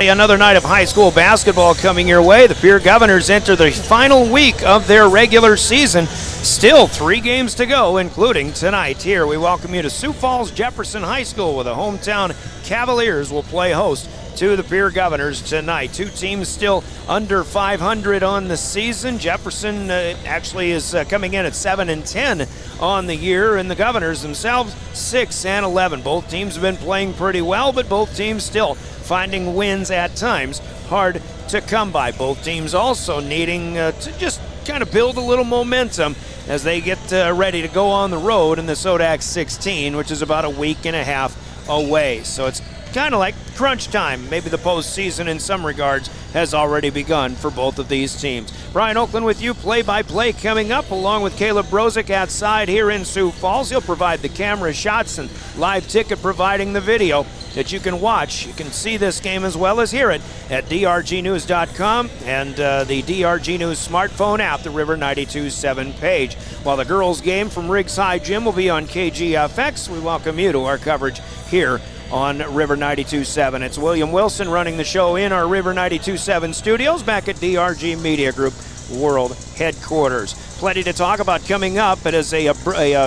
Another night of high school basketball coming your way. The Pierre Governors enter the final week of their regular season. Still 3 games to go, including tonight. Here we welcome you to Sioux Falls Jefferson High School, where the hometown Cavaliers will play host to the Pierre Governors tonight. 2 teams still under 500 on the season. Jefferson actually is coming in at 7-10 on the year, and the Governors themselves 6-11. Both teams have been playing pretty well, but both teams still finding wins at times hard to come by. Both teams also needing to just kind of build a little momentum as they get ready to go on the road in the Sodax 16, which is about a week and a half away. So it's kind of like crunch time. Maybe the postseason in some regards has already begun for both of these teams. Brian Oakland with you, play-by-play coming up, along with Caleb Brozick outside here in Sioux Falls. He'll provide the camera shots and live ticket providing the video that you can watch. You can see this game as well as hear it at drgnews.com and the DRG News smartphone app, the River 92.7 page. While the girls' game from Riggs High Gym will be on KGFX, we welcome you to our coverage here on River 92.7. It's William Wilson running the show in our River 92.7 studios back at DRG Media Group World Headquarters. Plenty to talk about coming up. It is a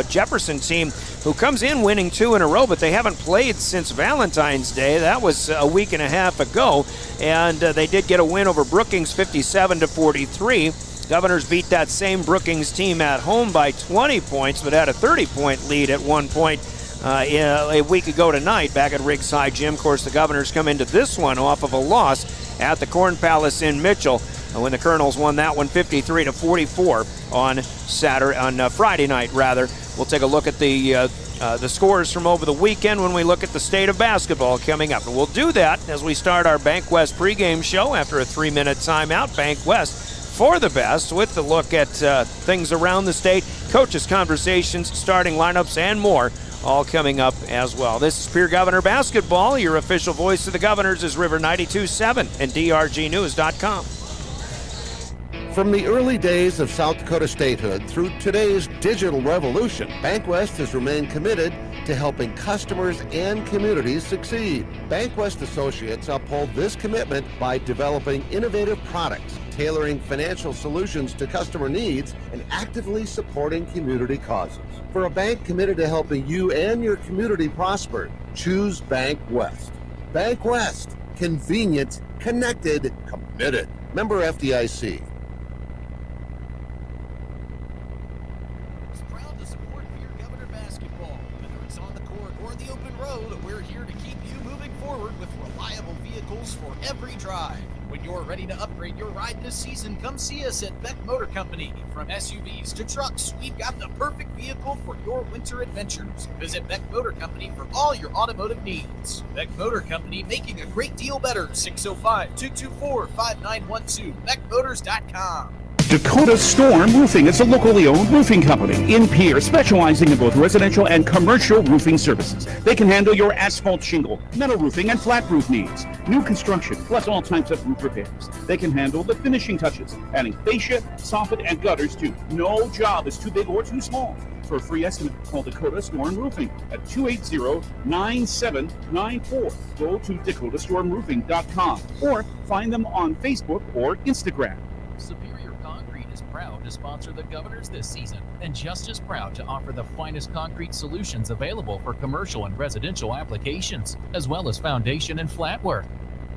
Jefferson team who comes in winning 2 in a row, but they haven't played since Valentine's Day. That was a week and a half ago, and they did get a win over Brookings 57-43. Governors beat that same Brookings team at home by 20 points, but had a 30-point lead at one point a week ago tonight back at Riggs High Gym. Of course, the Governors come into this one off of a loss at the Corn Palace in Mitchell when the Colonels won that one 53-44 on Friday night. We'll take a look at the scores from over the weekend when we look at the state of basketball coming up. And we'll do that as we start our Bank West pregame show after a 3-minute timeout. Bank West for the best with a look at things around the state, coaches' conversations, starting lineups, and more, all coming up as well. This is Pierre Governor Basketball. Your official voice of the Governors is River 92.7 and drgnews.com. From the early days of South Dakota statehood through today's digital revolution, Bank West has remained committed to helping customers and communities succeed. Bank West Associates uphold this commitment by developing innovative products, tailoring financial solutions to customer needs, and actively supporting community causes. For a bank committed to helping you and your community prosper, choose Bank West. Bank West. Convenient, connected, committed. Member FDIC. Proud to support Pierre Governor basketball. Whether it's on the court or the open road, we're here to keep you moving forward with reliable vehicles for every drive. When you're ready to upgrade your ride this season, come see us at Beck Motor Company. From SUVs to trucks, we've got the perfect vehicle for your winter adventures. Visit Beck Motor Company for all your automotive needs. Beck Motor Company, making a great deal better. 605-224-5912. BeckMotors.com. Dakota Storm Roofing is a locally owned roofing company in Pierre, specializing in both residential and commercial roofing services. They can handle your asphalt shingle, metal roofing, and flat roof needs. New construction, plus all types of roof repairs. They can handle the finishing touches, adding fascia, soffit, and gutters too. No job is too big or too small. For a free estimate, call Dakota Storm Roofing at 280-9794. Go to DakotaStormRoofing.com or find them on Facebook or Instagram. Superior Concrete is proud to sponsor the Governors this season, and just as proud to offer the finest concrete solutions available for commercial and residential applications, as well as foundation and flat work.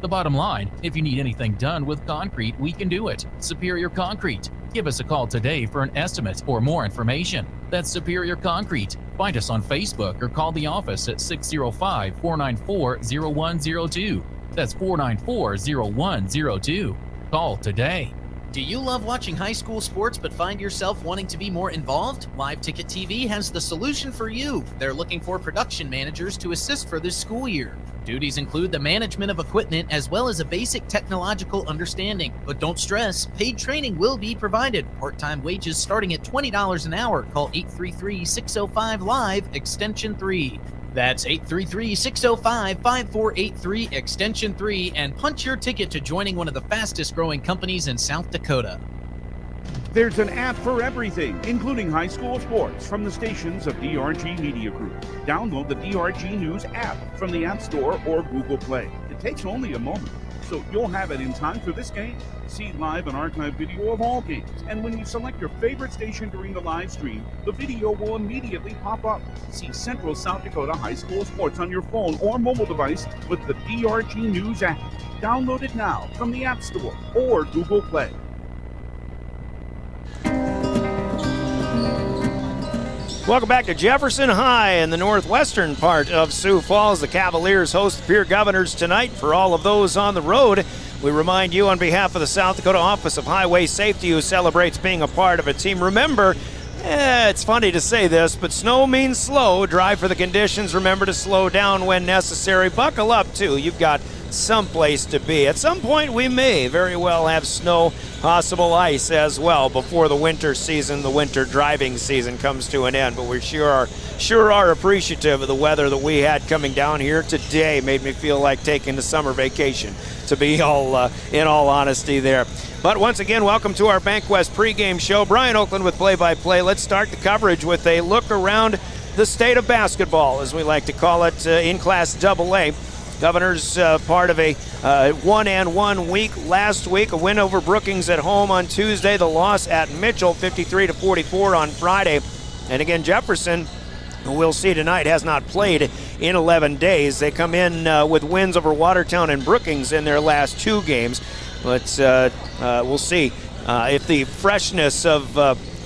The bottom line, if you need anything done with concrete, we can do it. Superior Concrete. Give us a call today for an estimate or more information. That's Superior Concrete. Find us on Facebook or call the office at 605-494-0102. That's 494-0102. Call today. Do you love watching high school sports but find yourself wanting to be more involved? Live Ticket TV has the solution for you. They're looking for production managers to assist for this school year. Duties include the management of equipment as well as a basic technological understanding. But don't stress, paid training will be provided. Part-time wages starting at $20 an hour. Call 833-605-LIVE, extension 3. That's 833-605-5483, extension 3, and punch your ticket to joining one of the fastest growing companies in South Dakota. There's an app for everything, including high school sports from the stations of DRG Media Group. Download the DRG News app from the App Store or Google Play. It takes only a moment. so you'll have it in time for this game. See live and archive video of all games, and when you select your favorite station during the live stream, the video will immediately pop up. See Central South Dakota High School Sports on your phone or mobile device with the DRG News app. Download it now from the App Store or Google Play. Welcome back to Jefferson High in the northwestern part of Sioux Falls. The Cavaliers host the Pierre Governors tonight. For all of those on the road, we remind you on behalf of the South Dakota Office of Highway Safety, who celebrates being a part of a team. Remember, it's funny to say this, but snow means slow. Drive for the conditions. Remember to slow down when necessary. Buckle up, too. You've got some place to be. At some point, we may very well have snow, possible ice as well before the winter season, the winter driving season comes to an end. But we sure are appreciative of the weather that we had coming down here today. Made me feel like taking the summer vacation, to be in all honesty there. But once again, welcome to our BankWest pregame show. Brian Oakland with play-by-play. Let's start the coverage with a look around the state of basketball, as we like to call it, in Class AA. Governors part of a 1-1 week last week. A win over Brookings at home on Tuesday. The loss at Mitchell, 53-44 on Friday. And again, Jefferson, who we'll see tonight, has not played in 11 days. They come in with wins over Watertown and Brookings in their last two games. But we'll see if the freshness of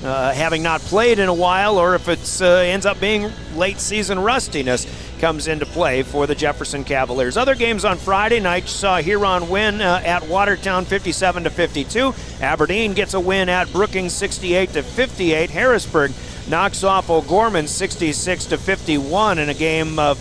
having not played in a while, or if it ends up being late season rustiness, comes into play for the Jefferson Cavaliers. Other games on Friday night saw Huron win at Watertown 57-52. Aberdeen gets a win at Brookings 68-58. Harrisburg knocks off O'Gorman 66-51 in a game of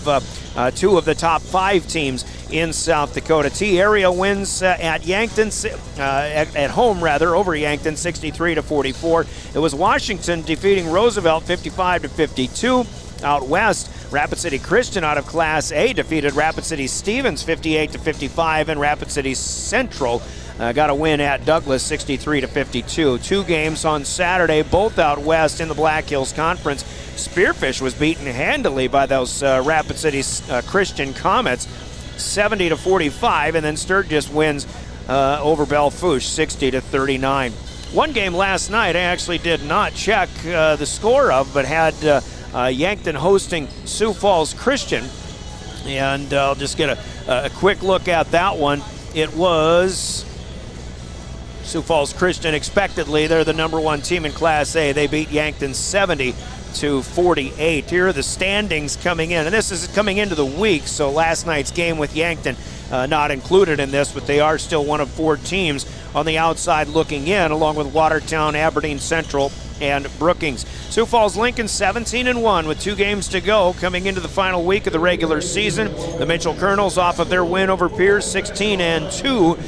two of the top five teams in South Dakota. T-Area wins at Yankton, at home rather, over Yankton 63-44. It was Washington defeating Roosevelt 55-52. Out west, Rapid City Christian out of Class A defeated Rapid City Stevens 58-55, and Rapid City Central got a win at Douglas 63-52. Two games on Saturday, both out west in the Black Hills Conference. Spearfish was beaten handily by those Rapid City Christian Comets 70-45, and then Sturgis wins over Belfouche 60-39. One game last night I actually did not check the score of, but had Yankton hosting Sioux Falls Christian, and I'll just get a quick look at that one. It was Sioux Falls Christian expectedly. They're the number one team in Class A. They beat Yankton 70-48. Here are the standings coming in, and this is coming into the week, so last night's game with Yankton not included in this, but they are still one of four teams on the outside looking in, along with Watertown, Aberdeen Central, and Brookings. Sioux Falls Lincoln 17-1 with 2 games to go coming into the final week of the regular season. The Mitchell Colonels off of their win over Pierce 16-2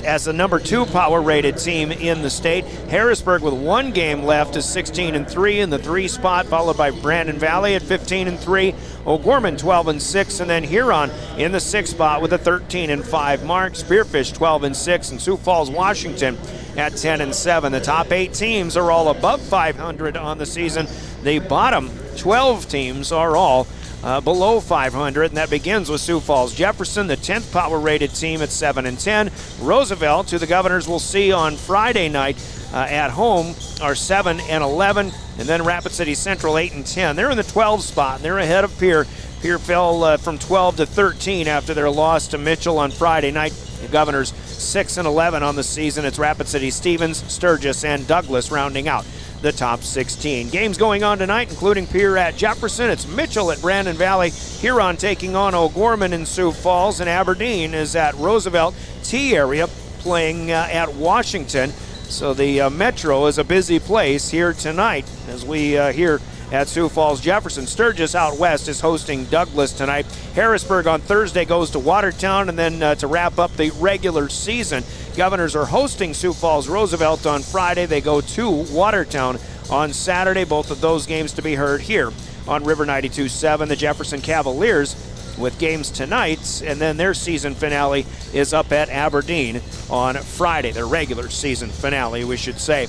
as the number 2 power rated team in the state. Harrisburg with 1 game left is 16-3 in the 3 spot, followed by Brandon Valley at 15-3. O'Gorman 12-6, and then Huron in the 6th spot with a 13-5 mark. Spearfish 12-6, and Sioux Falls, Washington at 10-7. The top 8 teams are all above 500 on the season. The bottom 12 teams are all below 500, and that begins with Sioux Falls. Jefferson, the 10th power-rated team at 7-10. Roosevelt, who the Governors will see on Friday night at home, are 7-11, and then Rapid City Central 8-10. They're in the 12th spot, and they're ahead of Pierre. Pierre fell from 12 to 13 after their loss to Mitchell on Friday night. The Governors 6-11 on the season. It's Rapid City Stevens, Sturgis, and Douglas rounding out the top 16. Games going on tonight, including Pierre at Jefferson. It's Mitchell at Brandon Valley. Huron taking on O'Gorman in Sioux Falls, and Aberdeen is at Roosevelt. T-Area playing at Washington. So the Metro is a busy place here tonight as we here at Sioux Falls Jefferson. Sturgis out west is hosting Douglas tonight. Harrisburg on Thursday goes to Watertown, and then to wrap up the regular season, Governors are hosting Sioux Falls Roosevelt on Friday. They go to Watertown on Saturday. Both of those games to be heard here on River 92.7. The Jefferson Cavaliers with games tonight, and then their season finale is up at Aberdeen on Friday, their regular season finale, we should say.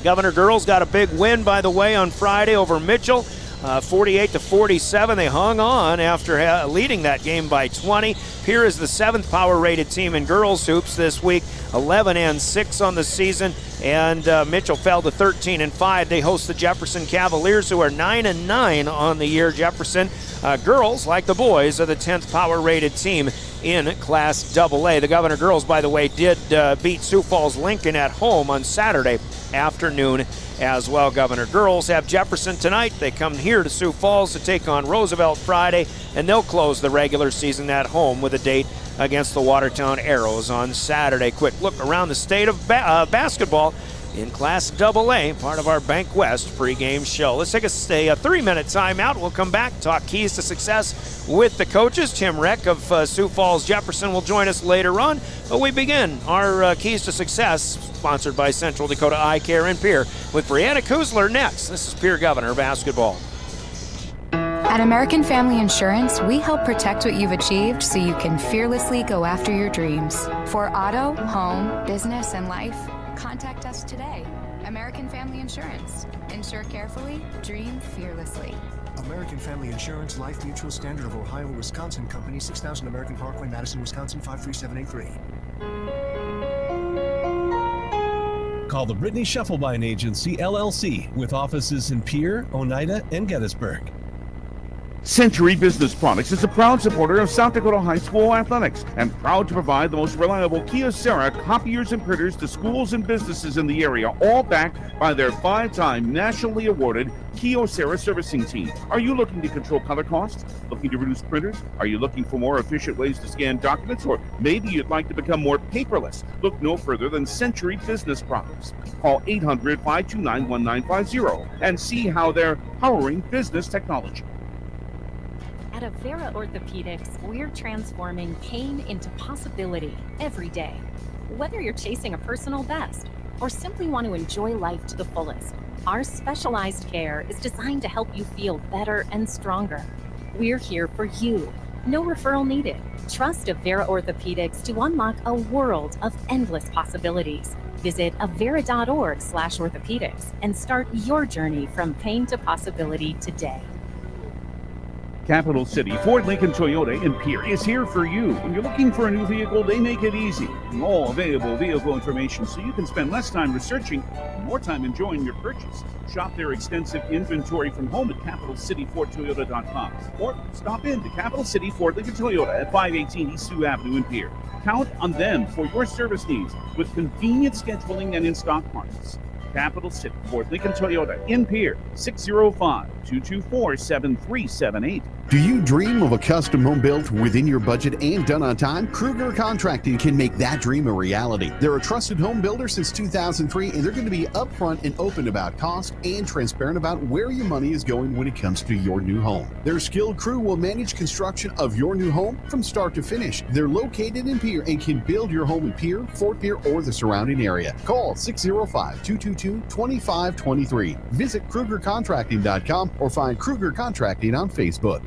Governor girls got a big win, by the way, on Friday over Mitchell. 48-47. They hung on after leading that game by 20. Pierre is the 7th power-rated team in girls hoops this week, 11-6 on the season, and Mitchell fell to 13-5. They host the Jefferson Cavaliers, who are 9-9 on the year. Jefferson girls, like the boys, are the 10th power-rated team in Class AA. The Governor girls, by the way, did beat Sioux Falls Lincoln at home on Saturday afternoon as well. Governor girls have Jefferson tonight. They come here to Sioux Falls to take on Roosevelt Friday, and they'll close the regular season at home with a date against the Watertown Arrows on Saturday. Quick look around the state of basketball in Class AA, part of our Bank West pregame show. Let's take a 3-minute timeout. We'll come back, talk keys to success with the coaches. Tim Reck of Sioux Falls Jefferson will join us later on. But we begin our keys to success, sponsored by Central Dakota Eye Care in Pierre, with Brianna Kuzler next. This is Pierre Governor Basketball. At American Family Insurance, we help protect what you've achieved so you can fearlessly go after your dreams. For auto, home, business, and life, contact us today. American Family Insurance. Insure carefully, dream fearlessly. American Family Insurance, Life Mutual, Standard of Ohio, Wisconsin Company, 6000 American Parkway, Madison, Wisconsin, 53783. Call the Brittany Shufflebine Agency, LLC, with offices in Pierre, Oneida, and Gettysburg. Century Business Products is a proud supporter of South Dakota High School athletics and proud to provide the most reliable Kyocera copiers and printers to schools and businesses in the area, all backed by their 5-time nationally awarded Kyocera servicing team. Are you looking to control color costs? Looking to reduce printers? Are you looking for more efficient ways to scan documents? Or maybe you'd like to become more paperless? Look no further than Century Business Products. Call 800-529-1950 and see how they're powering business technology. At Avera Orthopedics, we're transforming pain into possibility every day. Whether you're chasing a personal best or simply want to enjoy life to the fullest, our specialized care is designed to help you feel better and stronger. We're here for you. No referral needed. Trust Avera Orthopedics to unlock a world of endless possibilities. Visit avera.org/orthopedics and start your journey from pain to possibility today. Capital City Ford Lincoln Toyota in Pierre is here for you. When you're looking for a new vehicle, they make it easy. All available vehicle information so you can spend less time researching and more time enjoying your purchase. Shop their extensive inventory from home at capitalcityfordtoyota.com or stop in to Capital City Ford Lincoln Toyota at 518 East Sioux Avenue in Pierre. Count on them for your service needs with convenient scheduling and in-stock parts. Capital City Ford Lincoln Toyota in Pierre, 605-224-7378. Do you dream of a custom home built within your budget and done on time? Kruger Contracting can make that dream a reality. They're a trusted home builder since 2003, and they're going to be upfront and open about cost and transparent about where your money is going when it comes to your new home. Their skilled crew will manage construction of your new home from start to finish. They're located in Pierre and can build your home in Pierre, Fort Pierre, or the surrounding area. Call 605-222-2523. Visit KrugerContracting.com or find Kruger Contracting on Facebook.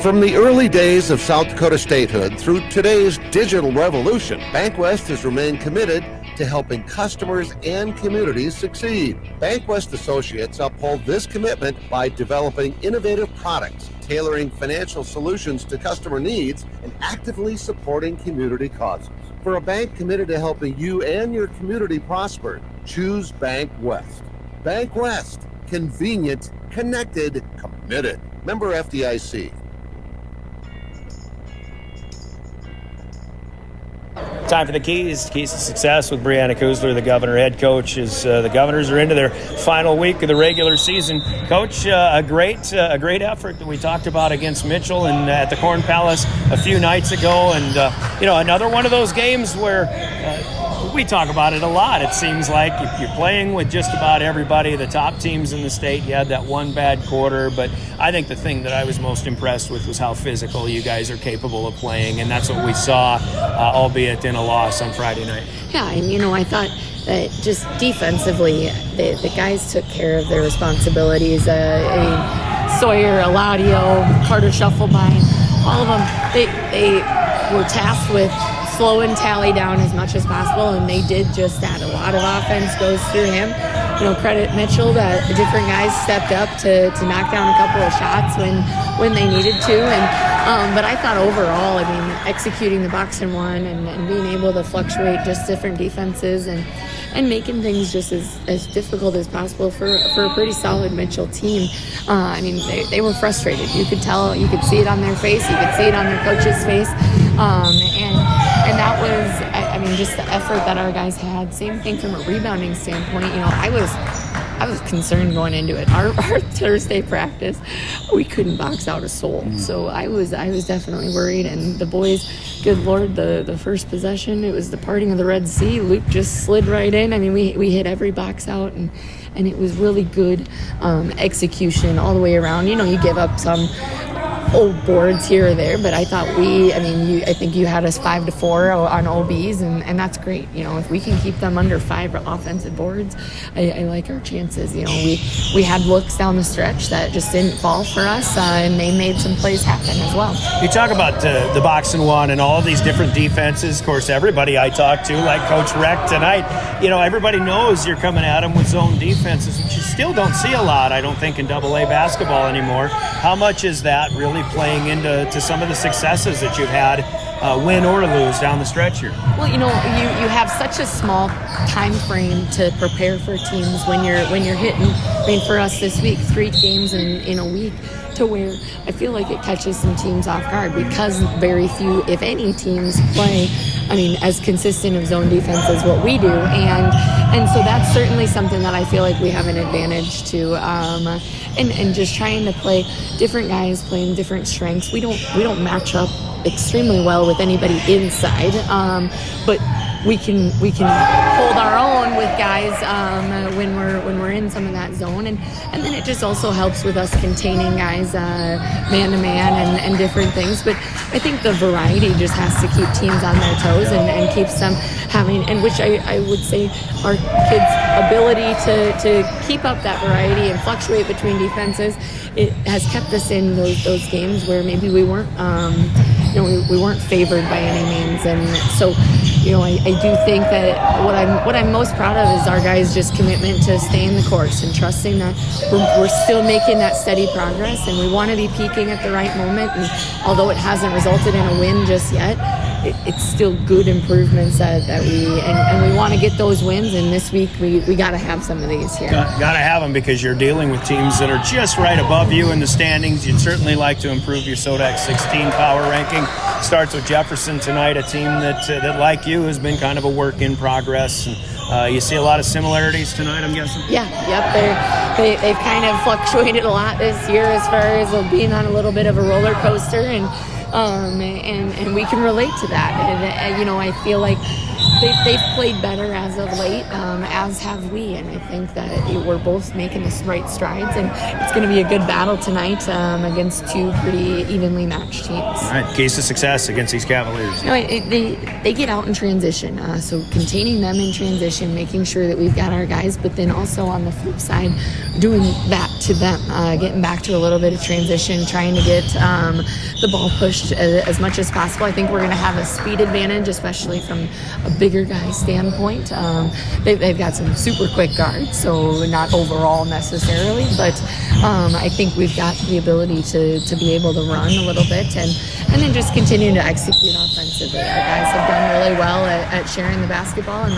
From the early days of South Dakota statehood through today's digital revolution, Bank West has remained committed to helping customers and communities succeed. Bank West Associates uphold this commitment by developing innovative products, tailoring financial solutions to customer needs, and actively supporting community causes. For a bank committed to helping you and your community prosper, choose Bank West. Bank West. Convenient, connected, committed. Member FDIC. Time for the keys to success with Brianna Kuzler, the Governor head coach. As the Governors are into their final week of the regular season. Coach, a great effort that we talked about against Mitchell and at the Corn Palace a few nights ago, and another one of those games where we talk about it a lot. It seems like you're playing with just about everybody, the top teams in the state. You had that one bad quarter, but I think the thing that I was most impressed with was how physical you guys are capable of playing, and that's what we saw, albeit in a loss on Friday night. Yeah, and I thought that just defensively, the guys took care of their responsibilities. Sawyer, Eladio, Carter Shufflebine, all of them, they were tasked with slowing Tally down as much as possible, and they did just that. A lot of offense goes through him, credit Mitchell that different guys stepped up to knock down a couple of shots when they needed to. But I thought overall, I mean, executing the box and one and being able to fluctuate just different defenses and making things just as difficult as possible for a pretty solid Mitchell team. I mean, they were frustrated. You could tell, you could see it on their face, you could see it on their coach's face. And that was, I mean, just the effort that our guys had. Same thing from a rebounding standpoint. I was concerned going into it. Our Thursday practice, we couldn't box out a soul. So I was definitely worried. And the boys, good Lord, the first possession, it was the parting of the Red Sea. Luke just slid right in. I mean, we hit every box out, and it was really good execution all the way around. You give up some old boards here or there, but I thought I think you had us 5-4 on OBs, and that's great. If we can keep them under 5 offensive boards, I like our chances. We had looks down the stretch that just didn't fall for us, and they made some plays happen as well. You talk about the box and one and all these different defenses. Of course, everybody I talked to, like Coach Reck tonight, everybody knows you're coming at them with zone defenses, which you still don't see a lot, I don't think, in AA basketball anymore. How much is that really playing into some of the successes that you've had, win or lose, down the stretch here? Well, you have such a small time frame to prepare for teams when you're hitting. I mean, for us this week, 3 games in a week, to where I feel like it catches some teams off guard because very few, if any, teams play, as consistent of zone defense as what we do, and so that's certainly something that I feel like we have an advantage to, and just trying to play different guys playing different strengths. We don't match up extremely well with anybody inside, but we can hold our own with guys when we're in some of that zone, and then it just also helps with us containing guys man to man and different things. But I think the variety just has to keep teams on their toes and keeps them having, and which I would say our kids' ability to keep up that variety and fluctuate between defenses, it has kept us in those games where maybe we weren't we weren't favored by any means. And so I do think that what I'm most proud of is our guys' just commitment to staying the course and trusting that we're still making that steady progress, and we want to be peaking at the right moment. And although it hasn't resulted in a win just yet, it's still good improvements that we want to get those wins. And this week we got to have some of these here. Got to have them, because you're dealing with teams that are just right above you in the standings. You'd certainly like to improve your SODAC 16 power ranking. Starts with Jefferson tonight, a team that like you has been kind of a work in progress. And you see a lot of similarities tonight, I'm guessing? Yeah, yep. They've kind of fluctuated a lot this year as far as being on a little bit of a roller coaster, and we can relate to that. And I feel like they've played better as of late, as have we, and I think that we're both making the right strides, and it's going to be a good battle tonight against 2 pretty evenly matched teams. All right, keys to success against these Cavaliers. They get out in transition, so containing them in transition, making sure that we've got our guys, but then also on the flip side, doing that to them, getting back to a little bit of transition, trying to get the ball pushed as much as possible. I think we're going to have a speed advantage, especially from a bigger guy standpoint. They've got some super quick guards, so not overall necessarily, but I think we've got the ability to be able to run a little bit and then just continue to execute offensively. Our guys have done really well at sharing the basketball, and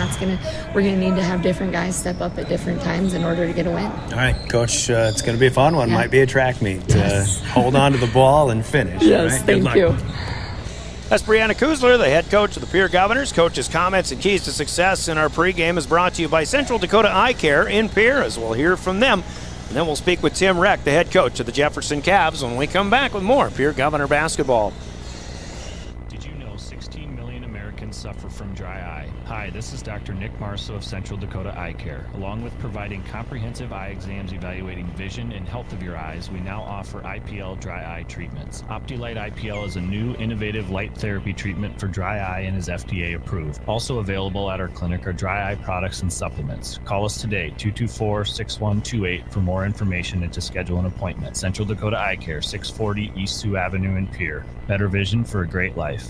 we're gonna need to have different guys step up at different times in order to get a win. All right, Coach, it's going to be a fun one. Yeah. Might be a track meet. Yes. Hold on to the ball and finish. Yes, right? thank you. That's Brianna Kuzler, the head coach of the Pierre Governors. Coach's comments and keys to success in our pregame is brought to you by Central Dakota Eye Care in Pierre, as we'll hear from them. And then we'll speak with Tim Reck, the head coach of the Jefferson Cavs, when we come back with more Pierre Governor basketball. Did you know 16 million Americans suffer from dry eye? Hi, this is Dr. Nick Marso of Central Dakota Eye Care. Along with providing comprehensive eye exams evaluating vision and health of your eyes, we now offer IPL dry eye treatments. OptiLight IPL is a new, innovative light therapy treatment for dry eye and is FDA approved. Also available at our clinic are dry eye products and supplements. Call us today, 224-6128, for more information and to schedule an appointment. Central Dakota Eye Care, 640 East Sioux Avenue in Pierre. Better vision for a great life.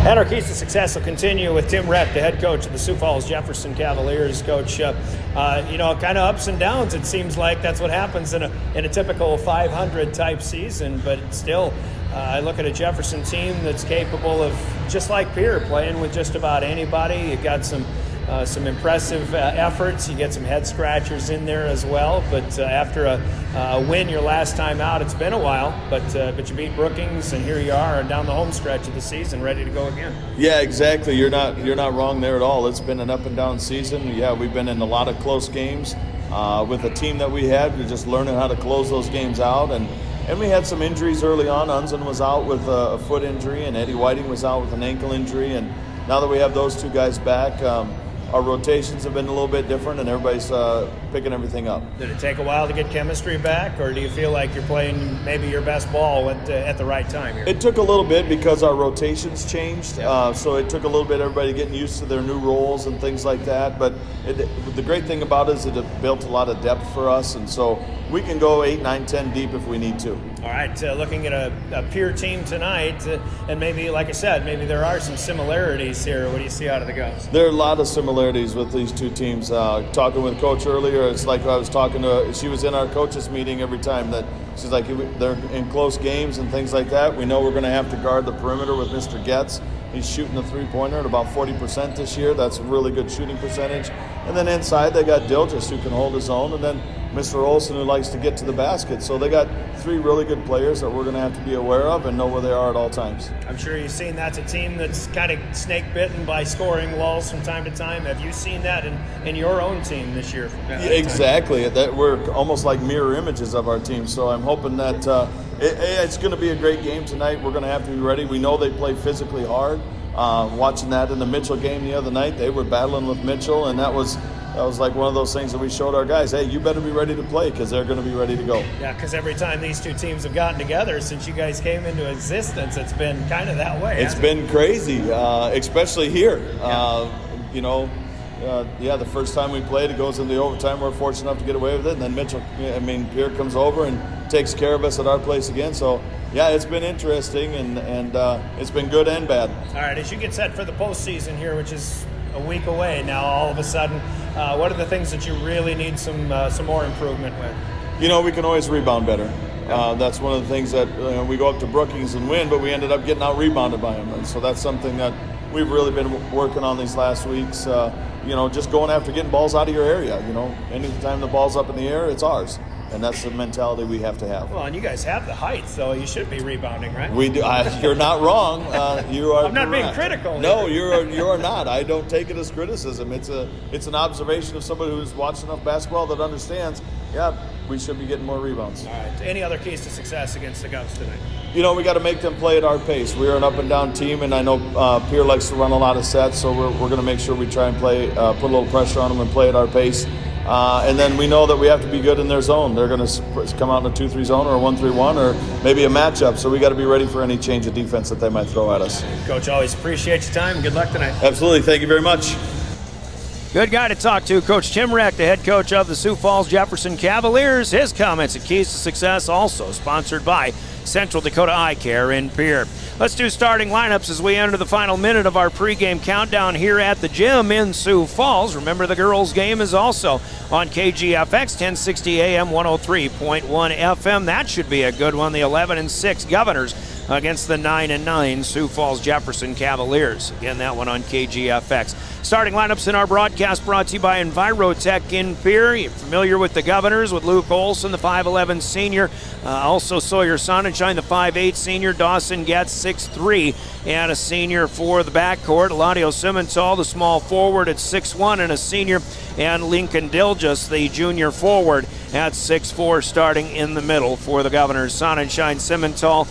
And our keys to success will continue with Tim Reck, the head coach of the Sioux Falls Jefferson Cavaliers. Coach, kind of ups and downs. It seems like that's what happens in a typical 500 type season. But still, I look at a Jefferson team that's capable of, just like Pierre, playing with just about anybody. You got some impressive efforts. You get some head scratchers in there as well. But after a win your last time out, it's been a while. But you beat Brookings, and here you are down the home stretch of the season, ready to go again. Yeah, exactly. You're not wrong there at all. It's been an up and down season. Yeah, we've been in a lot of close games with the team that we had. We're just learning how to close those games out. And we had some injuries early on. Unzen was out with a foot injury, and Eddie Whiting was out with an ankle injury. And now that we have those two guys back, our rotations have been a little bit different, and everybody's picking everything up. Did it take a while to get chemistry back, or do you feel like you're playing maybe your best ball at the right time here? It took a little bit because our rotations changed, so it took a little bit everybody getting used to their new roles and things like that. But the great thing about it is it built a lot of depth for us, and so we can go 8, 9, 10 deep if we need to. All right, looking at a peer team tonight, and maybe, like I said, maybe there are some similarities here. What do you see out of the guys? There are a lot of similarities with these two teams. Talking with Coach earlier, it's like I was talking to, she was in our coaches meeting every time that she's like, they're in close games and things like that. We know we're going to have to guard the perimeter with Mr. Getz. He's shooting the three-pointer at about 40% this year. That's a really good shooting percentage. And then inside, they got Dilgis, who can hold his own, and then Mr. Olson, who likes to get to the basket. So they got three really good players that we're going to have to be aware of and know where they are at all times. I'm sure you've seen that's a team that's kind of snake-bitten by scoring lulls from time to time. Have you seen that in your own team this year? Yeah, exactly. That we're almost like mirror images of our team. So I'm hoping that it's going to be a great game tonight. We're going to have to be ready. We know they play physically hard. Watching that in the Mitchell game the other night, they were battling with Mitchell, and that was like one of those things that we showed our guys, hey, you better be ready to play because they're going to be ready to go. Yeah, because every time these two teams have gotten together since you guys came into existence, it's been kind of that way. It's been crazy, especially here. Yeah. The first time we played, it goes into overtime. We're fortunate enough to get away with it. And then Pierre comes over and takes care of us at our place again. So, yeah, it's been interesting, and it's been good and bad. All right, as you get set for the postseason here, which is a week away now, all of a sudden, what are the things that you really need some more improvement with? We can always rebound better. That's one of the things that we go up to Brookings and win, but we ended up getting out-rebounded by them. And so that's something that we've really been working on these last weeks. Just going after getting balls out of your area. Anytime the ball's up in the air, it's ours. And that's the mentality we have to have. Well, and you guys have the height, so you should be rebounding, right? We do. You're not wrong. You are. I'm not correct. being critical. No, you are not. I don't take it as criticism. It's an observation of somebody who's watched enough basketball that understands. Yeah, we should be getting more rebounds. All right. Any other keys to success against the Govs tonight? We got to make them play at our pace. We're an up and down team, and I know Pierre likes to run a lot of sets, so we're going to make sure we try and play, put a little pressure on them and play at our pace. And then we know that we have to be good in their zone. They're going to come out in a 2-3 zone or a 1-3-1 or maybe a matchup. So we got to be ready for any change of defense that they might throw at us. Coach, always appreciate your time. Good luck tonight. Absolutely. Thank you very much. Good guy to talk to, Coach Tim Reck, the head coach of the Sioux Falls Jefferson Cavaliers. His comments and keys to success also sponsored by Central Dakota Eye Care in Pierre. Let's do starting lineups as we enter the final minute of our pregame countdown here at the gym in Sioux Falls. Remember, the girls' game is also on KGFX 1060 AM 103.1 FM. That should be a good one. The 11-6 Governors against the 9-9 Sioux Falls Jefferson Cavaliers. Again, that one on KGFX. Starting lineups in our broadcast brought to you by Envirotech in Pierre. You're familiar with the Governors with Luke Olson, the 5'11 senior. Also Sawyer Sonnenschein, the 5'8 senior. Dawson Getz, 6'3 and a senior for the backcourt. Eladio Simontal, the small forward at 6'1 and a senior. And Lincoln Dilgis, the junior forward at 6'4, starting in the middle for the Governors. Sonnenschein, Simontal,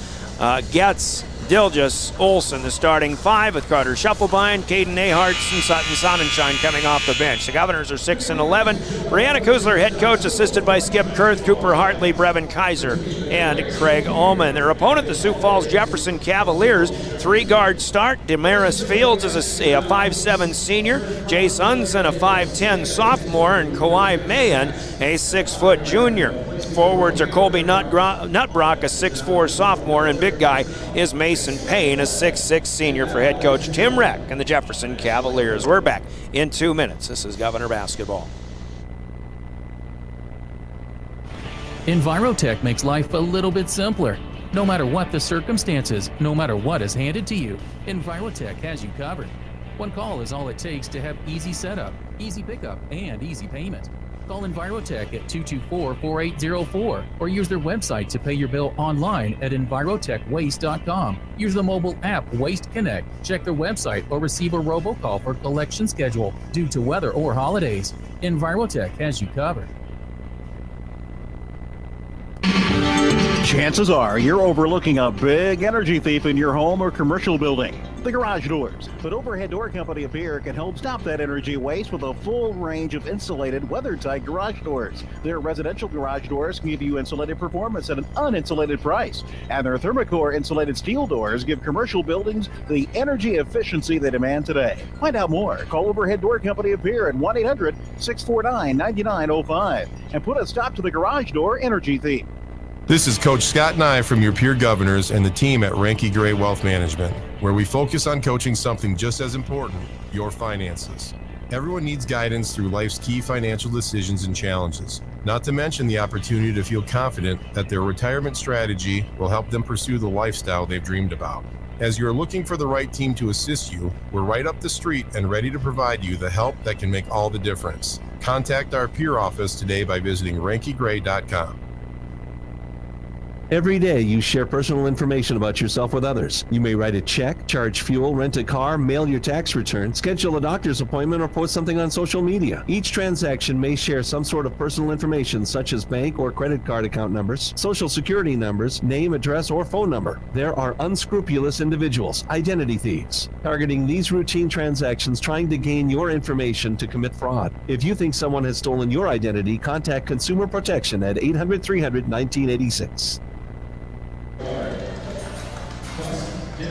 Getz, Dilgis, Olson, the starting five, with Carter Shufflebein, Caden Nehart, and Sutton Sonnenschein coming off the bench. The Governors are 6-11. Brianna Kuzler, head coach, assisted by Skip Kurth, Cooper Hartley, Brevin Kaiser, and Craig Ullman. Their opponent, the Sioux Falls Jefferson Cavaliers, three-guard start. Damaris Fields is a 5'7 senior. Jace Unzen, a 5'10 sophomore. sophomore, and Kawhi Mahan, a 6-foot junior. Forwards are Colby Nutbrock, a 6'4 sophomore, and big guy is Mason Payne, a 6'6 senior for head coach Tim Reck and the Jefferson Cavaliers. We're back in 2 minutes. This is Governor Basketball. Envirotech makes life a little bit simpler. No matter what the circumstances, no matter what is handed to you, Envirotech has you covered. One call is all it takes to have easy setup, easy pickup, and easy payment. Call Envirotech at 224-4804 or use their website to pay your bill online at envirotechwaste.com. Use the mobile app Waste Connect. Check their website or receive a robocall for collection schedule due to weather or holidays. Envirotech has you covered. Chances are you're overlooking a big energy thief in your home or commercial building. The Garage Doors. But Overhead Door Company of Pierre can help stop that energy waste with a full range of insulated, weather-tight garage doors. Their residential garage doors can give you insulated performance at an uninsulated price. And their Thermocore insulated steel doors give commercial buildings the energy efficiency they demand today. Find out more. Call Overhead Door Company of Pierre at 1-800-649-9905 and put a stop to the garage door energy thief. This is Coach Scott Nye from your Pierre Governors and the team at Ranky Gray Wealth Management, where we focus on coaching something just as important, your finances. Everyone needs guidance through life's key financial decisions and challenges, not to mention the opportunity to feel confident that their retirement strategy will help them pursue the lifestyle they've dreamed about. As you're looking for the right team to assist you, we're right up the street and ready to provide you the help that can make all the difference. Contact our Pierre office today by visiting rankygray.com. Every day you share personal information about yourself with others. You may write a check, charge fuel, rent a car, mail your tax return, schedule a doctor's appointment, or post something on social media. Each transaction may share some sort of personal information such as bank or credit card account numbers, social security numbers, name, address, or phone number. There are unscrupulous individuals, identity thieves, targeting these routine transactions trying to gain your information to commit fraud. If you think someone has stolen your identity, contact Consumer Protection at 800-300-1986.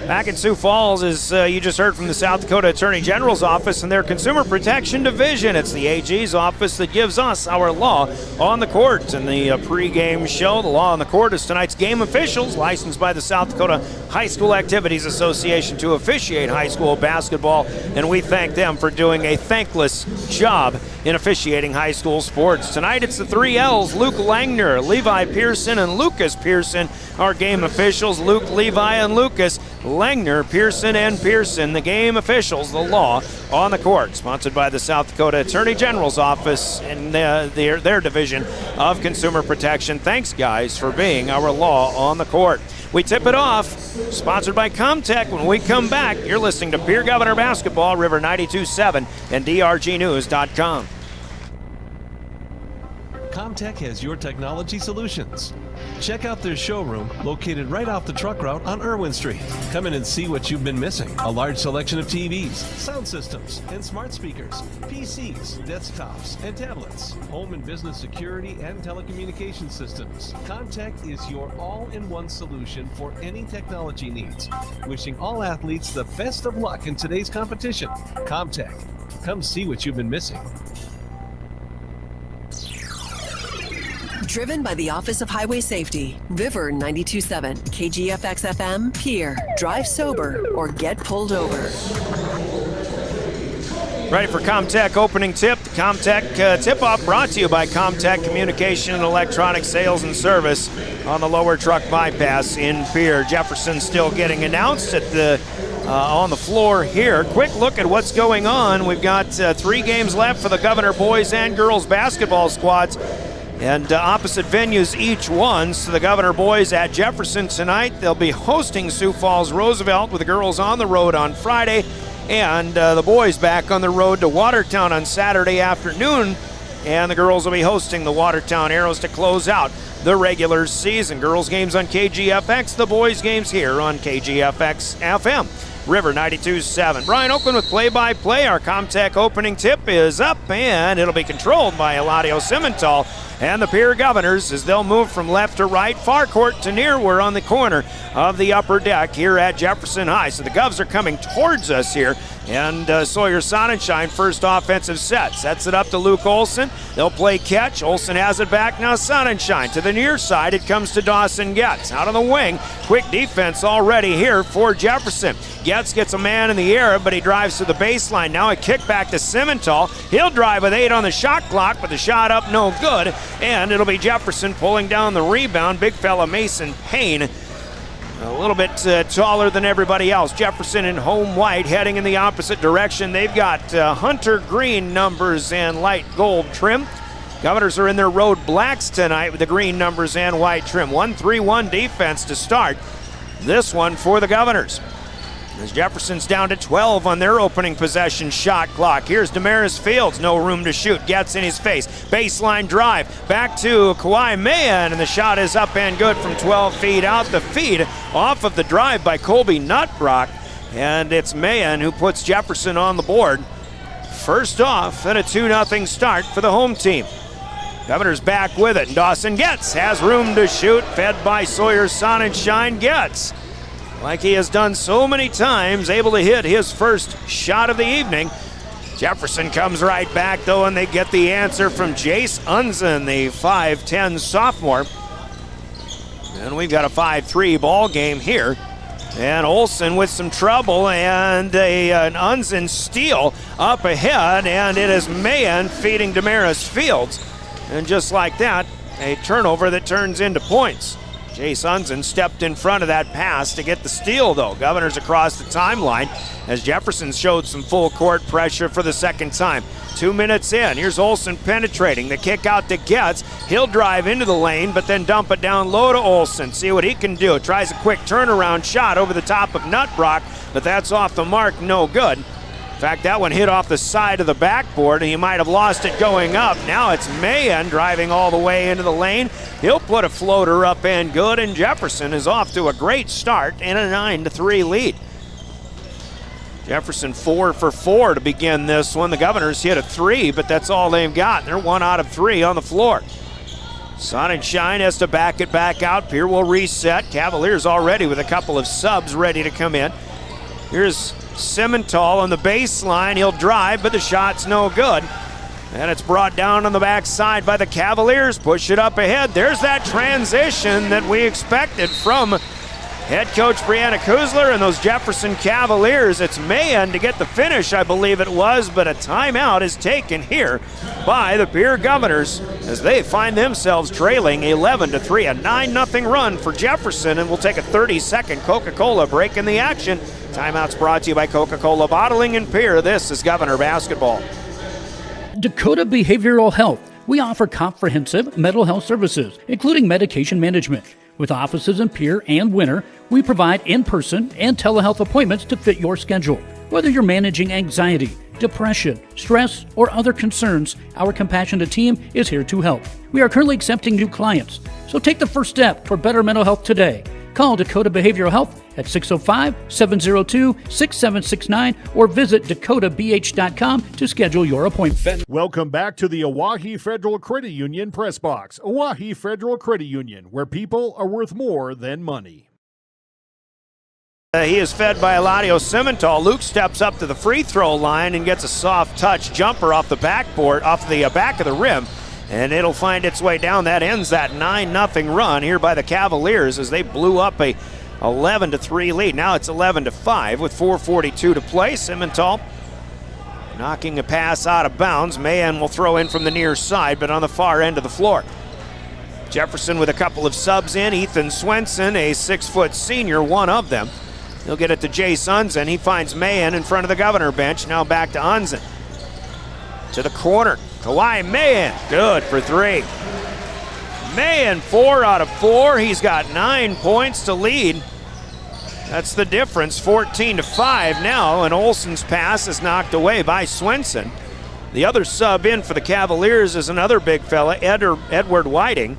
Back in Sioux Falls, as you just heard from the South Dakota Attorney General's office and their Consumer Protection Division. It's the AG's office that gives us our law on the court. And the pregame show, the law on the court, is tonight's game officials, licensed by the South Dakota High School Activities Association to officiate high school basketball. And we thank them for doing a thankless job in officiating high school sports. Tonight it's the 3 L's, Luke Langner, Levi Pearson, and Lucas Pearson, our game officials. Luke, Levi, and Lucas. Langner, Pearson, and Pearson, the game officials, the law on the court. Sponsored by the South Dakota Attorney General's office and their Division of Consumer Protection. Thanks, guys, for being our law on the court. We tip it off, sponsored by Comtech. When we come back, you're listening to Pierre Governor Basketball, River 92.7 and drgnews.com. Comtech has your technology solutions. Check out their showroom located right off the truck route on Irwin Street. Come in and see what you've been missing. A large selection of TVs, sound systems, and smart speakers, PCs, desktops, and tablets, home and business security and telecommunication systems. Comtech is your all-in-one solution for any technology needs. Wishing all athletes the best of luck in today's competition. Comtech. Come see what you've been missing. Driven by the Office of Highway Safety, River 92.7, KGFX FM, Pierre. Drive sober or get pulled over. Ready for Comtech opening tip. The Comtech tip-off brought to you by Comtech Communication and Electronic Sales and Service on the lower truck bypass in Pierre. Jefferson still getting announced at the on the floor here. Quick look at what's going on. We've got 3 games left for the Governor boys and girls basketball squads. And opposite venues each one. So the Governor boys at Jefferson tonight. They'll be hosting Sioux Falls Roosevelt, with the girls on the road on Friday. And the boys back on the road to Watertown on Saturday afternoon. And the girls will be hosting the Watertown Arrows to close out the regular season. Girls games on KGFX, the boys games here on KGFX FM. River 92.7. Brian Oakland with play-by-play. Our Comtech opening tip is up, and it'll be controlled by Eladio Simmental. and the Pierre Governors as they'll move from left to right, far court to near. We're on the corner of the upper deck here at Jefferson High. So the Govs are coming towards us here, and Sawyer Sonnenschein, first offensive set, sets it up to Luke Olson. They'll play catch. Olson has it back. Now Sonnenschein to the near side. It comes to Dawson Getz. Out on the wing. Quick defense already here for Jefferson. Getz gets a man in the air, but he drives to the baseline. Now a kick back to Simmental. He'll drive with 8 on the shot clock, but the shot up no good. And it'll be Jefferson pulling down the rebound. Big fella Mason Payne, a little bit taller than everybody else. Jefferson in home white, heading in the opposite direction. They've got hunter green numbers and light gold trim. Governors are in their road blacks tonight with the green numbers and white trim. 1-3-1 defense to start this one for the Governors. As Jefferson's down to 12 on their opening possession shot clock. Here's Damaris Fields, no room to shoot, gets in his face. Baseline drive, back to Kawhi Mahan, and the shot is up and good from 12 feet out. The feed off of the drive by Colby Nutbrock, and it's Mahan who puts Jefferson on the board. First off, and a 2-0 start for the home team. Governors back with it, and Dawson Getz has room to shoot, fed by Sawyer Sonnenschein. Getz, like he has done so many times, able to hit his first shot of the evening. Jefferson comes right back, though, and they get the answer from Jace Unzen, the 5'10 sophomore. And we've got a 5-3 ball game here. And Olson with some trouble, and an Unzen steal up ahead, and it is Mahan feeding Damaris Fields. And just like that, a turnover that turns into points. Jace Unzen stepped in front of that pass to get the steal, though. Governors across the timeline as Jefferson showed some full court pressure for the second time. 2 minutes in, here's Olson penetrating. The kick out to Getz. He'll drive into the lane, but then dump it down low to Olson. See what he can do. Tries a quick turnaround shot over the top of Nutbrock, but that's off the mark, no good. In fact, that one hit off the side of the backboard, and he might have lost it going up. Now it's Mahan driving all the way into the lane. He'll put a floater up and good, and Jefferson is off to a great start and a 9-3 lead. Jefferson 4 for 4 to begin this one. The Governors hit a 3, but that's all they've got. They're 1 out of 3 on the floor. Sonnenschein has to back it back out. Pierre will reset. Cavaliers already with a couple of subs ready to come in. Here's Simmental on the baseline. He'll drive, but the shot's no good. And it's brought down on the backside by the Cavaliers. Push it up ahead. There's that transition that we expected from head coach Brianna Kuzler and those Jefferson Cavaliers. It's Mahan to get the finish, I believe it was, but a timeout is taken here by the Pierre Governors as they find themselves trailing 11-3. A 9-0 run for Jefferson, and we'll take a 30-second Coca-Cola break in the action. Timeout's brought to you by Coca-Cola Bottling and Pierre. This is Governor Basketball. Dakota Behavioral Health. We offer comprehensive mental health services, including medication management. With offices in Pierre and Winter, we provide in-person and telehealth appointments to fit your schedule. Whether you're managing anxiety, depression, stress, or other concerns, our compassionate team is here to help. We are currently accepting new clients, so take the first step toward better mental health today. Call Dakota Behavioral Health at 605-702-6769 or visit dakotabh.com to schedule your appointment. Welcome back to the Oahe Federal Credit Union Press Box. Oahe Federal Credit Union, where people are worth more than money. He is fed by Eladio Simmental. Luke steps up to the free throw line and gets a soft touch jumper off the backboard, off the back of the rim. And it'll find its way down. That ends that 9-0 run here by the Cavaliers as they blew up a 11-3 lead. Now it's 11-5 with 4:42 to play. Simmental knocking a pass out of bounds. Mahan will throw in from the near side, but on the far end of the floor. Jefferson with a couple of subs in. Ethan Swenson, a 6-foot senior, one of them. He'll get it to Jace Unzen. He finds Mahan in front of the Governor bench. Now back to Unzen. To the corner. Kawhi Mahan, good for 3. Mahan 4 out of 4. He's got 9 points to lead. That's the difference, 14-5 now, and Olson's pass is knocked away by Swenson. The other sub in for the Cavaliers is another big fella, Edward Whiting,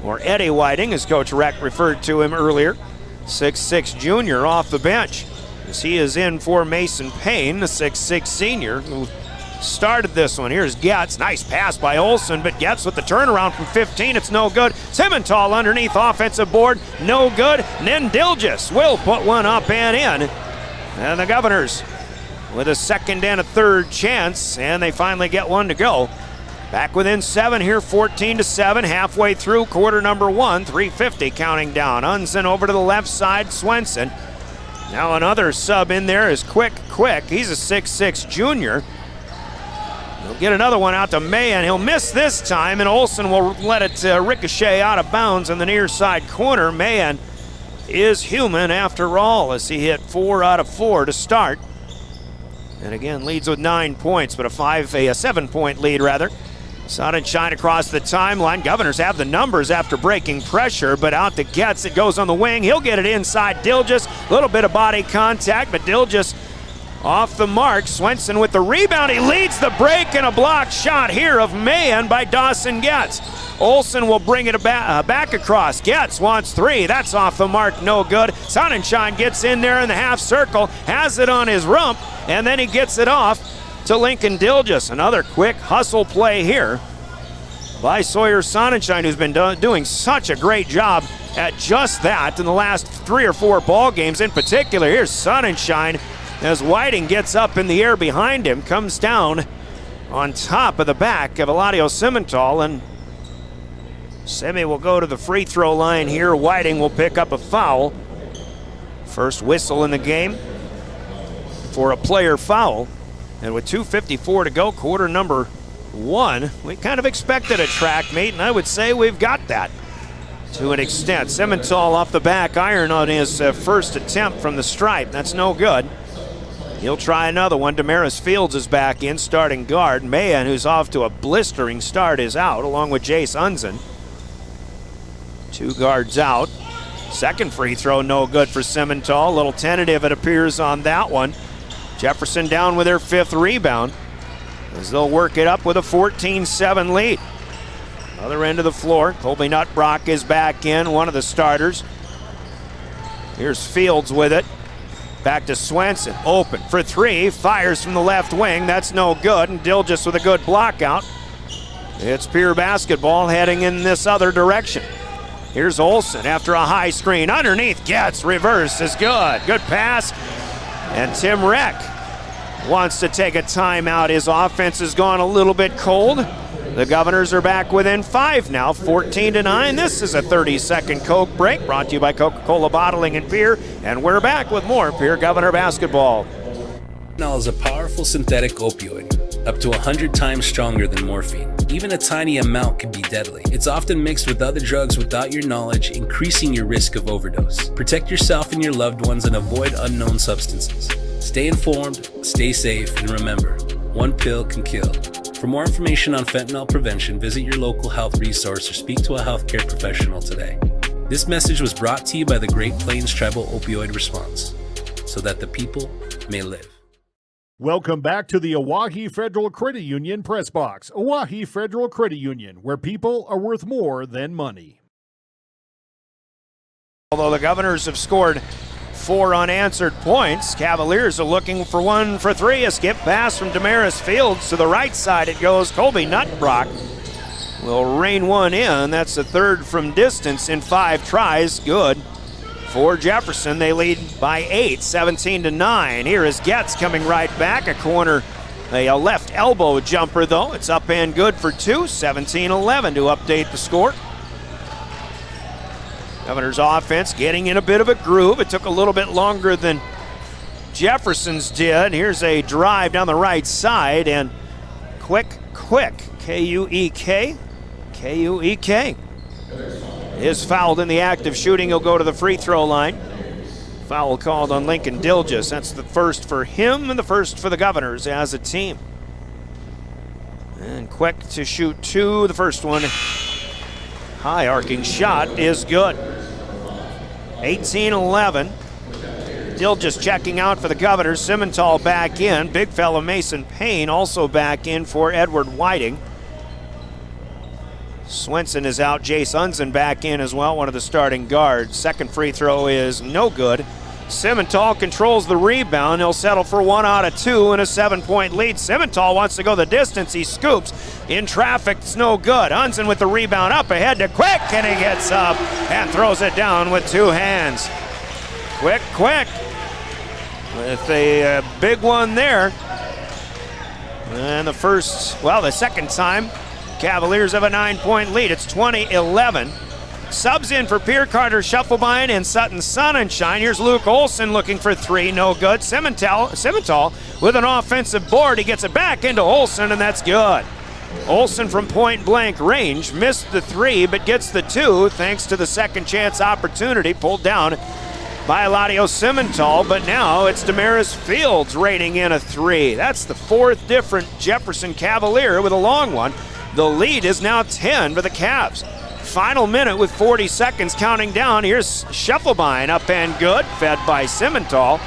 or Eddie Whiting, as Coach Reck referred to him earlier. 6'6 junior off the bench, as he is in for Mason Payne, the 6'6 senior, who started this one. Here's Getz. Nice pass by Olson, but Getz with the turnaround from 15. It's no good. Simmental underneath offensive board. No good. And then Dilgis will put one up and in. And the Governors with a second and a third chance, and they finally get one to go. Back within 7 here, 14-7, halfway through quarter number 1, 3:50 counting down. Unzen over to the left side, Swenson. Now another sub in there is Quick. He's a 6'6 junior. He'll get another one out to Mahan. He'll miss this time, and Olson will let it ricochet out of bounds in the near side corner. Mahan is human after all, as he hit 4 out of 4 to start. And again, leads with 9 points, but a 7-point lead rather. Sonnenschein across the timeline. Governors have the numbers after breaking pressure, but out to Getz. It goes on the wing. He'll get it inside Dilgis. A little bit of body contact, but Dilgis off the mark. Swenson with the rebound. He leads the break, and a block shot here of Mahan by Dawson Getz. Olson will bring it back across. Getz wants 3. That's off the mark. No good. Sonnenschein gets in there in the half circle, has it on his rump, and then he gets it off to Lincoln Dilgis. Another quick hustle play here by Sawyer Sonnenschein, who's been doing such a great job at just that in the last 3 or 4 ball games. In particular, here's Sonnenschein as Whiting gets up in the air behind him, comes down on top of the back of Eladio Simmental, and Semi will go to the free throw line here. Whiting will pick up a foul. First whistle in the game for a player foul. And with 2:54 to go, quarter number 1, we kind of expected a track meet, and I would say we've got that to an extent. Simmental off the back iron on his first attempt from the stripe. That's no good. He'll try another one. Damaris Fields is back in, starting guard. Mahan, who's off to a blistering start, is out, along with Jace Unzen. 2 guards out. Second free throw, no good for Simmental. A little tentative, it appears, on that one. Jefferson down with their 5th rebound as they'll work it up with a 14-7 lead. Other end of the floor, Colby Nutbrock is back in, one of the starters. Here's Fields with it. Back to Swenson, open for 3, fires from the left wing. That's no good, and Dilgis with a good block out. It's Pierre basketball heading in this other direction. Here's Olson after a high screen. Underneath, gets reverse is good. Good pass. And Tim Reck wants to take a timeout. His offense has gone a little bit cold. The Governors are back within 5 now, 14-9. This is a 30-second Coke break brought to you by Coca-Cola Bottling and Pierre. And we're back with more Pierre Governor basketball. Fentanyl is a powerful synthetic opioid, up to 100 times stronger than morphine. Even a tiny amount can be deadly. It's often mixed with other drugs without your knowledge, increasing your risk of overdose. Protect yourself and your loved ones and avoid unknown substances. Stay informed, stay safe, and remember, one pill can kill. For more information on fentanyl prevention, visit your local health resource or speak to a healthcare professional today. This message was brought to you by the Great Plains Tribal Opioid Response, so that the people may live. Welcome back to the Owyhee Federal Credit Union Press Box. Owyhee Federal Credit Union, where people are worth more than money. Although the Governors have scored 4 unanswered points, Cavaliers are looking for 1 for 3. A skip pass from Damaris Fields to the right side. It goes. Colby Nutbrock will rain one in. That's the 3rd from distance in 5 tries. Good for Jefferson. They lead by 8, 17-9. Here is Getz coming right back. A corner, a left elbow jumper though. It's up and good for 2, 17-11 to update the score. Governors offense getting in a bit of a groove. It took a little bit longer than Jefferson's did. Here's a drive down the right side, and Quick, K-U-E-K, is fouled in the act of shooting. He'll go to the free throw line. Foul called on Lincoln Dilgis. That's the first for him and the first for the Governors as a team. And Quick to shoot 2. The first one, high arcing shot, is good. 18-11. Dilgis checking out for the Governors. Simmental back in. Big fella Mason Payne also back in for Edward Whiting. Swenson is out. Jace Unzen back in as well, one of the starting guards. Second free throw is no good. Simmental controls the rebound. He'll settle for 1 out of 2 and a 7-point lead. Simmental wants to go the distance. He scoops. In traffic, it's no good. Unzen with the rebound up ahead to Quick, and he gets up and throws it down with 2 hands. Quick with a big one there. And the second time, Cavaliers have a 9-point lead. It's 20-11. Subs in for Pierre Carter Shufflebein and Sutton Sonnenschein. Here's Luke Olson looking for 3, no good. Simmental with an offensive board. He gets it back into Olson, and that's good. Olson from point blank range missed the 3, but gets the 2 thanks to the second chance opportunity pulled down by Eladio Simmental, but now it's Damaris Fields raining in a 3. That's the 4th different Jefferson Cavalier with a long one. The lead is now 10 for the Cavs. Final minute with 40 seconds counting down. Here's Shufflebein up and good, fed by Simmental.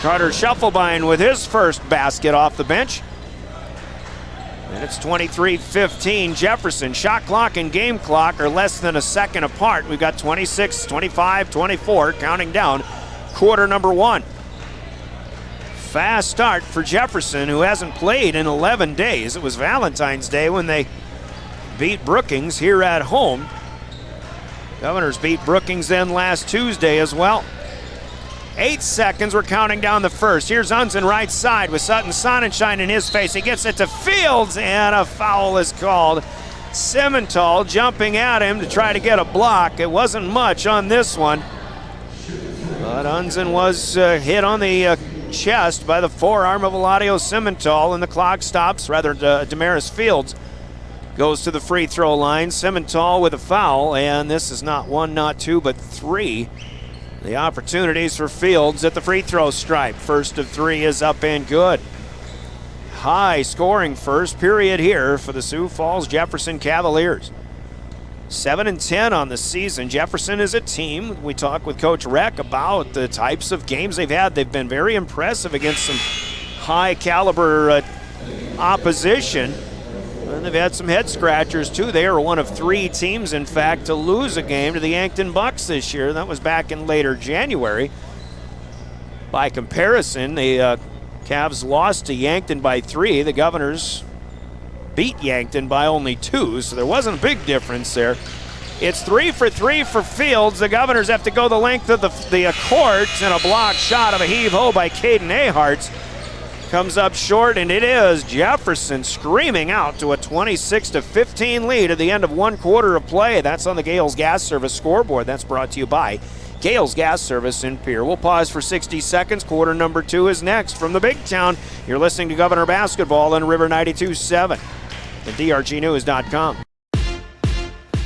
Carter Shufflebein with his first basket off the bench. And it's 23-15 Jefferson. Shot clock and game clock are less than a second apart. We've got 26, 25, 24 counting down quarter number 1. Fast start for Jefferson, who hasn't played in 11 days. It was Valentine's Day when they beat Brookings here at home. Governors beat Brookings then last Tuesday as well. 8 seconds, we're counting down the first. Here's Unzen right side with Sutton Sonnenschein in his face. He gets it to Fields, and a foul is called. Simmental jumping at him to try to get a block. It wasn't much on this one, but Unzen was hit on the chest by the forearm of Eladio Simmental, and the clock stops. Damaris Fields goes to the free throw line. Simmental with a foul, and this is not 1, not 2, but 3. The opportunities for Fields at the free throw stripe. First of 3 is up and good. High scoring first period here for the Sioux Falls Jefferson Cavaliers. 7-10 on the season. Jefferson is a team. We talked with Coach Reck about the types of games they've had. They've been very impressive against some high caliber opposition. And they've had some head scratchers too. They are one of 3 teams, in fact, to lose a game to the Yankton Bucks this year. That was back in later January. By comparison, the Cavs lost to Yankton by 3. The Governors beat Yankton by only 2, so there wasn't a big difference there. It's 3 for 3 for Fields. The Governors have to go the length of the court, and a block shot of a heave-ho by Caden Aharts comes up short, and it is Jefferson screaming out to a 26-15 lead at the end of 1 quarter of play. That's on the Gales Gas Service scoreboard. That's brought to you by Gales Gas Service in Pierre. We'll pause for 60 seconds. Quarter number 2 is next. From the Big Town, you're listening to Governor Basketball on River 92.7 and drgnews.com.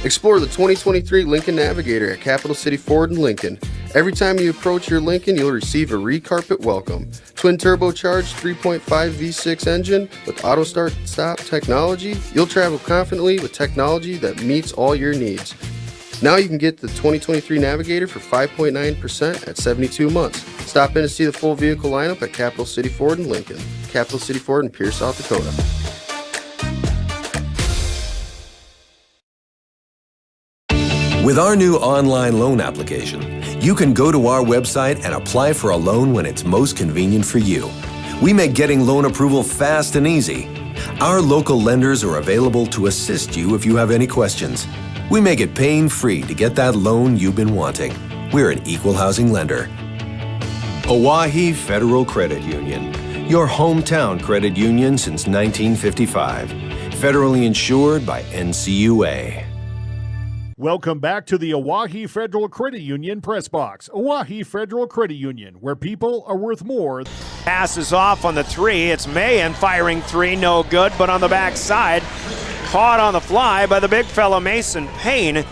Explore the 2023 Lincoln Navigator at Capital City Ford in Lincoln. Every time you approach your Lincoln, you'll receive a recarpet welcome. Twin turbocharged 3.5 V6 engine with auto start-stop technology. You'll travel confidently with technology that meets all your needs. Now you can get the 2023 Navigator for 5.9% at 72 months. Stop in to see the full vehicle lineup at Capital City Ford in Lincoln. Capital City Ford in Pierre, South Dakota. With our new online loan application, you can go to our website and apply for a loan when it's most convenient for you. We make getting loan approval fast and easy. Our local lenders are available to assist you if you have any questions. We make it pain-free to get that loan you've been wanting. We're an equal housing lender. Oahe Federal Credit Union, your hometown credit union since 1955. Federally insured by NCUA. Welcome back to the Oahe Federal Credit Union Press Box. Oahe Federal Credit Union, where people are worth more. Passes off on the 3. It's Mahan firing 3, no good, but on the backside, caught on the fly by the big fella Mason Payne,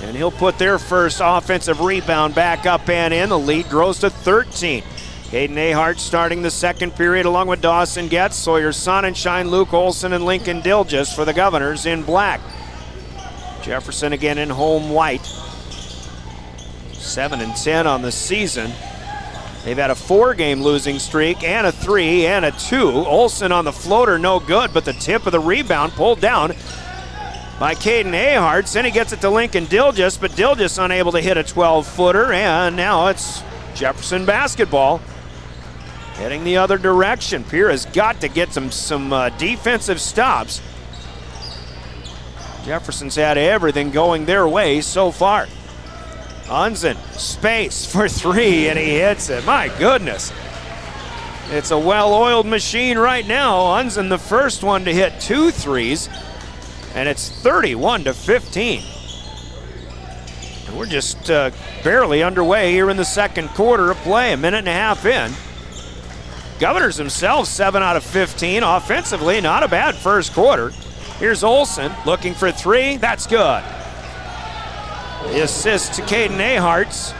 and he'll put their first offensive rebound back up and in. The lead grows to 13. Caden Ahart starting the second period along with Dawson Getz, Sawyer Sonnenschein, Luke Olson, and Lincoln Dilgis for the Governors in black. Jefferson again in home white. 7-10 on the season. They've had a 4-game losing streak and a 3 and a 2. Olson on the floater, no good, but the tip of the rebound pulled down by Caden Aharts. Then he gets it to Lincoln Dilgis, but Dilgis unable to hit a 12-footer, and now it's Jefferson basketball heading the other direction. Pierre has got to get some defensive stops. Jefferson's had everything going their way so far. Unzen, space for three, and he hits it. My goodness. It's a well-oiled machine right now. Unzen, the first one to hit 2 threes, and it's 31-15. And we're just barely underway here in the second quarter of play, a minute and a half in. Governors themselves 7 out of 15. Offensively, not a bad first quarter. Here's Olsen looking for 3. That's good. The assist to Caden Aharts.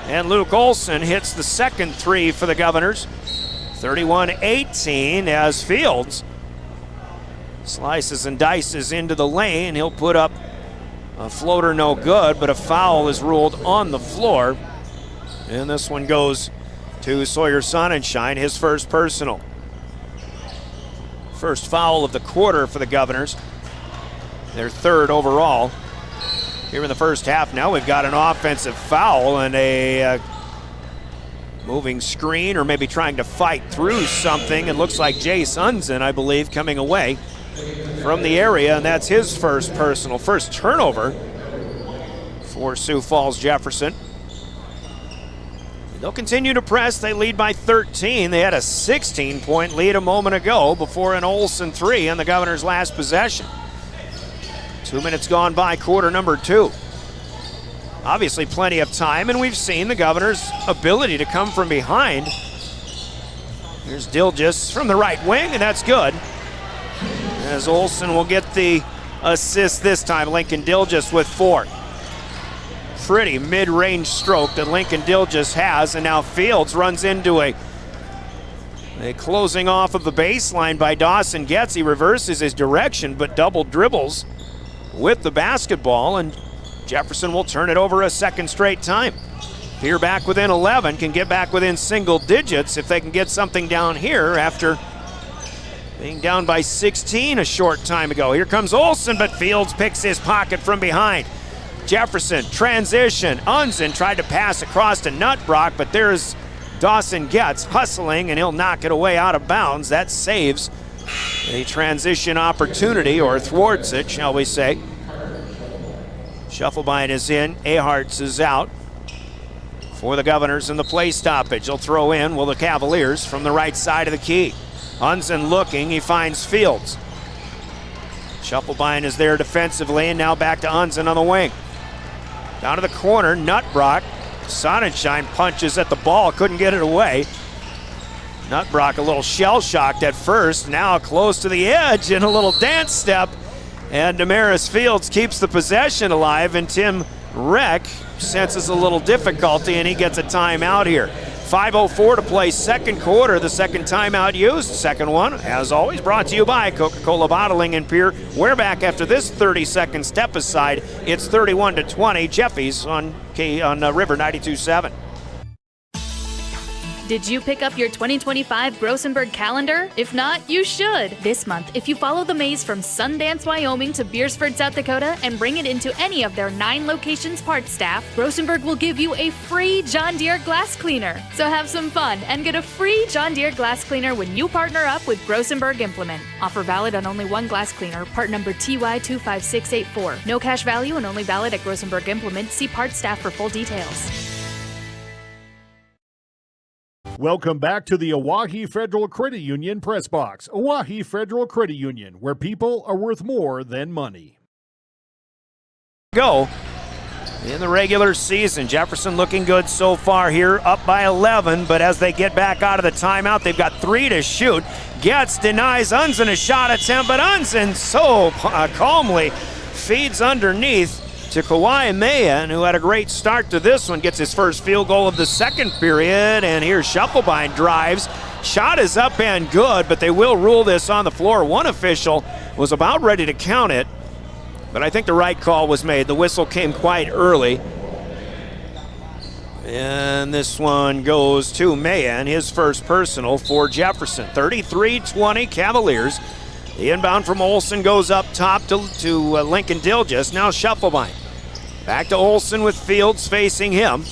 And Luke Olsen hits the second 3 for the Governors. 31-18 as Fields slices and dices into the lane. He'll put up a floater, no good, but a foul is ruled on the floor. And this one goes to Sawyer Sonnenschein, his first personal. First foul of the quarter for the Governors. Their third overall. Here in the first half now we've got an offensive foul and a moving screen, or maybe trying to fight through something. It looks like Jace Unzen, I believe, coming away from the area, and that's his first personal. First turnover for Sioux Falls Jefferson. They'll continue to press. They lead by 13. They had a 16-point lead a moment ago before an Olsen 3 on the Governors' last possession. 2 minutes gone by, quarter number 2. Obviously plenty of time, and we've seen the Governors' ability to come from behind. Here's Dilgis from the right wing, and that's good. As Olsen will get the assist this time. Lincoln Dilgis with 4. Pretty mid-range stroke that Lincoln Dilgis has, and now Fields runs into a closing off of the baseline by Dawson Getz. He reverses his direction, but double dribbles with the basketball, and Jefferson will turn it over a second straight time. Pierre back within 11, can get back within single digits if they can get something down here after being down by 16 a short time ago. Here comes Olsen, but Fields picks his pocket from behind. Jefferson, transition. Unzen tried to pass across to Nutbrock, but there's Dawson Getz hustling, and he'll knock it away out of bounds. That saves a transition opportunity, or thwarts it, shall we say. Shufflebein is in, Aharts is out for the Governors in the play stoppage. They'll throw in, will the Cavaliers, from the right side of the key. Unzen looking, he finds Fields. Shufflebein is there defensively, and now back to Unzen on the wing. Down to the corner, Nutbrock. Sonnenschein punches at the ball, couldn't get it away. Nutbrock a little shell-shocked at first, now close to the edge in a little dance step. And Damaris Fields keeps the possession alive, and Tim Reck senses a little difficulty, and he gets a timeout here. 5:04 to play second quarter, the second timeout used. Second one, as always, brought to you by Coca-Cola Bottling in Pierre. We're back after this 30-second step aside. It's 31-20, Jeffy's on River 92.7. Did you pick up your 2025 Grossenberg calendar? If not, you should. This month, if you follow the maze from Sundance, Wyoming to Beersford, South Dakota, and bring it into any of their 9 locations parts staff, Grossenberg will give you a free John Deere glass cleaner. So have some fun and get a free John Deere glass cleaner when you partner up with Grossenberg Implement. Offer valid on only one glass cleaner, part number TY25684. No cash value and only valid at Grossenberg Implement. See parts staff for full details. Welcome back to the Owyhee Federal Credit Union Press Box. Owyhee Federal Credit Union, where people are worth more than money. Go in the regular season. Jefferson looking good so far here, up by 11, but as they get back out of the timeout, they've got 3 to shoot. Getz denies Unzen a shot attempt, but Unzen so calmly feeds underneath to Kawhi Mayan, who had a great start to this one, gets his first field goal of the second period, and here's Shufflebein drives. Shot is up and good, but they will rule this on the floor. One official was about ready to count it, but I think the right call was made. The whistle came quite early. And this one goes to Mayan, his first personal for Jefferson. 33-20 Cavaliers. The inbound from Olsen goes up top to Lincoln Dilgis. Now Shufflebein. Back to Olsen with Fields facing him.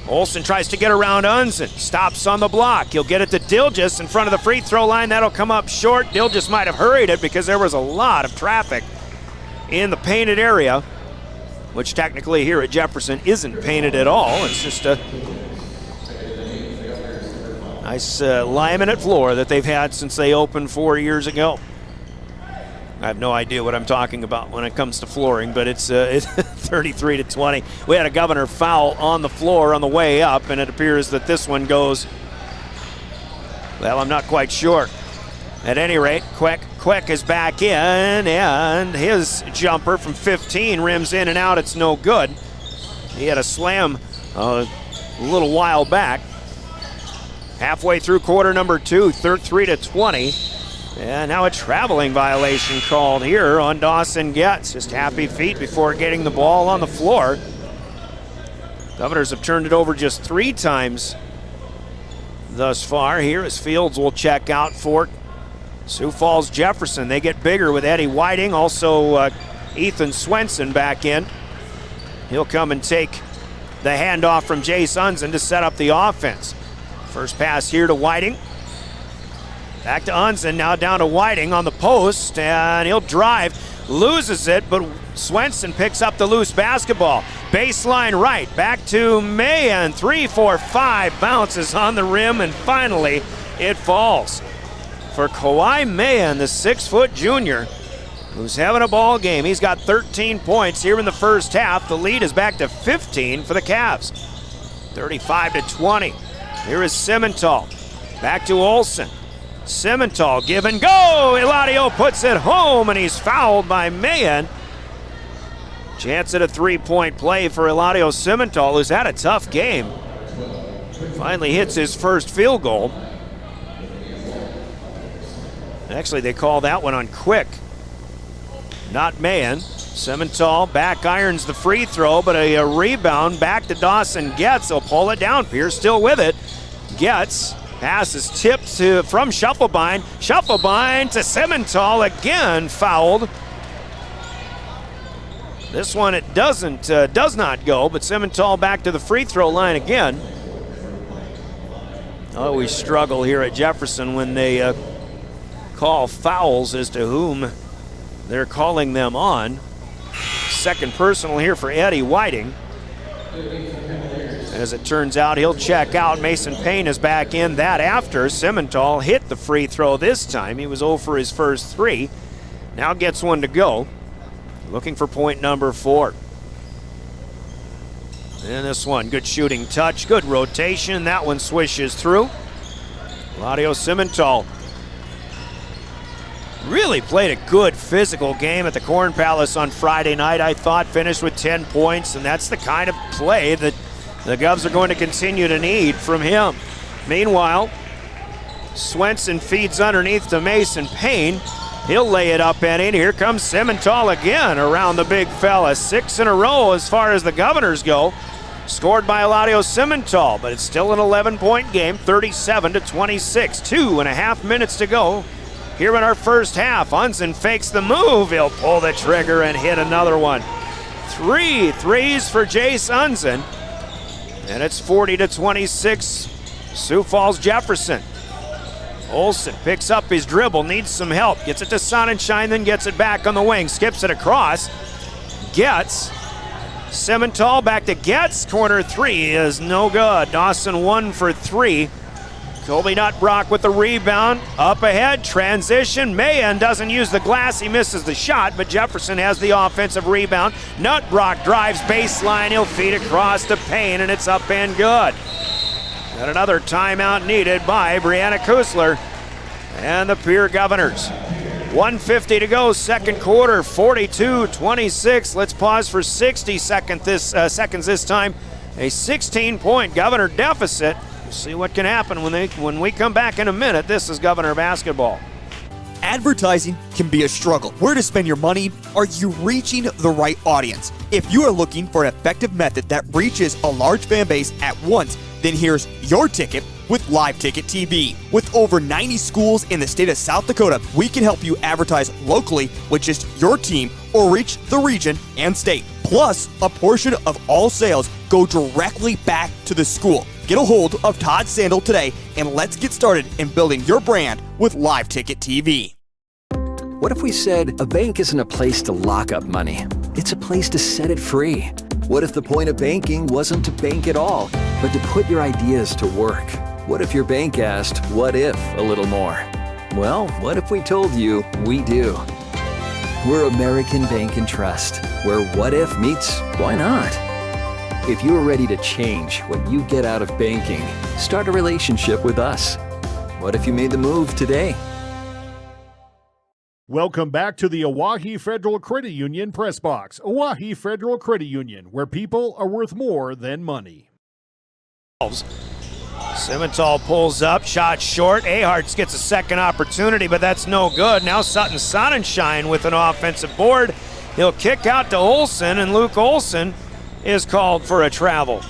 Olsen tries to get around Unzen. Stops on the block. He'll get it to Dilgis in front of the free throw line. That'll come up short. Dilgis might have hurried it because there was a lot of traffic in the painted area, which technically here at Jefferson isn't painted at all. It's just a nice laminate floor that they've had since they opened 4 years ago. I have no idea what I'm talking about when it comes to flooring, but it's 33-20. We had a Governor foul on the floor on the way up, and it appears that this one goes, well, I'm not quite sure. At any rate, Quick is back in, and his jumper from 15 rims in and out. It's no good. He had a slam a little while back. Halfway through quarter number 2, 3-20. And now a traveling violation called here on Dawson Getz. Just happy feet before getting the ball on the floor. Governors have turned it over just 3 times thus far. Here as Fields will check out for Sioux Falls Jefferson. They get bigger with Eddie Whiting, also Ethan Swenson back in. He'll come and take the handoff from Jace Unzen to set up the offense. First pass here to Whiting. Back to Unzen, now down to Whiting on the post, and he'll drive, loses it, but Swenson picks up the loose basketball. Baseline right, back to Mahan, 3-4-5, bounces on the rim, and finally it falls. For Kawhi Mahan, the 6-foot junior, who's having a ball game. He's got 13 points here in the first half. The lead is back to 15 for the Cavs. 35-20. Here is Simmental, back to Olsen. Simmental, give and go. Eladio puts it home, and he's fouled by Mahan. Chance at a three-point play for Eladio Simmental, who's had a tough game. Finally hits his first field goal. Actually, they call that one on Quick, not Mahan. Simmental back irons the free throw, but a rebound back to Dawson Getz. He'll pull it down. Pierce still with it. Getz. Pass is tipped from Shufflebein. Shufflebein to Simmental, again fouled. This one it does not go, but Simmental back to the free throw line again. Oh, we struggle here at Jefferson when they call fouls as to whom they're calling them on. Second personal here for Eddie Whiting. As it turns out, he'll check out. Mason Payne is back in. That after Simmental hit the free throw this time. He was 0 for his first 3. Now gets one to go. Looking for point number 4. And this one, good shooting touch, good rotation. That one swishes through. Eladio Simmental really played a good physical game at the Corn Palace on Friday night. I thought finished with 10 points, and that's the kind of play that the Govs are going to continue to need from him. Meanwhile, Swenson feeds underneath to Mason Payne. He'll lay it up and in. Here comes Simmental again around the big fella. 6 in a row as far as the Governors go. Scored by Eladio Simmental, but it's still an 11-point game, 37-26. 2.5 minutes to go here in our first half. Unzen fakes the move. He'll pull the trigger and hit another one. 3 threes for Jace Unzen. And it's 40-26, Sioux Falls Jefferson. Olsen picks up his dribble, needs some help, gets it to Sonnenschein, then gets it back on the wing, skips it across. Getz, Simmental back to Getz, corner 3 is no good. Dawson 1 for 3. Colby Nutbrock with the rebound, up ahead, transition. Mahan doesn't use the glass, he misses the shot, but Jefferson has the offensive rebound. Nutbrock drives baseline, he'll feed across to Payne, and it's up and good. And another timeout needed by Brianna Kusler and the Pierre Governors. 1:50 to go, second quarter, 42-26. Let's pause for 60 seconds this time. A 16-point Governor deficit. We'll see what can happen when we come back in a minute. This is Governor basketball. Advertising can be a struggle. Where to spend your money? Are you reaching the right audience? If you are looking for an effective method that reaches a large fan base at once, then here's your ticket with Live Ticket TV. With over 90 schools in the state of South Dakota, we can help you advertise locally with just your team or reach the region and state. Plus, a portion of all sales go directly back to the school. Get a hold of Todd Sandel today, and let's get started in building your brand with Live Ticket TV. What if we said a bank isn't a place to lock up money? It's a place to set it free. What if the point of banking wasn't to bank at all, but to put your ideas to work? What if your bank asked, what if, a little more? Well, what if we told you we do? We're American Bank and Trust, where what if meets why not? If you're ready to change what you get out of banking, start a relationship with us. What if you made the move today? Welcome back to the Owyhee Federal Credit Union Press Box. Owyhee Federal Credit Union, where people are worth more than money. Simmental pulls up, shot short. Aharts gets a second opportunity, but that's no good. Now Sutton Sonnenschein with an offensive board. He'll kick out to Olson, and Luke Olson is called for a travel.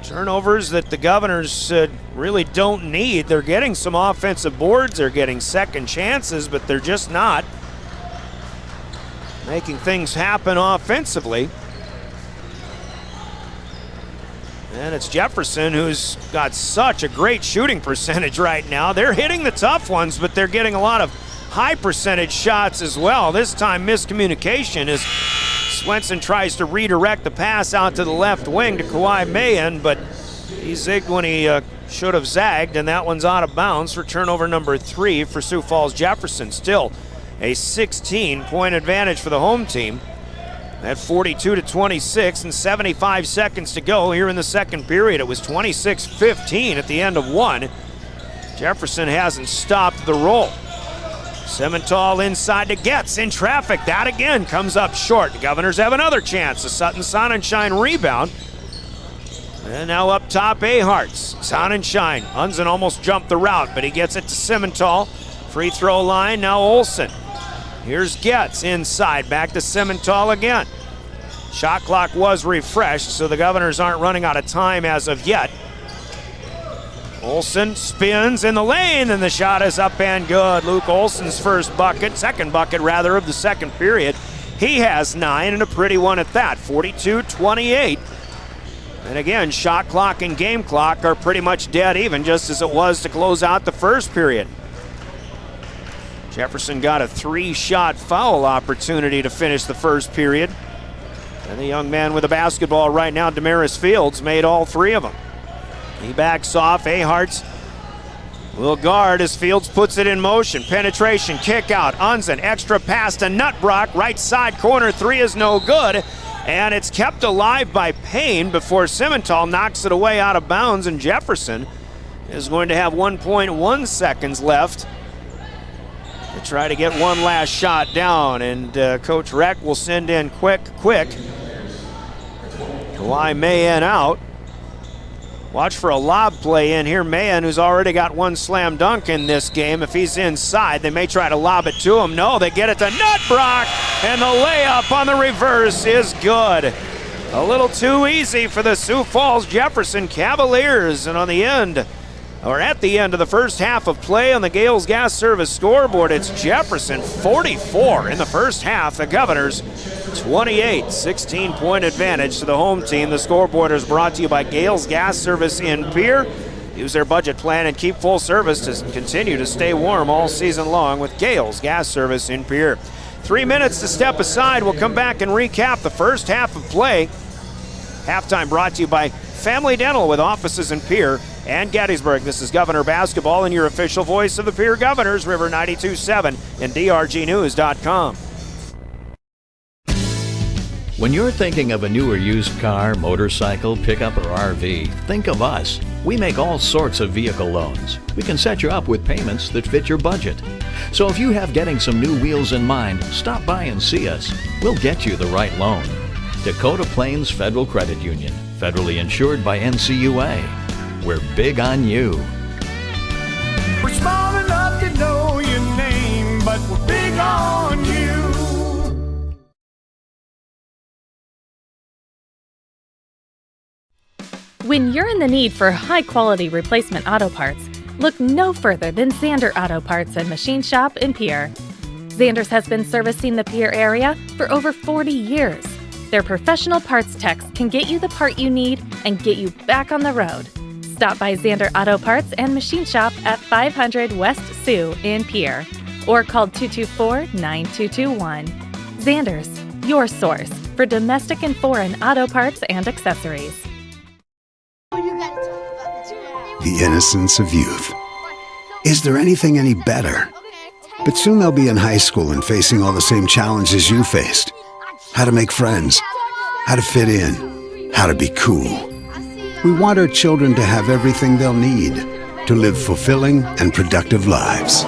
Turnovers that the Governors really don't need. They're getting some offensive boards, they're getting second chances, but they're just not making things happen offensively. And it's Jefferson who's got such a great shooting percentage right now. They're hitting the tough ones, but they're getting a lot of high percentage shots as well. This time miscommunication as Swenson tries to redirect the pass out to the left wing to Kawhi Mayen, but he zigged when he should have zagged, and that one's out of bounds for turnover number 3 for Sioux Falls Jefferson. Still a 16-point advantage for the home team at 42-26 and 75 seconds to go here in the second period. It was 26-15 at the end of one. Jefferson hasn't stopped the roll. Simmental inside to Getz in traffic. That again comes up short. The Governors have another chance. A Sutton Sonnenschein rebound. And now up top, Aharts. Sonnenschein. Unzen almost jumped the route, but he gets it to Simmental. Free throw line, now Olson. Here's Getz inside, back to Simmental again. Shot clock was refreshed, so the Governors aren't running out of time as of yet. Olson spins in the lane, and the shot is up and good. Luke Olson's second bucket of the second period. He has 9, and a pretty one at that, 42-28. And again, shot clock and game clock are pretty much dead even, just as it was to close out the first period. Jefferson got a 3-shot foul opportunity to finish the first period. And the young man with the basketball right now, Damaris Fields, made all 3 of them. He backs off. Aharts will guard as Fields puts it in motion. Penetration, kick out. Unzen, extra pass to Nutbrock. Right side corner, 3 is no good. And it's kept alive by Payne before Simmental knocks it away out of bounds. And Jefferson is going to have 1.1 seconds left to try to get one last shot down. And Coach Reck will send in quick. Kawhi Mayen out. Watch for a lob play in here. Mayen, who's already got 1 slam dunk in this game. If he's inside, they may try to lob it to him. No, they get it to Nutbrock, and the layup on the reverse is good. A little too easy for the Sioux Falls Jefferson Cavaliers, and at the end of the first half of play on the Gales Gas Service scoreboard, it's Jefferson 44 in the first half. The Governors 28, 16-point advantage to the home team. The scoreboard is brought to you by Gales Gas Service in Pierre. Use their budget plan and keep full service to continue to stay warm all season long with Gales Gas Service in Pierre. 3 minutes to step aside. We'll come back and recap the first half of play. Halftime brought to you by Family Dental with offices in Pierre and Gettysburg. This is Governor Basketball and your official voice of the Pierre Governors, River 92.7 and drgnews.com. When you're thinking of a new or used car, motorcycle, pickup, or RV, think of us. We make all sorts of vehicle loans. We can set you up with payments that fit your budget. So if you have getting some new wheels in mind, stop by and see us. We'll get you the right loan. Dakota Plains Federal Credit Union, federally insured by NCUA. We're big on you. We're small enough to know your name, but we're big on you. When you're in the need for high-quality replacement auto parts, look no further than Zander Auto Parts and Machine Shop in Pierre. Xander's has been servicing the Pierre area for over 40 years. Their professional parts techs can get you the part you need and get you back on the road. Stop by Xander Auto Parts and Machine Shop at 500 West Sioux in Pierre or call 224-9221. Xander's, your source for domestic and foreign auto parts and accessories. The innocence of youth. Is there anything any better? But soon they'll be in high school and facing all the same challenges you faced. How to make friends, how to fit in, how to be cool. We want our children to have everything they'll need to live fulfilling and productive lives.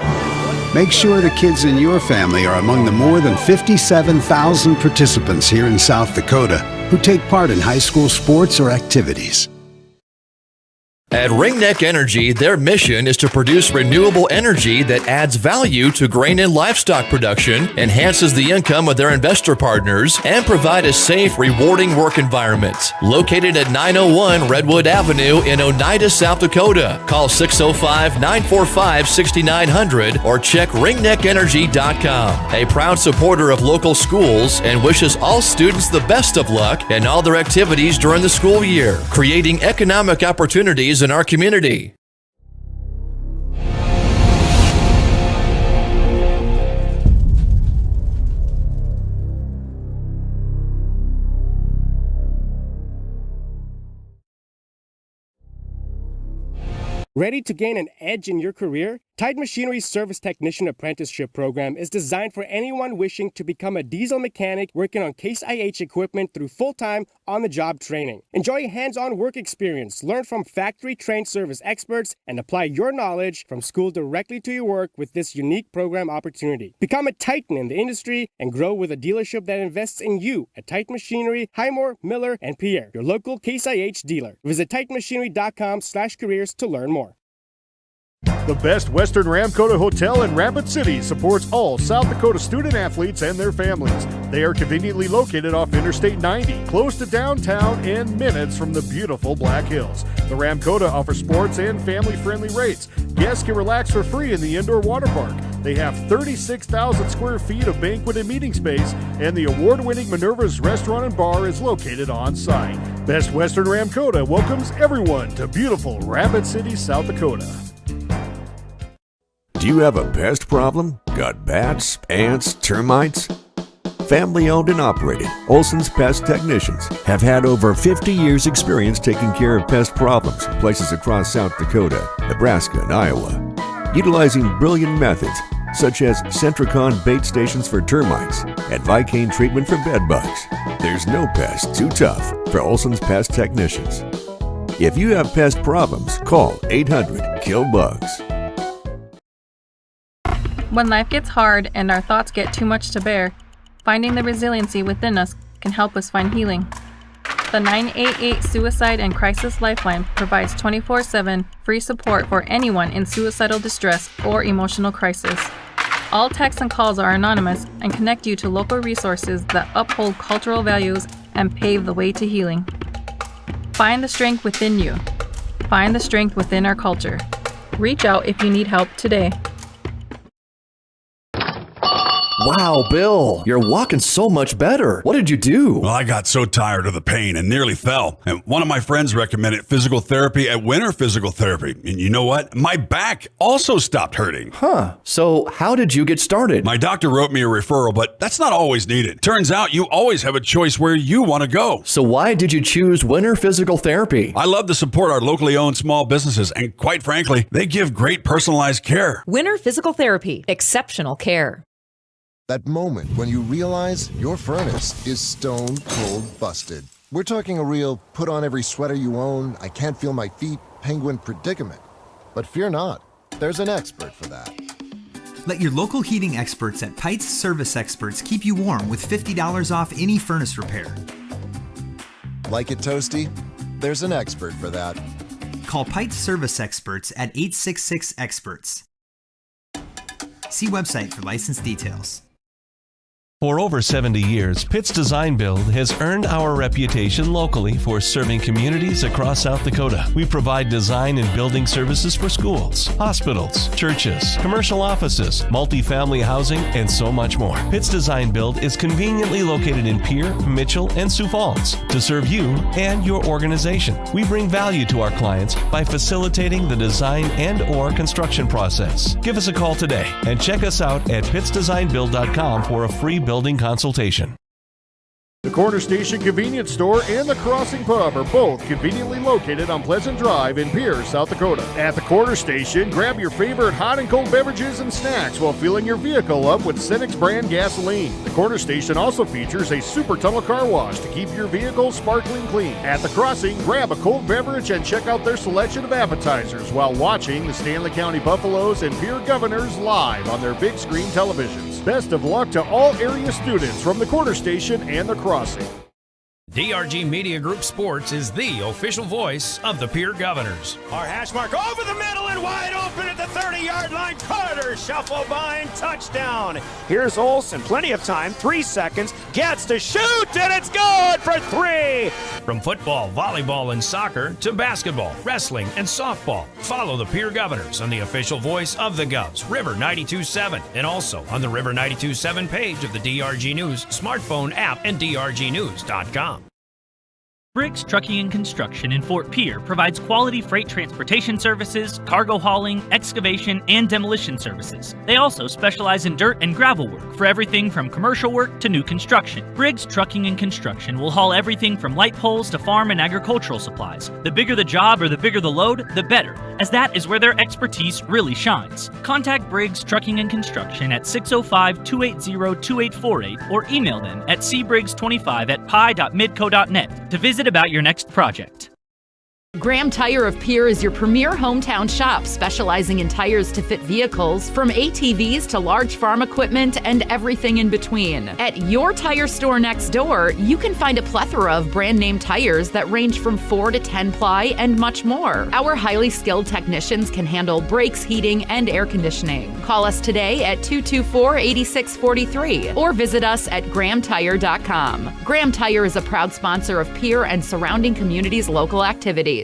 Make sure the kids in your family are among the more than 57,000 participants here in South Dakota who take part in high school sports or activities. At Ringneck Energy, their mission is to produce renewable energy that adds value to grain and livestock production, enhances the income of their investor partners, and provide a safe, rewarding work environment. Located at 901 Redwood Avenue in Oneida, South Dakota. Call 605-945-6900 or check ringneckenergy.com. A proud supporter of local schools and wishes all students the best of luck in all their activities during the school year, creating economic opportunities in our community. Ready to gain an edge in your career? Tide Machinery's Service Technician Apprenticeship Program is designed for anyone wishing to become a diesel mechanic working on Case IH equipment through full-time, on-the-job training. Enjoy hands-on work experience, learn from factory-trained service experts, and apply your knowledge from school directly to your work with this unique program opportunity. Become a titan in the industry and grow with a dealership that invests in you at Tide Machinery, Highmore, Miller, and Pierre, your local Case IH dealer. Visit TitanMachinery.com/careers to learn more. The Best Western Ramkota Hotel in Rapid City supports all South Dakota student athletes and their families. They are conveniently located off Interstate 90, close to downtown and minutes from the beautiful Black Hills. The Ramkota offers sports and family-friendly rates. Guests can relax for free in the indoor water park. They have 36,000 square feet of banquet and meeting space, and the award-winning Minerva's Restaurant and Bar is located on site. Best Western Ramkota welcomes everyone to beautiful Rapid City, South Dakota. Do you have a pest problem? Got bats, ants, termites? Family owned and operated, Olson's Pest Technicians have had over 50 years experience taking care of pest problems in places across South Dakota, Nebraska, and Iowa. Utilizing brilliant methods such as Centricon bait stations for termites and Vicane treatment for bed bugs. There's no pest too tough for Olson's Pest Technicians. If you have pest problems, call 800-KILL-BUGS. When life gets hard and our thoughts get too much to bear, finding the resiliency within us can help us find healing. The 988 Suicide and Crisis Lifeline provides 24/7 free support for anyone in suicidal distress or emotional crisis. All texts and calls are anonymous and connect you to local resources that uphold cultural values and pave the way to healing. Find the strength within you. Find the strength within our culture. Reach out if you need help today. Wow, Bill, you're walking so much better. What did you do? Well, I got so tired of the pain and nearly fell. And one of my friends recommended physical therapy at Winter Physical Therapy. And you know what? My back also stopped hurting. Huh. So how did you get started? My doctor wrote me a referral, but that's not always needed. Turns out you always have a choice where you want to go. So why did you choose Winter Physical Therapy? I love to support our locally owned small businesses. And quite frankly, they give great personalized care. Winter Physical Therapy. Exceptional care. That moment when you realize your furnace is stone cold busted. We're talking a real put on every sweater you own, I can't feel my feet, penguin predicament. But fear not, there's an expert for that. Let your local heating experts at Pites Service Experts keep you warm with $50 off any furnace repair. Like it toasty? There's an expert for that. Call Pites Service Experts at 866-EXPERTS. See website for license details. For over 70 years, Pitt's Design Build has earned our reputation locally for serving communities across South Dakota. We provide design and building services for schools, hospitals, churches, commercial offices, multifamily housing, and so much more. Pitt's Design Build is conveniently located in Pierre, Mitchell, and Sioux Falls to serve you and your organization. We bring value to our clients by facilitating the design and/or construction process. Give us a call today and check us out at pittsdesignbuild.com for a free building consultation. The Corner Station Convenience Store and the Crossing Pub are both conveniently located on Pleasant Drive in Pierre, South Dakota. At the Corner Station, grab your favorite hot and cold beverages and snacks while filling your vehicle up with Cenex brand gasoline. The Corner Station also features a super tunnel car wash to keep your vehicle sparkling clean. At the Crossing, grab a cold beverage and check out their selection of appetizers while watching the Stanley County Buffaloes and Pierre Governors live on their big screen televisions. Best of luck to all area students from the Corner Station and the Crossing. DRG Media Group Sports is the official voice of the Pierre Governors. Our hash mark over the middle and wide open at the 30-yard line. Carter shuffle by and touchdown. Here's Olsen, plenty of time, 3 seconds, gets to shoot, and it's good for 3. From football, volleyball, and soccer to basketball, wrestling, and softball, follow the Pierre Governors on the official voice of the Govs, River 92.7, and also on the River 92.7 page of the DRG News smartphone app and drgnews.com. Briggs Trucking and Construction in Fort Pierre provides quality freight transportation services, cargo hauling, excavation, and demolition services. They also specialize in dirt and gravel work for everything from commercial work to new construction. Briggs Trucking and Construction will haul everything from light poles to farm and agricultural supplies. The bigger the job or the bigger the load, the better, as that is where their expertise really shines. Contact Briggs Trucking and Construction at 605-280-2848 or email them at cbriggs25@pi.midco.net to visit about your next project. Graham Tire of Pierre is your premier hometown shop, specializing in tires to fit vehicles, from ATVs to large farm equipment and everything in between. At your tire store next door, you can find a plethora of brand name tires that range from 4 to 10 ply and much more. Our highly skilled technicians can handle brakes, heating, and air conditioning. Call us today at 224-8643 or visit us at grahamtire.com. Graham Tire is a proud sponsor of Pierre and surrounding communities' local activities.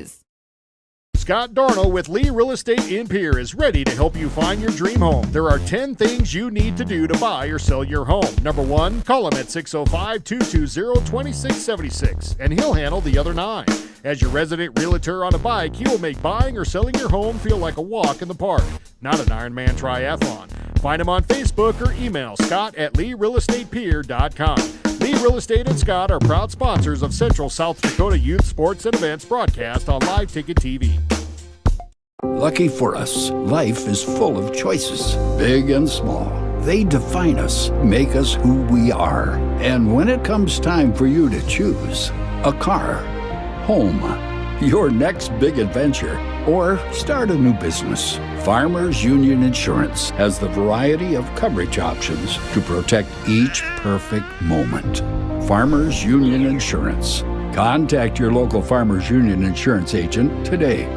Scott Darnell with Lee Real Estate in Pierre is ready to help you find your dream home. There are 10 things you need to do to buy or sell your home. Number 1, call him at 605-220-2676, and he'll handle the other 9. As your resident realtor on a bike, he will make buying or selling your home feel like a walk in the park, not an Ironman triathlon. Find him on Facebook or email scott@LeeRealEstatePierre.com. Lee Real Estate and Scott are proud sponsors of Central South Dakota Youth Sports and Events broadcast on Live Ticket TV. Lucky for us, life is full of choices, big and small. They define us, make us who we are. And when it comes time for you to choose a car, home, your next big adventure, or start a new business, Farmers Union Insurance has the variety of coverage options to protect each perfect moment. Farmers Union Insurance. Contact your local Farmers Union Insurance agent today.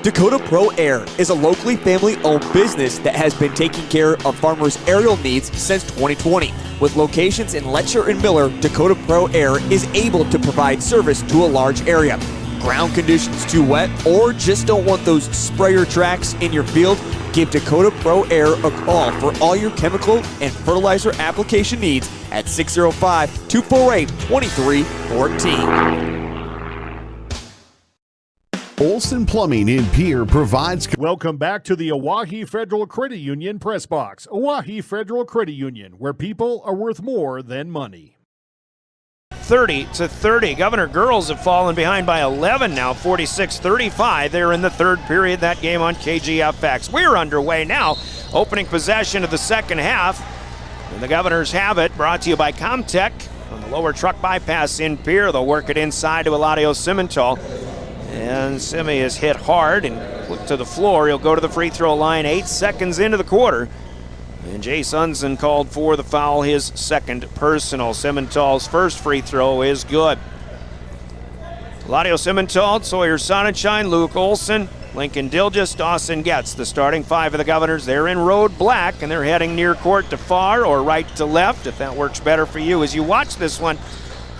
Dakota Pro Air is a locally family-owned business that has been taking care of farmers' aerial needs since 2020. With locations in Letcher and Miller, Dakota Pro Air is able to provide service to a large area. Ground conditions too wet, or just don't want those sprayer tracks in your field? Give Dakota Pro Air a call for all your chemical and fertilizer application needs at 605-248-2314. Olson Plumbing in Pierre provides... Welcome back to the Oahe Federal Credit Union Press Box. Oahe Federal Credit Union, where people are worth more than money. 30-30. Governor Girls have fallen behind by 11 now, 46-35. They're in the third period, that game on KGFX. We're underway now, opening possession of the second half. And the Governors have it, brought to you by Comtech on the lower truck bypass in Pierre. They'll work it inside to Eladio Simmental. And Simi is hit hard and flipped to the floor. He'll go to the free throw line 8 seconds into the quarter. And Jay Sunson called for the foul, his second personal. Simmental's first free throw is good. Eladio Simmental, Sawyer Sonnenschein, Luke Olson, Lincoln Dilgis, Dawson Getz, the starting five of the Governors. They're in road black, and they're heading near court to far or right to left, if that works better for you as you watch this one.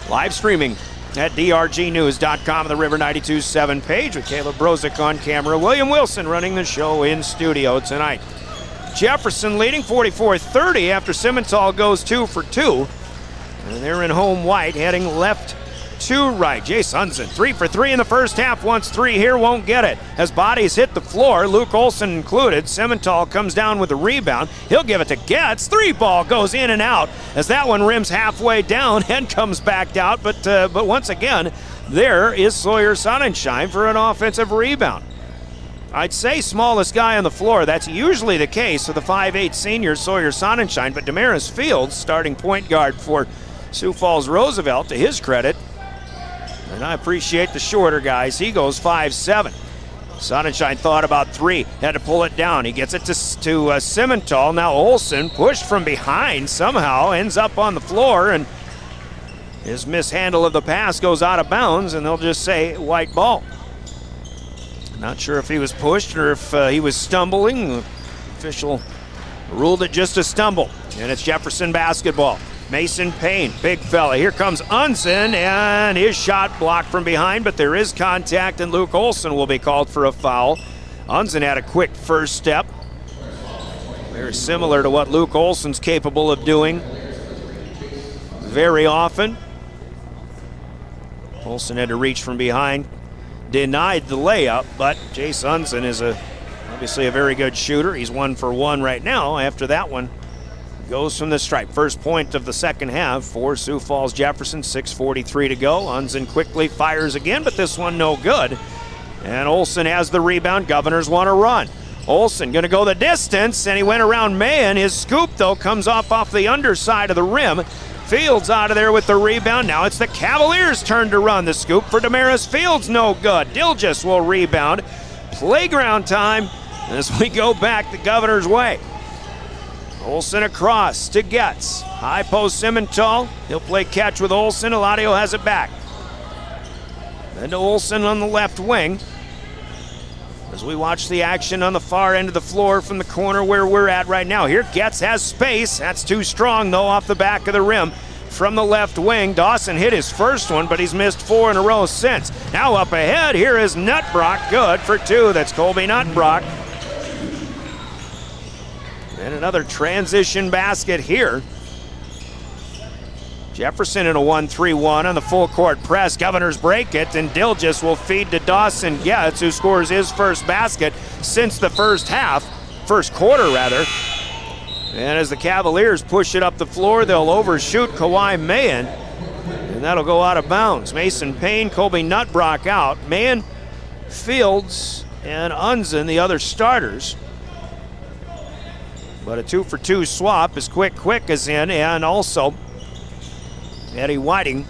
Live streaming at drgnews.com, the River 92.7 page with Caleb Brozick on camera. William Wilson running the show in studio tonight. Jefferson leading 44-30 after Simmental goes 2 for 2. And they're in home white, heading left to right. Jace Unzen, 3 for 3 in the first half. Wants 3 here, won't get it. As bodies hit the floor, Luke Olson included. Simmental comes down with the rebound. He'll give it to Getz. 3 ball goes in and out as that one rims halfway down and comes back out. But once again, there is Sawyer Sonnenschein for an offensive rebound. I'd say smallest guy on the floor. That's usually the case for the 5'8 senior Sawyer Sonnenschein. But Damaris Fields, starting point guard for Sioux Falls Roosevelt, to his credit, and I appreciate the shorter guys, he goes 5'7". Sonnenschein thought about 3, had to pull it down. He gets it to Simmental. Now Olson, pushed from behind somehow, ends up on the floor, and his mishandle of the pass goes out of bounds, and they'll just say white ball. Not sure if he was pushed or if he was stumbling. The official ruled it just a stumble, and it's Jefferson basketball. Mason Payne, big fella. Here comes Unzen, and his shot blocked from behind, but there is contact, and Luke Olson will be called for a foul. Unzen had a quick first step. Very similar to what Luke Olson's capable of doing very often. Olson had to reach from behind, denied the layup, but Jace Unzen is obviously a very good shooter. He's 1 for 1 right now after that one goes from the stripe. First point of the second half for Sioux Falls Jefferson, 6:43 to go. Unzen quickly fires again, but this one no good. And Olson has the rebound. Governors want to run. Olson going to go the distance, and he went around Mahan. His scoop, though, comes off the underside of the rim. Fields out of there with the rebound. Now it's the Cavaliers' turn to run. The scoop for Damaris Fields, no good. Dilgis will rebound. Playground time as we go back the Governor's way. Olson across to Getz. High post Simmental. He'll play catch with Olson. Eladio has it back. Then to Olson on the left wing. As we watch the action on the far end of the floor from the corner where we're at right now. Here Getz has space. That's too strong though off the back of the rim. From the left wing, Dawson hit his first one, but he's missed 4 in a row since. Now up ahead, here is Nutbrock. Good for 2. That's Colby Nutbrock. And another transition basket here. Jefferson in a 1-3-1 on the full court press. Governors break it, and Dilgis will feed to Dawson Getz, who scores his first basket since the first quarter rather. And as the Cavaliers push it up the floor, they'll overshoot Kawhi Mahan, and that'll go out of bounds. Mason Payne, Colby Nutbrock out. Mahan, Fields, and Unzen, the other starters. But a 2-for-2 swap as Quick is in, and also Eddie Whiting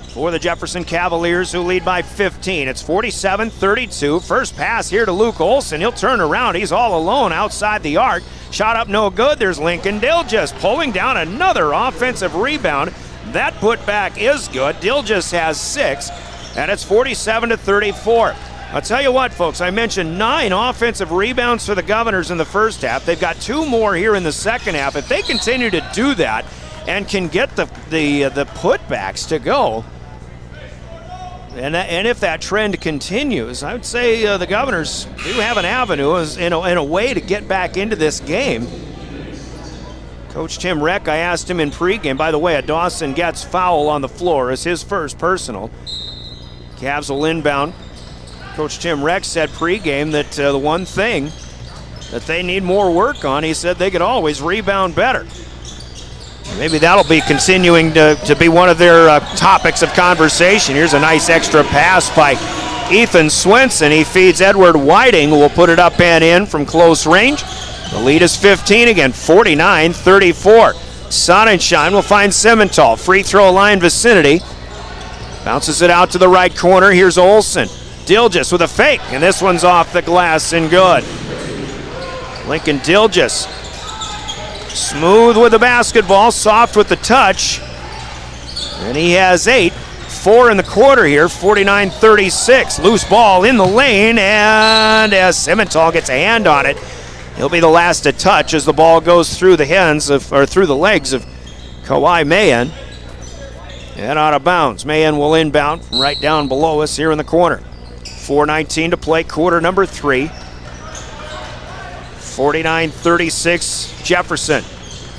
for the Jefferson Cavaliers, who lead by 15. It's 47-32. First pass here to Luke Olson. He'll turn around. He's all alone outside the arc. Shot up no good. There's Lincoln Dilgis pulling down another offensive rebound. That putback is good. Dilgis has 6, and it's 47-34. I'll tell you what, folks, I mentioned 9 offensive rebounds for the Governors in the first half. They've got 2 more here in the second half. If they continue to do that and can get the putbacks to go, and if that trend continues, I would say the Governors do have an avenue in a way to get back into this game. Coach Tim Reck, I asked him in pregame, by the way, a Dawson Getz foul on the floor is his first personal. Cavs will inbound. Coach Tim Reck said pregame that the one thing that they need more work on, he said they could always rebound better. Maybe that'll be continuing to be one of their topics of conversation. Here's a nice extra pass by Ethan Swenson. He feeds Edward Whiting, who will put it up and in from close range. The lead is 15 again, 49-34. Sonnenschein will find Simmental. Free throw line vicinity. Bounces it out to the right corner. Here's Olson. Dilgis with a fake, and this one's off the glass and good. Lincoln Dilgis, smooth with the basketball, soft with the touch, and he has 8. 2:04 in the quarter here, 49-36. Loose ball in the lane, and as Simmental gets a hand on it, he'll be the last to touch as the ball goes through the through the legs of Kawhi Mayen. And out of bounds. Mayen will inbound from right down below us here in the corner. 4:19 to play, quarter number 3. 49-36 Jefferson.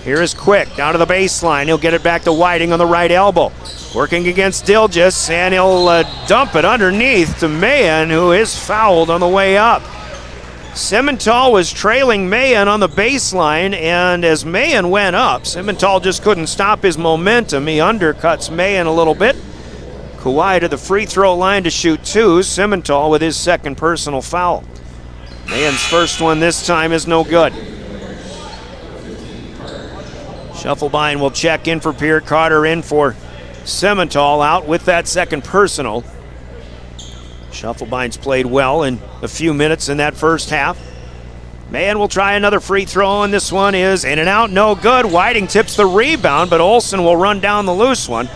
Here is Quick down to the baseline. He'll get it back to Whiting on the right elbow. Working against Dilgis, and he'll dump it underneath to Mayen, who is fouled on the way up. Simmental was trailing Mayen on the baseline, and as Mayen went up, Simmental just couldn't stop his momentum. He undercuts Mayen a little bit. Kawhi to the free throw line to shoot 2. Simmental with his second personal foul. Mayen's first one this time is no good. Shufflebein will check in for Pierre. Carter in for Simmental, out with that second personal. Shufflebein's played well in a few minutes in that first half. Mayen will try another free throw, and this one is in and out, no good. Whiting tips the rebound, but Olsen will run down the loose one.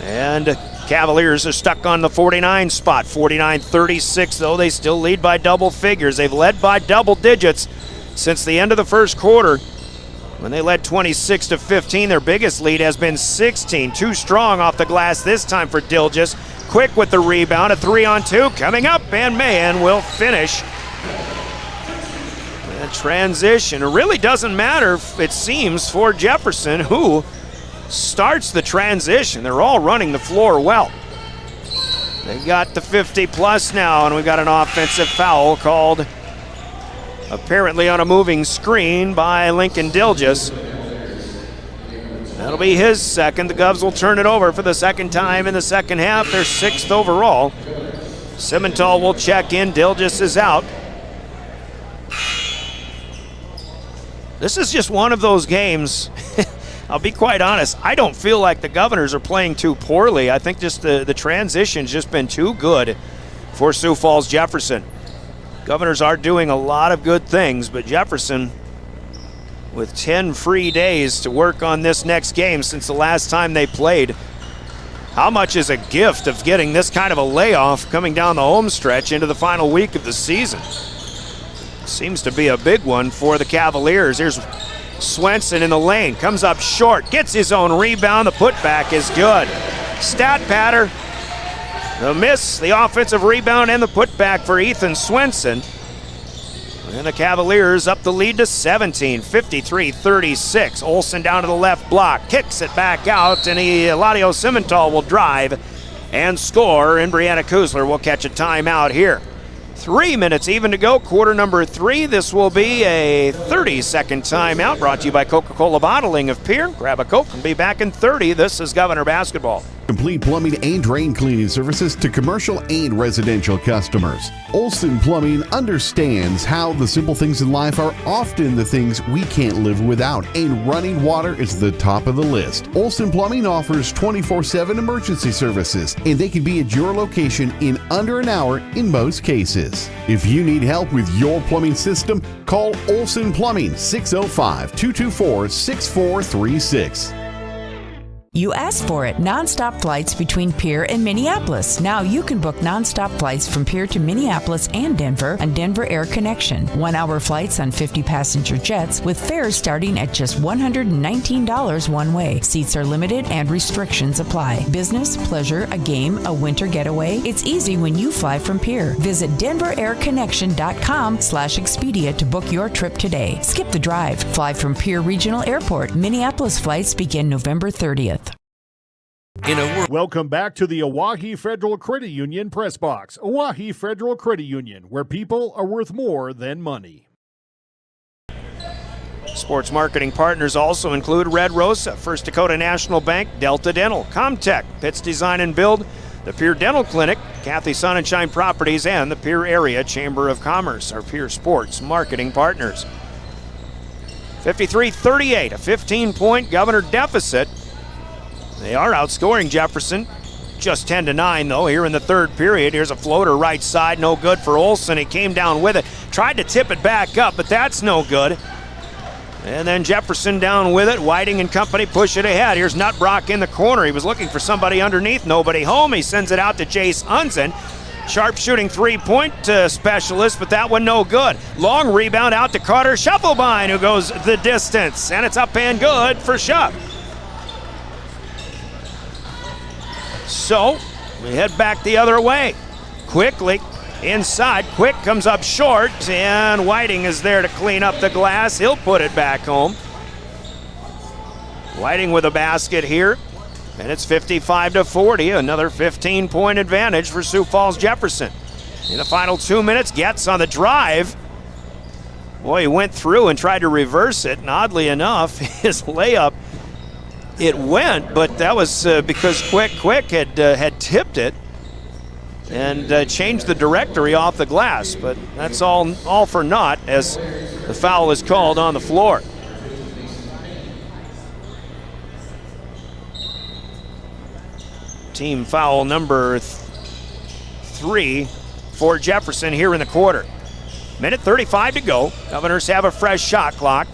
And Cavaliers are stuck on the 49 spot. 49-36, though. They still lead by double figures. They've led by double digits since the end of the first quarter. When they led 26-15, their biggest lead has been 16. Too strong off the glass this time for Dilgis. Quick with the rebound, a 3-on-2 coming up, and Mayen will finish. The transition, it really doesn't matter, it seems, for Jefferson, who starts the transition. They're all running the floor well. They got the 50-plus now, and we've got an offensive foul called apparently on a moving screen by Lincoln Dilgis. That'll be his second. The Govs will turn it over for the second time in the second half. They're 6th overall. Simmental will check in. Dilgis is out. This is just one of those games. I'll be quite honest. I don't feel like the Governors are playing too poorly. I think just the transition's just been too good for Sioux Falls Jefferson. Governors are doing a lot of good things, but Jefferson, with 10 free days to work on this next game since the last time they played, how much is a gift of getting this kind of a layoff coming down the home stretch into the final week of the season? Seems to be a big one for the Cavaliers. Here's Swenson in the lane, comes up short, gets his own rebound. The putback is good. Stat patter. The miss, the offensive rebound, and the putback for Ethan Swenson. And the Cavaliers up the lead to 17, 53-36. Olsen down to the left block, kicks it back out, and Eladio Simmental will drive and score, and Brianna Kuzler will catch a timeout here. 3 minutes even to go, quarter number 3. This will be a 30-second timeout brought to you by Coca-Cola Bottling of Pierre. Grab a Coke and be back in 30. This is Governor Basketball. Complete plumbing and drain cleaning services to commercial and residential customers. Olsen Plumbing understands how the simple things in life are often the things we can't live without, and running water is the top of the list. Olsen Plumbing offers 24/7 emergency services, and they can be at your location in under an hour in most cases. If you need help with your plumbing system, call Olsen Plumbing 605-224-6436. You asked for it. Non-stop flights between Pierre and Minneapolis. Now you can book non-stop flights from Pierre to Minneapolis and Denver on Denver Air Connection. 1-hour flights on 50-passenger jets with fares starting at just $119 one way. Seats are limited and restrictions apply. Business, pleasure, a game, a winter getaway. It's easy when you fly from Pierre. Visit DenverAirConnection.com/Expedia to book your trip today. Skip the drive. Fly from Pierre Regional Airport. Minneapolis flights begin November 30th. Welcome back to the Oahe Federal Credit Union Press Box. Oahe Federal Credit Union, where people are worth more than money. Sports marketing partners also include Red Rosa, First Dakota National Bank, Delta Dental, Comtech, Pitts Design and Build, the Pierre Dental Clinic, Kathy Sonnenschein Properties, and the Pierre Area Chamber of Commerce, our Pierre Sports marketing partners. 53-38, a 15-point Governor deficit. They are outscoring Jefferson, just 10-9 though here in the third period. Here's a floater right side, no good for Olsen. He came down with it, tried to tip it back up, but that's no good. And then Jefferson down with it. Whiting and company push it ahead. Here's Nutbrock in the corner. He was looking for somebody underneath. Nobody home. He sends it out to Jace Unzen. Sharp shooting three-point specialist, but that one no good. Long rebound out to Carter Scheffelbein, who goes the distance. And it's up and good for Schuff. So we head back the other way. Quickly inside. Quick comes up short, and Whiting is there to clean up the glass. He'll put it back home. Whiting with a basket here, and it's 55-40. Another 15-point advantage for Sioux Falls Jefferson. In the final 2 minutes, Getz on the drive. Boy, he went through and tried to reverse it, and oddly enough, his layup, it went, but that was because Quick had tipped it and changed the directory off the glass, but that's all for naught as the foul is called on the floor. Team foul number 3 for Jefferson here in the quarter. Minute 35 to go. Governors have a fresh shot clock.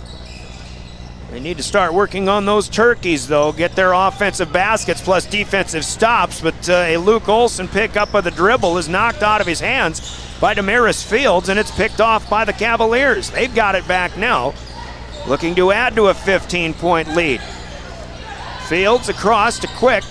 They need to start working on those turkeys, though. Get their offensive baskets plus defensive stops. But a Luke Olson pickup of the dribble is knocked out of his hands by Damaris Fields, and it's picked off by the Cavaliers. They've got it back now, looking to add to a 15-point lead. Fields across to Quick.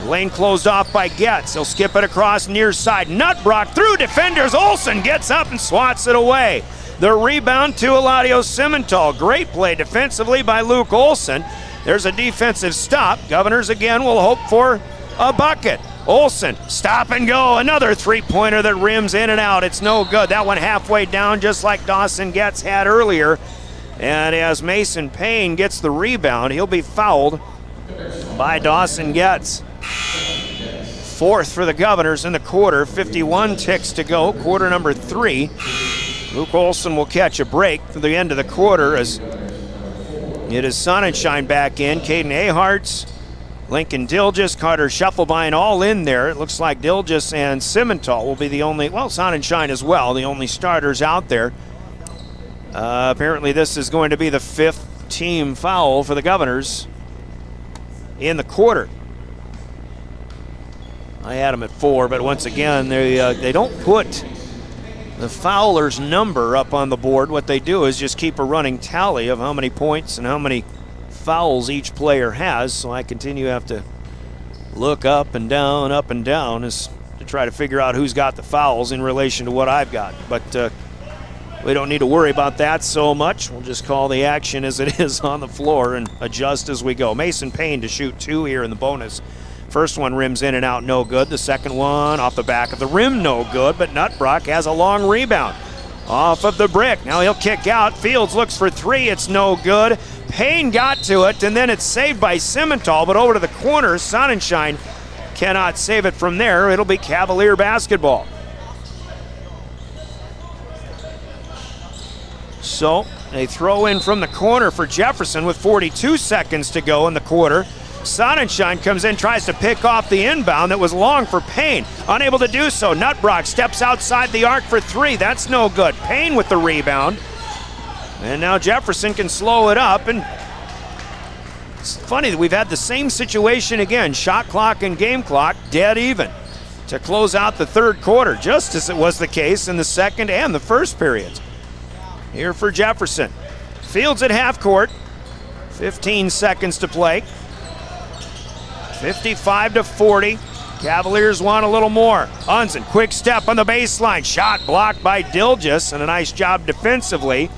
Lane closed off by Getz. He'll skip it across near side. Nutbrock through defenders. Olson gets up and swats it away. The rebound to Eladio Simmental. Great play defensively by Luke Olson. There's a defensive stop. Governors again will hope for a bucket. Olson, stop and go. Another three-pointer that rims in and out. It's no good. That one halfway down just like Dawson Getz had earlier. And as Mason Payne gets the rebound, he'll be fouled by Dawson Getz. Fourth for the Governors in the quarter. 51 ticks to go. Quarter number 3. Luke Olson will catch a break through the end of the quarter as it is Sonnenschein back in. Caden Aharts, Lincoln Dilgis, Carter Scheffelbein all in there. It looks like Dilgis and Simmental will be the only, well, Sonnenschein as well, the only starters out there. Apparently this is going to be the 5th team foul for the Governors in the quarter. I had them at 4, but once again, they don't put the fouler's number up on the board. What they do is just keep a running tally of how many points and how many fouls each player has. So I continue to have to look up and down as to try to figure out who's got the fouls in relation to what I've got. But we don't need to worry about that so much. We'll just call the action as it is on the floor and adjust as we go. Mason Payne to shoot 2 here in the bonus. First one rims in and out, no good. The second one off the back of the rim, no good. But Nutbrock has a long rebound off of the brick. Now he'll kick out. Fields looks for 3. It's no good. Payne got to it, and then it's saved by Simmental. But over to the corner, Sonnenschein cannot save it from there. It'll be Cavalier basketball. So they throw in from the corner for Jefferson with 42 seconds to go in the quarter. Sonnenschein comes in, tries to pick off the inbound that was long for Payne. Unable to do so. Nutbrock steps outside the arc for 3. That's no good. Payne with the rebound. And now Jefferson can slow it up. And it's funny that we've had the same situation again. Shot clock and game clock dead even to close out the third quarter, just as it was the case in the second and the first periods. Here for Jefferson. Fields at half court. 15 seconds to play. 55-40. Cavaliers want a little more. Unzen, quick step on the baseline. Shot blocked by Dilgis, and a nice job defensively.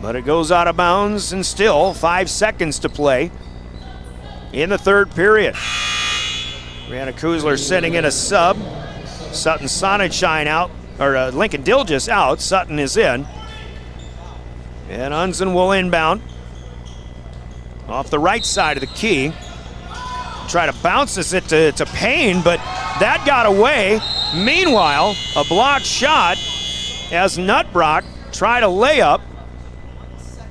But it goes out of bounds, and still 5 seconds to play in the third period. Brianna Kuzler sitting in a sub. Sutton Sonnenschein out, or Lincoln Dilgis out. Sutton is in. And Unzen will inbound. Off the right side of the key. Try to bounce this to Payne, but that got away. Meanwhile, a blocked shot as Nutbrock tried a layup.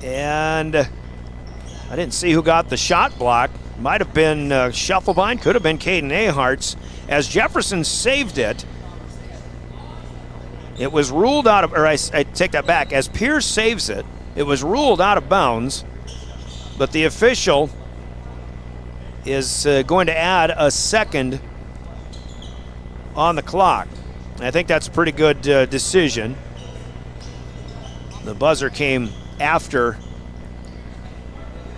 And I didn't see who got the shot block. Might have been Scheffelbein, could have been Caden Aharts. As Jefferson saved it, it was ruled out of, or I take that back. As Pierce saves it, It was ruled out of bounds, but the official is going to add a second on the clock. I think that's a pretty good decision. The buzzer came after.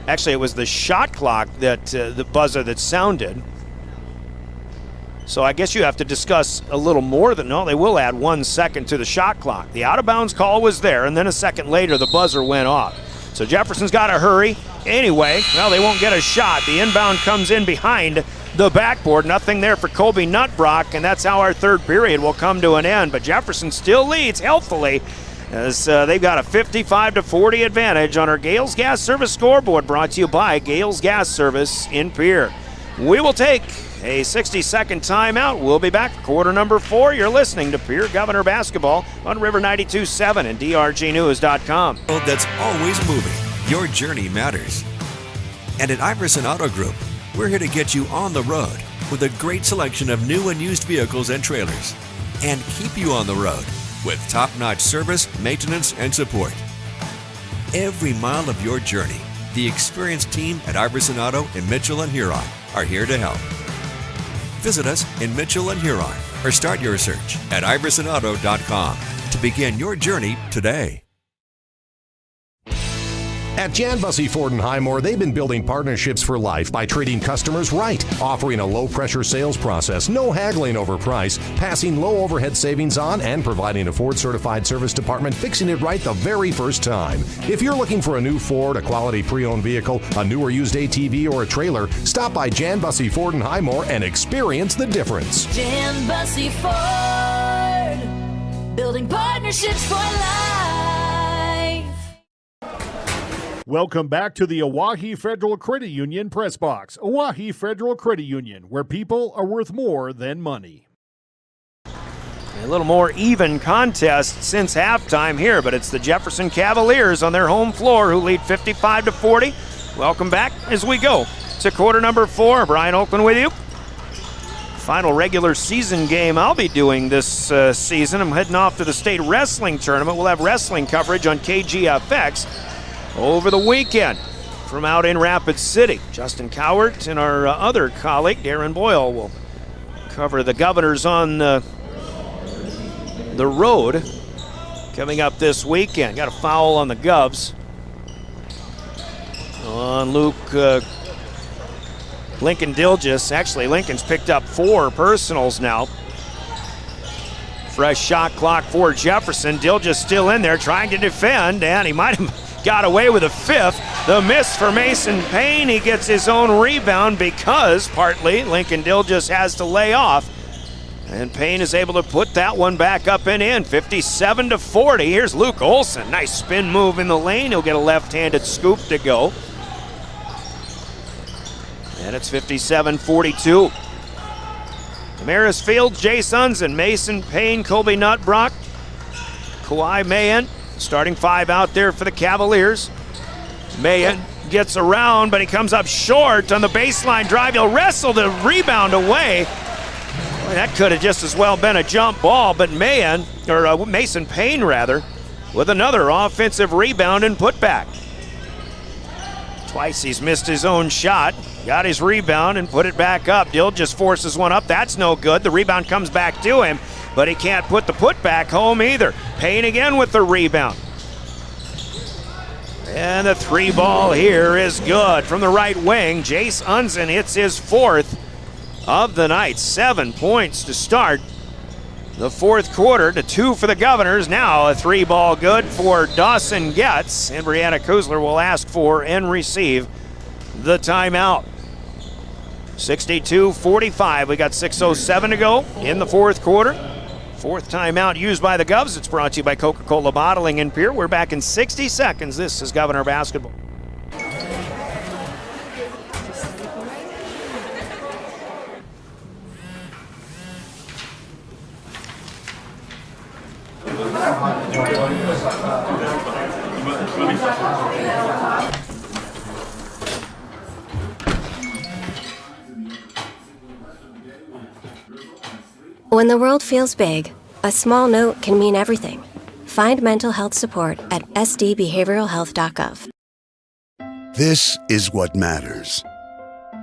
Actually, it was the shot clock that the buzzer that sounded. So I guess you have to discuss a little more than, no, they will add 1 second to the shot clock. The out-of-bounds call was there, and then a second later, the buzzer went off. So Jefferson's got to hurry. Anyway, well, they won't get a shot. The inbound comes in behind the backboard. Nothing there for Colby Nutbrock, and that's how our third period will come to an end. But Jefferson still leads healthily as they've got a 55-40 advantage on our Gales Gas Service scoreboard, brought to you by Gales Gas Service in Pierre. We will take a 60-second timeout. We'll be back for quarter number 4. You're listening to Pierre Governor Basketball on River 92.7 and drgnews.com. That's always moving. Your journey matters. And at Iverson Auto Group, we're here to get you on the road with a great selection of new and used vehicles and trailers, and keep you on the road with top-notch service, maintenance, and support. Every mile of your journey, the experienced team at Iverson Auto in Mitchell and Huron are here to help. Visit us in Mitchell and Huron or start your search at iversonauto.com to begin your journey today. At Jan Bussey Ford & Highmore, they've been building partnerships for life by treating customers right, offering a low-pressure sales process, no haggling over price, passing low overhead savings on, and providing a Ford-certified service department fixing it right the very first time. If you're looking for a new Ford, a quality pre-owned vehicle, a new or used ATV, or a trailer, stop by Jan Bussey Ford & Highmore and experience the difference. Jan Bussey Ford, building partnerships for life. Welcome back to the Oahe Federal Credit Union Press Box. Oahe Federal Credit Union, where people are worth more than money. A little more even contest since halftime here, but it's the Jefferson Cavaliers on their home floor who lead 55-40. Welcome back as we go to quarter number 4. Brian Oakland with you. Final regular season game I'll be doing this season. I'm heading off to the state wrestling tournament. We'll have wrestling coverage on KGFX over the weekend from out in Rapid City. Justin Cowart and our other colleague, Darren Boyle, will cover the Governors on the road coming up this weekend. Got a foul on the Govs on Luke Lincoln Dilgis. Actually, Lincoln's picked up 4 personals now. Fresh shot clock for Jefferson. Dilgis still in there trying to defend, and he might have got away with a 5th. The miss for Mason Payne. He gets his own rebound because partly Lincoln Dilgis has to lay off. And Payne is able to put that one back up and in. 57-40. Here's Luke Olson. Nice spin move in the lane. He'll get a left-handed scoop to go. And it's 57-42. Damaris Fields, Jay Sunsen, Mason Payne, Colby Nutbrock, Kawhi Mahan. Starting 5 out there for the Cavaliers. Mahan gets around, but he comes up short on the baseline drive. He'll wrestle the rebound away. Boy, that could have just as well been a jump ball, but Mason Payne rather, with another offensive rebound and putback. Twice he's missed his own shot. Got his rebound and put it back up. Dill just forces one up. That's no good. The rebound comes back to him, but he can't put the putback home either. Payne again with the rebound. And the 3 ball here is good from the right wing. Jace Unzen hits his 4th of the night. 7 points to start the 4th quarter to 2 for the Governors. Now a 3 ball good for Dawson Getz. And Brianna Kuzler will ask for and receive the timeout. 62-45. We got 6:07 to go in the 4th quarter. 4th timeout used by the Govs. It's brought to you by Coca-Cola Bottling in Pierre. We're back in 60 seconds. This is Governor Basketball. When the world feels big, a small note can mean everything. Find mental health support at sdbehavioralhealth.gov. This is what matters.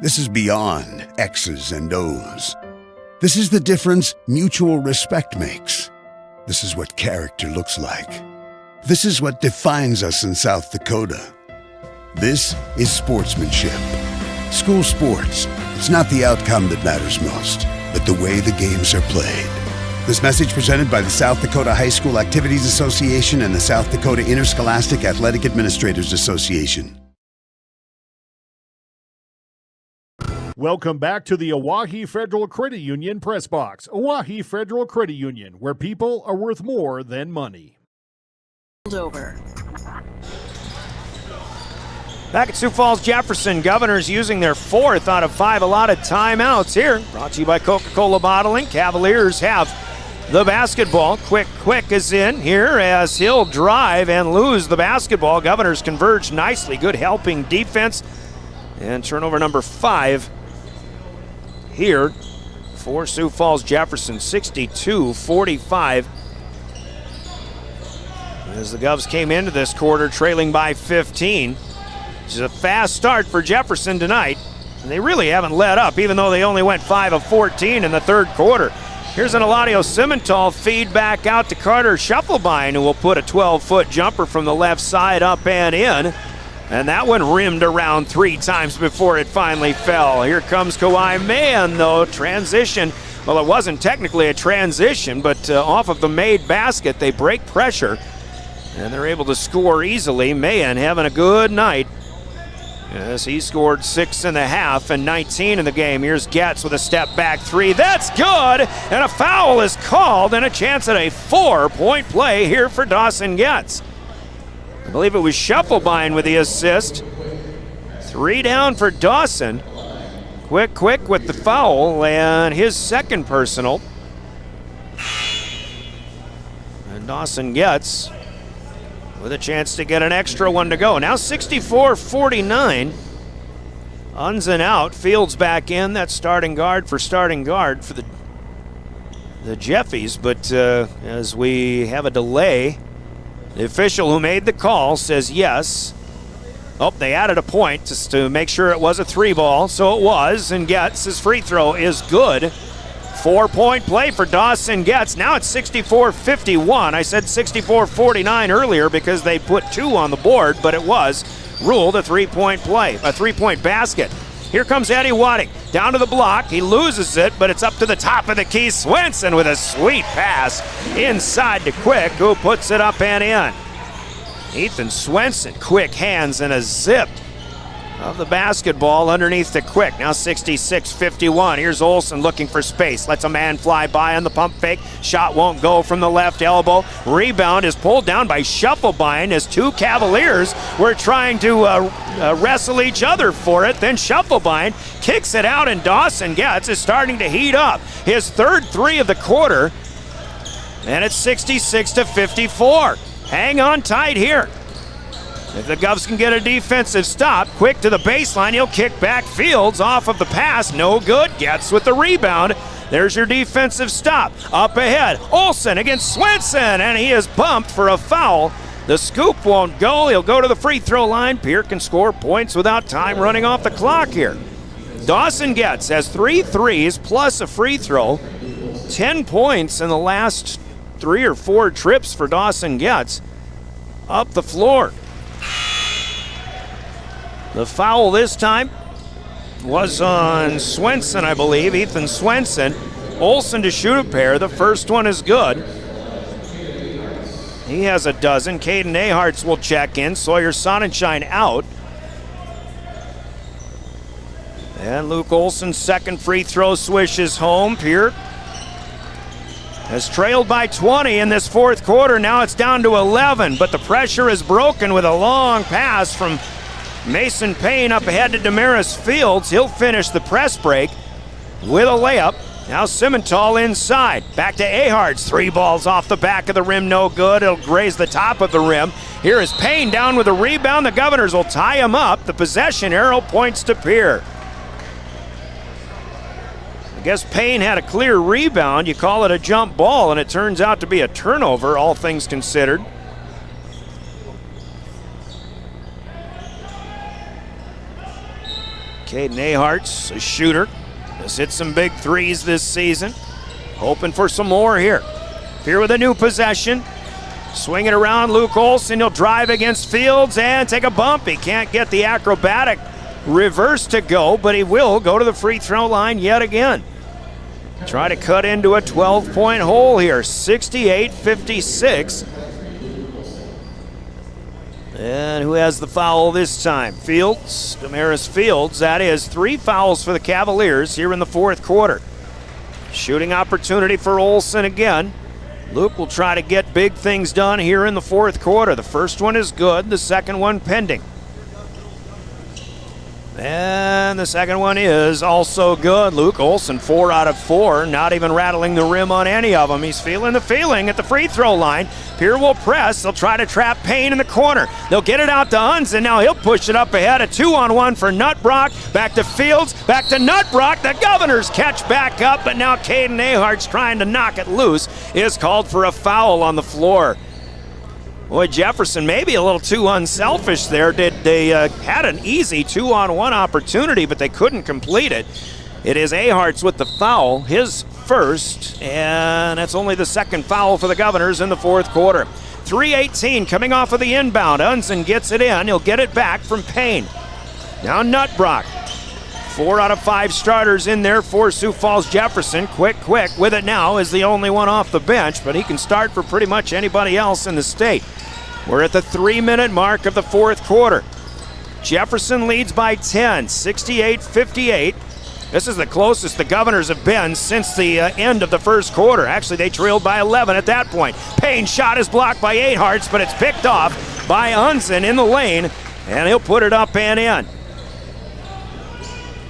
This is beyond X's and O's. This is the difference mutual respect makes. This is what character looks like. This is what defines us in South Dakota. This is sportsmanship. School sports, it's not the outcome that matters most, but the way the games are played. This message presented by the South Dakota High School Activities Association and the South Dakota Interscholastic Athletic Administrators Association. Welcome back to the Oahe Federal Credit Union Press Box. Oahe Federal Credit Union, where people are worth more than money. Over. Back at Sioux Falls, Jefferson, Governors using their 4th out of 5 allotted timeouts here. Brought to you by Coca-Cola Bottling. Cavaliers have the basketball. Quick is in here as he'll drive and lose the basketball. Governors converge nicely. Good helping defense. And turnover number 5 here for Sioux Falls, Jefferson, 62-45. As the Govs came into this quarter trailing by 15. Which is a fast start for Jefferson tonight. And they really haven't let up, even though they only went 5 of 14 in the third quarter. Here's an Eladio Simmental feed back out to Carter Schuffelbein, who will put a 12-foot jumper from the left side up and in. And that one rimmed around 3 times before it finally fell. Here comes Kawhi Mahan, though. Transition. Well, it wasn't technically a transition, but off of the made basket, they break pressure. And they're able to score easily. Mahan having a good night. Yes, he scored 6.5 and 19 in the game. Here's Getz with a step back 3. That's good! And a foul is called and a chance at a 4-point play here for Dawson Getz. I believe it was Schuffelbein with the assist. 3 down for Dawson. Quick with the foul and his second personal. And Dawson Getz with a chance to get an extra one to go. Now 64-49. Unzen out, Fields back in. That's starting guard for the Jeffies. But as we have a delay, the official who made the call says yes. Oh, they added a point just to make sure it was a 3-ball, so it was, and Getz, his free throw is good. 4-point play for Dawson Getz. Now it's 64-51. I said 64-49 earlier because they put 2 on the board, but it was ruled a 3-point play, a 3-point basket. Here comes Eddie Wadding, down to the block. He loses it, but it's up to the top of the key. Swenson with a sweet pass inside to Quick, who puts it up and in. Ethan Swenson, quick hands and a zip of the basketball underneath to Quick. Now 66-51. Here's Olsen looking for space. Lets a man fly by on the pump fake. Shot won't go from the left elbow. Rebound is pulled down by Schuffelbein as 2 Cavaliers were trying to wrestle each other for it. Then Schuffelbein kicks it out and Dawson Getz is starting to heat up. His third 3 of the quarter. And it's 66-54. Hang on tight here. If the Govs can get a defensive stop, Quick to the baseline, he'll kick back. Fields off of the pass, no good. Getz with the rebound. There's your defensive stop. Up ahead, Olsen against Swenson, and he is bumped for a foul. The scoop won't go. He'll go to the free throw line. Pierre can score points without time running off the clock here. Dawson Getz has 3 threes plus a free throw. 10 points in the last 3 or 4 trips for Dawson Getz up the floor. The foul this time was on Swenson, I believe, Ethan Swenson. Olsen to shoot a pair. The first one is good. He has a dozen. Caden Aharts will check in. Sawyer Sonnenschein out. And Luke Olsen's second free throw swishes home. Pierre has trailed by 20 in this fourth quarter. Now it's down to 11, but the pressure is broken with a long pass from Mason Payne up ahead to Damaris Fields. He'll finish the press break with a layup. Now Simmental inside. Back to Aharts. 3 balls off the back of the rim, no good. It'll graze the top of the rim. Here is Payne down with a rebound. The Governors will tie him up. The possession arrow points to Pierre. guess Payne had a clear rebound. You call it a jump ball, and it turns out to be a turnover, all things considered. Caden Ahart's a shooter. Has hit some big threes this season. Hoping for some more here. Here with a new possession. Swing it around, Luke Olson. He'll drive against Fields and take a bump. He can't get the acrobatic reverse to go, but he will go to the free throw line yet again. Try to cut into a 12-point hole here. 68-56. And who has the foul this time? Fields, Damaris Fields. That is 3 fouls for the Cavaliers here in the fourth quarter. Shooting opportunity for Olson again. Luke will try to get big things done here in the fourth quarter. The first one is good, the second one pending. And the second one is also good. Luke Olson, 4 out of 4, not even rattling the rim on any of them. He's feeling the feeling at the free throw line. Pierre will press. They'll try to trap Payne in the corner. They'll get it out to Hunts, and now he'll push it up ahead. A 2-on-1 for Nutbrock. Back to Fields, back to Nutbrock. The Governors catch back up, but now Caden Ahart's trying to knock it loose. Is called for a foul on the floor. Boy, Jefferson maybe a little too unselfish there. They had an easy 2-on-1 opportunity, but they couldn't complete it. It is Ahart's with the foul, his first, and that's only the second foul for the Governors in the fourth quarter. 3:18 coming off of the inbound. Unzen gets it in. He'll get it back from Payne. Now Nutbrock. 4 out of 5 starters in there for Sioux Falls Jefferson. Quick with it now is the only one off the bench, but he can start for pretty much anybody else in the state. We're at the 3-minute mark of the fourth quarter. Jefferson leads by 10, 68-58. This is the closest the Governors have been since the end of the first quarter. Actually, they trailed by 11 at that point. Payne's shot is blocked by Ahart's, but it's picked off by Unzen in the lane, and he'll put it up and in.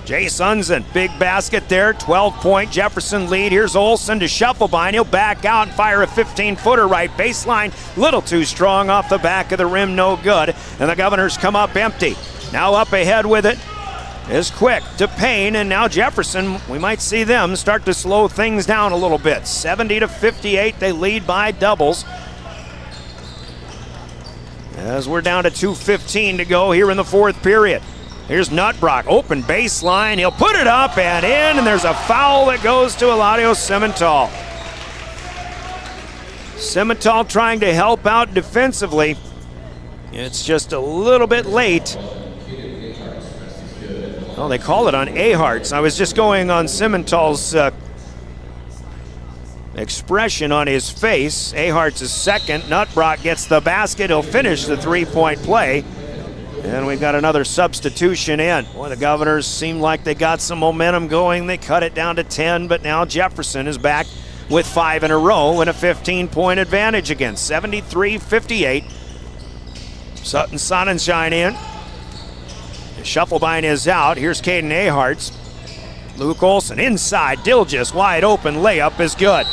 Jace Unzen, big basket there, 12-point Jefferson lead. Here's Olson to Shufflebein. He'll back out and fire a 15-footer right baseline. Little too strong off the back of the rim, no good. And the Governors come up empty. Now up ahead with it is Quick to Payne, and now Jefferson, we might see them start to slow things down a little bit. 70-58, they lead by doubles. As we're down to 2:15 to go here in the fourth period. Here's Nutbrock, open baseline. He'll put it up and in, and there's a foul that goes to Eladio Simmental. Simmental trying to help out defensively. It's just a little bit late. Well, they call it on Ahart's. I was just going on Simmental's expression on his face. Ahart's is second. Nutbrock gets the basket. He'll finish the three-point play. And we've got another substitution in. Boy, the Governors seem like they got some momentum going. They cut it down to 10, but now Jefferson is back with 5 in a row and a 15-point advantage again. 73-58. Sutton Sonnenschein in. Shufflebein is out. Here's Caden Ahart's. Luke Olson inside. Dilgis wide open. Layup is good.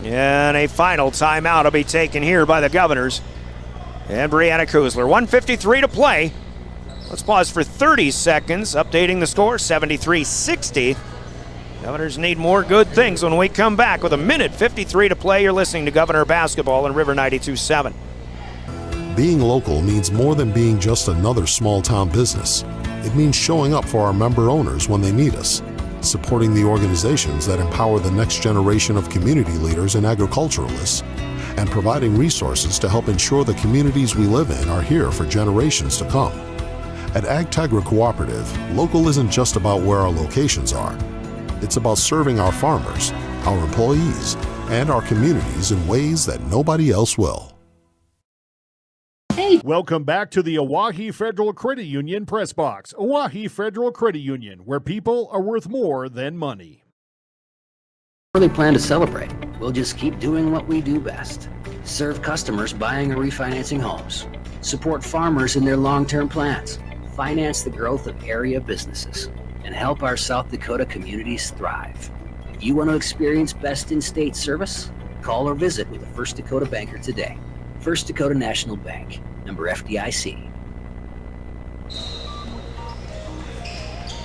And a final timeout will be taken here by the Governors. And Brianna Kuzler, 1:53 to play. Let's pause for 30 seconds, updating the score, 73-60. Governors need more good things when we come back with 1:53 to play. You're listening to Governor Basketball on River 92.7. Being local means more than being just another small-town business. It means showing up for our member owners when they need us, supporting the organizations that empower the next generation of community leaders and agriculturalists, and providing resources to help ensure the communities we live in are here for generations to come. At AgTegra Cooperative, local isn't just about where our locations are. It's about serving our farmers, our employees, and our communities in ways that nobody else will. Welcome back to the Oahe Federal Credit Union Press Box. Oahe Federal Credit Union, where people are worth more than money. Really plan to celebrate. We'll just keep doing what we do best. Serve customers buying or refinancing homes. Support farmers in their long-term plans. Finance the growth of area businesses. And help our South Dakota communities thrive. If you want to experience best-in-state service, call or visit with a First Dakota banker today. First Dakota National Bank, member FDIC.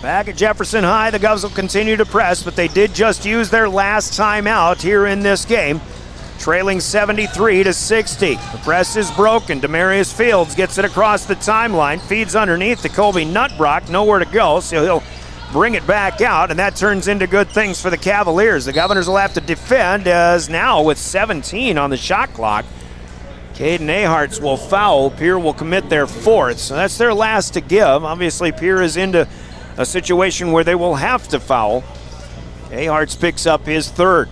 Back at Jefferson High, the Govs will continue to press, but they did just use their last timeout here in this game, trailing 73-60. The press is broken. Demarius Fields gets it across the timeline, feeds underneath to Colby Nutbrock, nowhere to go, so he'll bring it back out, and that turns into good things for the Cavaliers. The Governors will have to defend, as now with 17 on the shot clock, Caden Aharts will foul. Pierre will commit their fourth, so that's their last to give. Obviously, Pierre is into a situation where they will have to foul. Aharts picks up his third.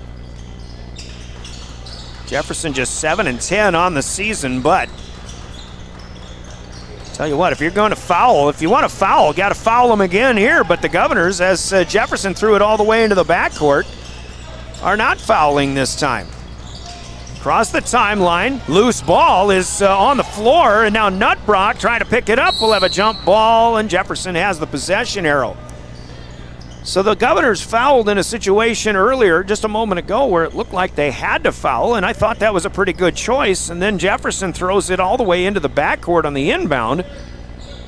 Jefferson just 7-10 on the season, but tell you what, if you're going to foul, if you want to foul, got to foul them again here. But the Governors, as Jefferson threw it all the way into the backcourt, are not fouling this time. Across the timeline, loose ball is on the floor, and now Nutbrock trying to pick it up. We'll have a jump ball, and Jefferson has the possession arrow. So the Governors fouled in a situation earlier, just a moment ago, where it looked like they had to foul, and I thought that was a pretty good choice. And then Jefferson throws it all the way into the backcourt on the inbound,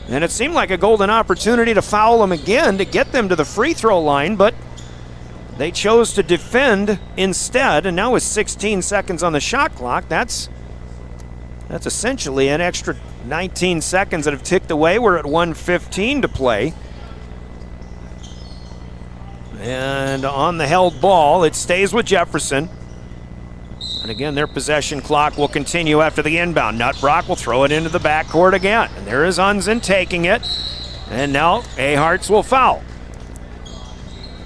and it seemed like a golden opportunity to foul them again to get them to the free throw line, but they chose to defend instead, and now with 16 seconds on the shot clock, that's essentially an extra 19 seconds that have ticked away. We're at 1:15 to play. And on the held ball, it stays with Jefferson. And again, their possession clock will continue after the inbound. Nutbrock will throw it into the backcourt again. And there is Unzen taking it. And now Aharts will foul.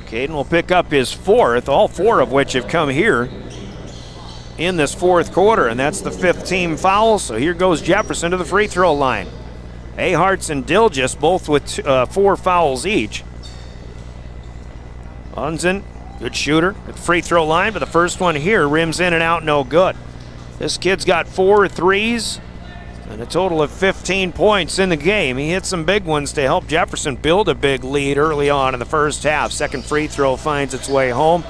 Caden will pick up his fourth, all four of which have come here in this fourth quarter, and that's the fifth team foul. So here goes Jefferson to the free throw line. Aharts and Dilgis both with 4 fouls each. Unzen, good shooter at the free throw line, but the first one here rims in and out, no good. This kid's got 4 threes and a total of 15 points in the game. He hit some big ones to help Jefferson build a big lead early on in the first half. Second free throw finds its way home.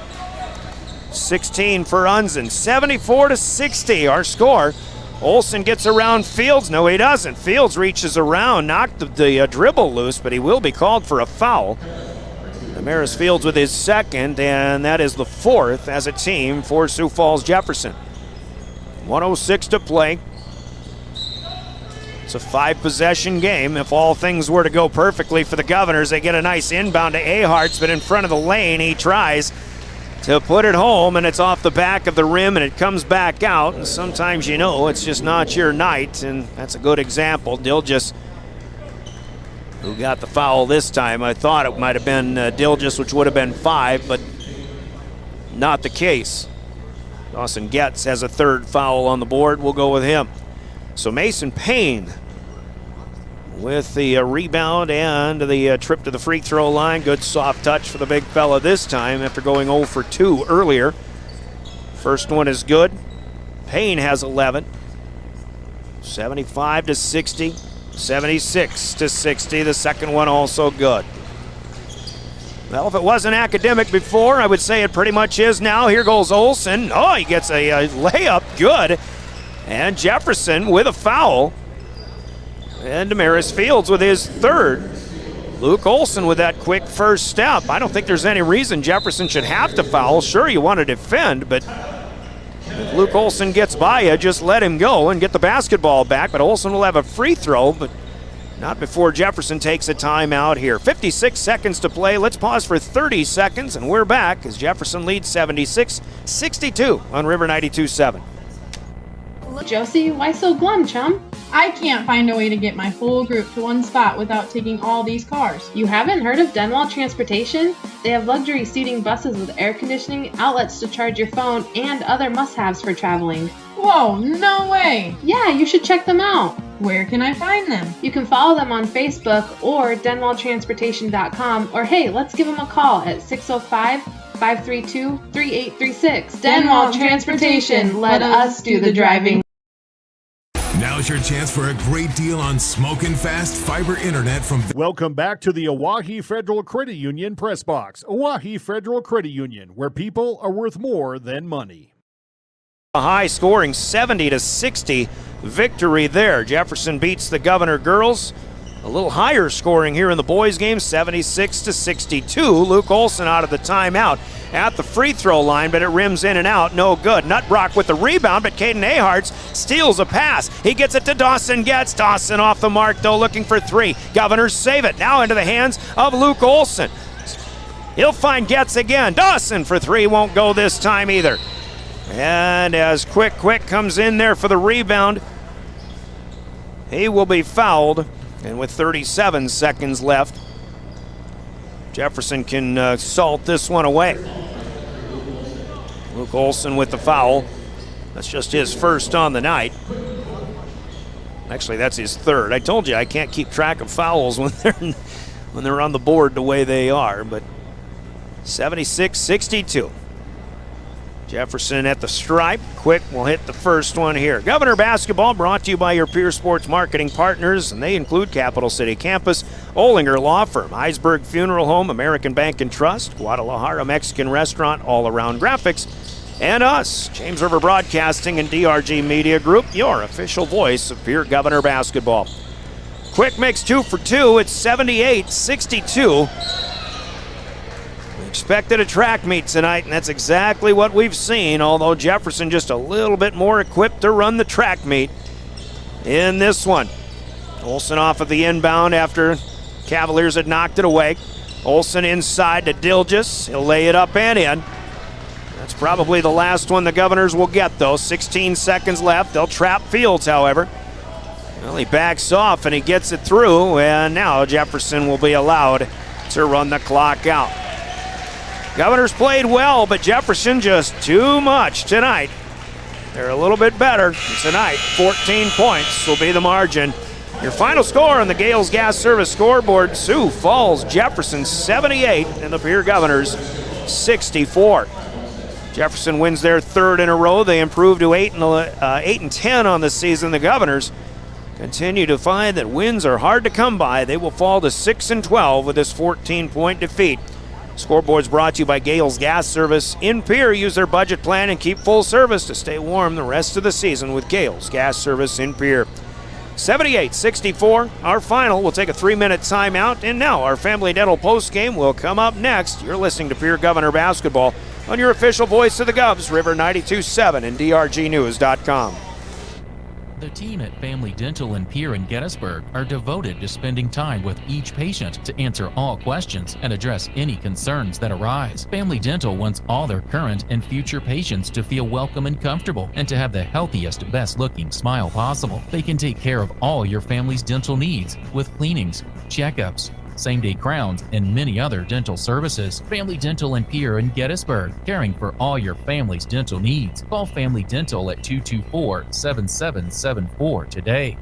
16 for Unzen, 74-60 our score. Olsen gets around Fields. No, he doesn't. Fields reaches around, knocked the dribble loose, but he will be called for a foul. Damaris Fields with his second, and that is the fourth as a team for Sioux Falls Jefferson. 1:06 to play. It's a 5-possession game. If all things were to go perfectly for the Governors, they get a nice inbound to Aharts, but in front of the lane, he tries to put it home, and it's off the back of the rim, and it comes back out. And sometimes, you know, it's just not your night, and that's a good example. Dilgis, who got the foul this time. I thought it might have been Dilgis, which would have been 5, but not the case. Dawson Getz has a third foul on the board. We'll go with him. So Mason Payne with the rebound and the trip to the free throw line. Good soft touch for the big fella this time after going 0 for 2 earlier. First one is good. Payne has 11. 75-60. 76-60. The second one also good. Well, if it wasn't academic before, I would say it pretty much is now. Here goes Olsen. Oh, he gets a layup. Good. And Jefferson with a foul. And Damaris Fields with his third. Luke Olsen with that quick first step. I don't think there's any reason Jefferson should have to foul. Sure, you want to defend, but if Luke Olsen gets by you, just let him go and get the basketball back. But Olsen will have a free throw, but not before Jefferson takes a timeout here. 56 seconds to play. Let's pause for 30 seconds, and we're back as Jefferson leads 76-62 on River 92.7. Josie, why so glum, chum? I can't find a way to get my whole group to one spot without taking all these cars. You haven't heard of Denwall Transportation? They have luxury seating buses with air conditioning, outlets to charge your phone, and other must-haves for traveling. Whoa, no way! Yeah, you should check them out. Where can I find them? You can follow them on Facebook or denwalltransportation.com, or hey, let's give them a call at 605-532-3836. Denwall Transportation, let us do the driving. Now's your chance for a great deal on smoking fast fiber internet from... Welcome back to the Oahe Federal Credit Union Press Box. Oahe Federal Credit Union, where people are worth more than money. A high scoring 70-60 victory there. Jefferson beats the Governor girls a little higher scoring here in the boys' game, 76-62. Luke Olson out of the timeout at the free throw line, but it rims in and out, no good. Nutbrock with the rebound, but Caden Aharts steals a pass. He gets it to Dawson Getz. Dawson off the mark, though, looking for three. Governors save it. Now into the hands of Luke Olson. He'll find Getz again. Dawson for three, won't go this time either. And as Quick comes in there for the rebound, he will be fouled. And with 37 seconds left, Jefferson can salt this one away. Luke Olson with the foul. That's just his first on the night. Actually, that's his third. I told you I can't keep track of fouls when they're on the board the way they are, but 76-62. Jefferson at the stripe. Quick will hit the first one here. Governor Basketball brought to you by your Pierre Sports marketing partners, and they include Capital City Campus, Olinger Law Firm, Heisberg Funeral Home, American Bank and Trust, Guadalajara Mexican Restaurant, All Around Graphics, and us, James River Broadcasting and DRG Media Group, your official voice of Pierre Governor Basketball. Quick makes 2 for 2. It's 78-62. Expected a track meet tonight, and that's exactly what we've seen, although Jefferson just a little bit more equipped to run the track meet in this one. Olson off of the inbound after Cavaliers had knocked it away. Olson inside to Dilgis. He'll lay it up and in. That's probably the last one the Governors will get, though. 16 seconds left. They'll trap Fields, however. Well, he backs off and he gets it through, and now Jefferson will be allowed to run the clock out. Governors played well, but Jefferson just too much tonight. They're a little bit better tonight. 14 points will be the margin. Your final score on the Gales Gas Service scoreboard, Sioux Falls Jefferson 78 and the Pierre Governors 64. Jefferson wins their third in a row. They improved to 8-10 on the season. The Governors continue to find that wins are hard to come by. They will fall to 6-12 with this 14-point defeat. Scoreboard's brought to you by Gales Gas Service in Pierre. Use their budget plan and keep full service to stay warm the rest of the season with Gales Gas Service in Pierre. 78-64, our final. We'll take a 3-minute timeout, and now our Family Dental postgame will come up next. You're listening to Pierre Governor Basketball on your official voice of the Govs, River 92.7 and DRGnews.com. The team at Family Dental in Pierre and Gettysburg are devoted to spending time with each patient to answer all questions and address any concerns that arise. Family Dental wants all their current and future patients to feel welcome and comfortable and to have the healthiest, best-looking smile possible. They can take care of all your family's dental needs with cleanings, checkups, same-day crowns, and many other dental services. Family Dental in Pierre and Gettysburg, caring for all your family's dental needs. Call Family Dental at 224-7774 today.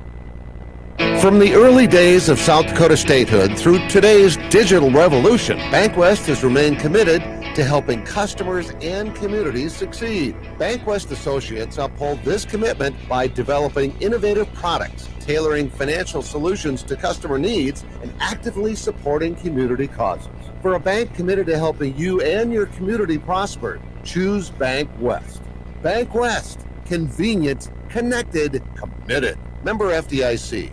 From the early days of South Dakota statehood through today's digital revolution, BankWest has remained committed to helping customers and communities succeed. BankWest Associates uphold this commitment by developing innovative products, tailoring financial solutions to customer needs, and actively supporting community causes. For a bank committed to helping you and your community prosper, choose BankWest. BankWest. Convenient, connected, committed. Member FDIC.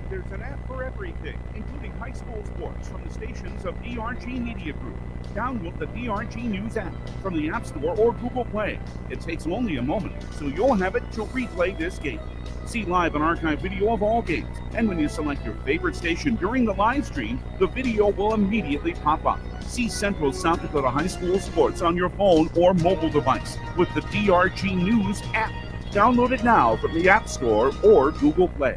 There's an app for everything, including high school sports from the stations of DRG Media Group. Download the DRG News app from the App Store or Google Play. It takes only a moment, so you'll have it to replay this game. See live and archive video of all games, and when you select your favorite station during the live stream, the video will immediately pop up. See Central South Dakota High School sports on your phone or mobile device with the DRG News app. Download it now from the App Store or Google Play.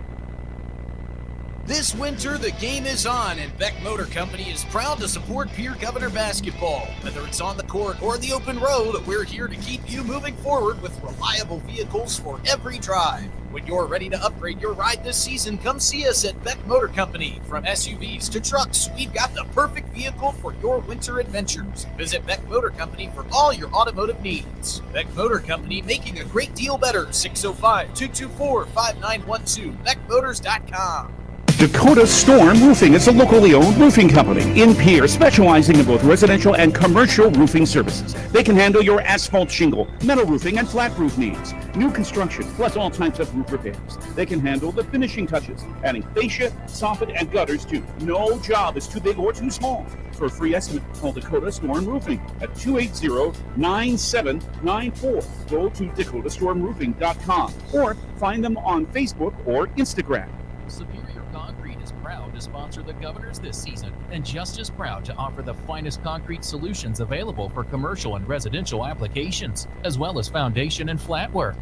This winter, the game is on, and Beck Motor Company is proud to support Pierre Governor basketball. Whether it's on the court or the open road, we're here to keep you moving forward with reliable vehicles for every drive. When you're ready to upgrade your ride this season, come see us at Beck Motor Company. From SUVs to trucks, we've got the perfect vehicle for your winter adventures. Visit Beck Motor Company for all your automotive needs. Beck Motor Company, making a great deal better. 605-224-5912. BeckMotors.com. Dakota Storm Roofing is a locally owned roofing company in Pierre, specializing in both residential and commercial roofing services. They can handle your asphalt shingle, metal roofing, and flat roof needs. New construction, plus all types of roof repairs. They can handle the finishing touches, adding fascia, soffit, and gutters too. No job is too big or too small. For a free estimate, call Dakota Storm Roofing at 280-9794. Go to dakotastormroofing.com or find them on Facebook or Instagram. Superior Concrete is proud to sponsor the Governors this season and just as proud to offer the finest concrete solutions available for commercial and residential applications, as well as foundation and flat work.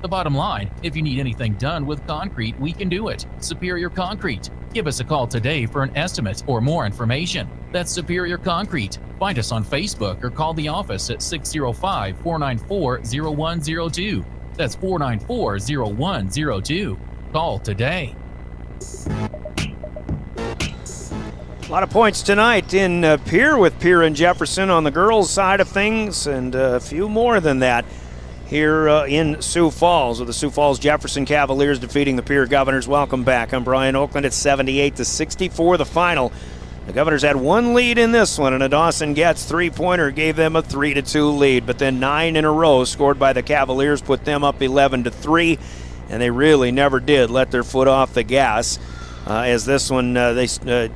The bottom line, if you need anything done with concrete, we can do it. Superior Concrete. Give us a call today for an estimate or more information. That's Superior Concrete. Find us on Facebook or call the office at 605-494-0102. That's 494-0102. Call today. A lot of points tonight in Pierre, with Pierre and Jefferson on the girls' side of things, and a few more than that here in Sioux Falls, with the Sioux Falls Jefferson Cavaliers defeating the Pierre Governors. Welcome back. I'm Brian Oakland. It's 78-64 the final. The Governors had one lead in this one, and a Dawson Getz three-pointer gave them a 3-2 lead, but then 9 in a row scored by the Cavaliers put them up 11-3, and they really never did let their foot off the gas. As this one,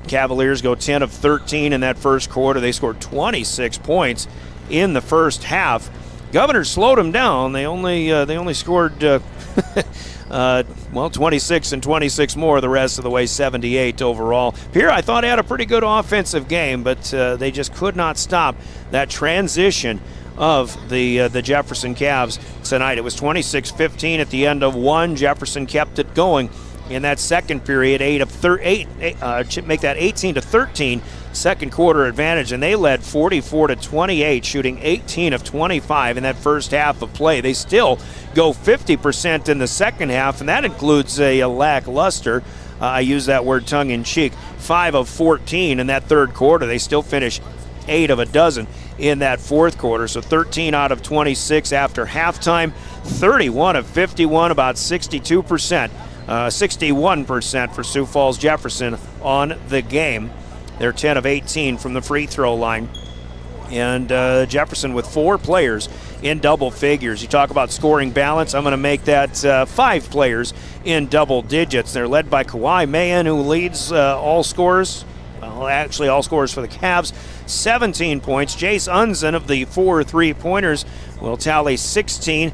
Cavaliers go 10 of 13 in that first quarter. They scored 26 points in the first half. Governors slowed them down. They only scored 26 and 26 more the rest of the way, 78 overall. Pierre, I thought, had a pretty good offensive game, but they just could not stop that transition of the Jefferson Cavs tonight. It was 26-15 at the end of one. Jefferson kept it going in that second period, make that 18-13 second quarter advantage, and they led 44-28, shooting 18 of 25 in that first half of play. They still go 50% in the second half, and that includes a lackluster, I use that word tongue-in-cheek, 5 of 14 in that third quarter. They still finish 8 of a dozen in that fourth quarter, so 13 out of 26 after halftime, 31 of 51, about 62%. 61% for Sioux Falls Jefferson on the game. They're 10 of 18 from the free throw line. And Jefferson with 4 players in double figures. You talk about scoring balance, I'm going to make that 5 players in double digits. They're led by Kawhi Mahan, who leads all scorers. Well, actually all scorers for the Cavs, 17 points. Jace Unzen of the 4 3-pointers will tally 16.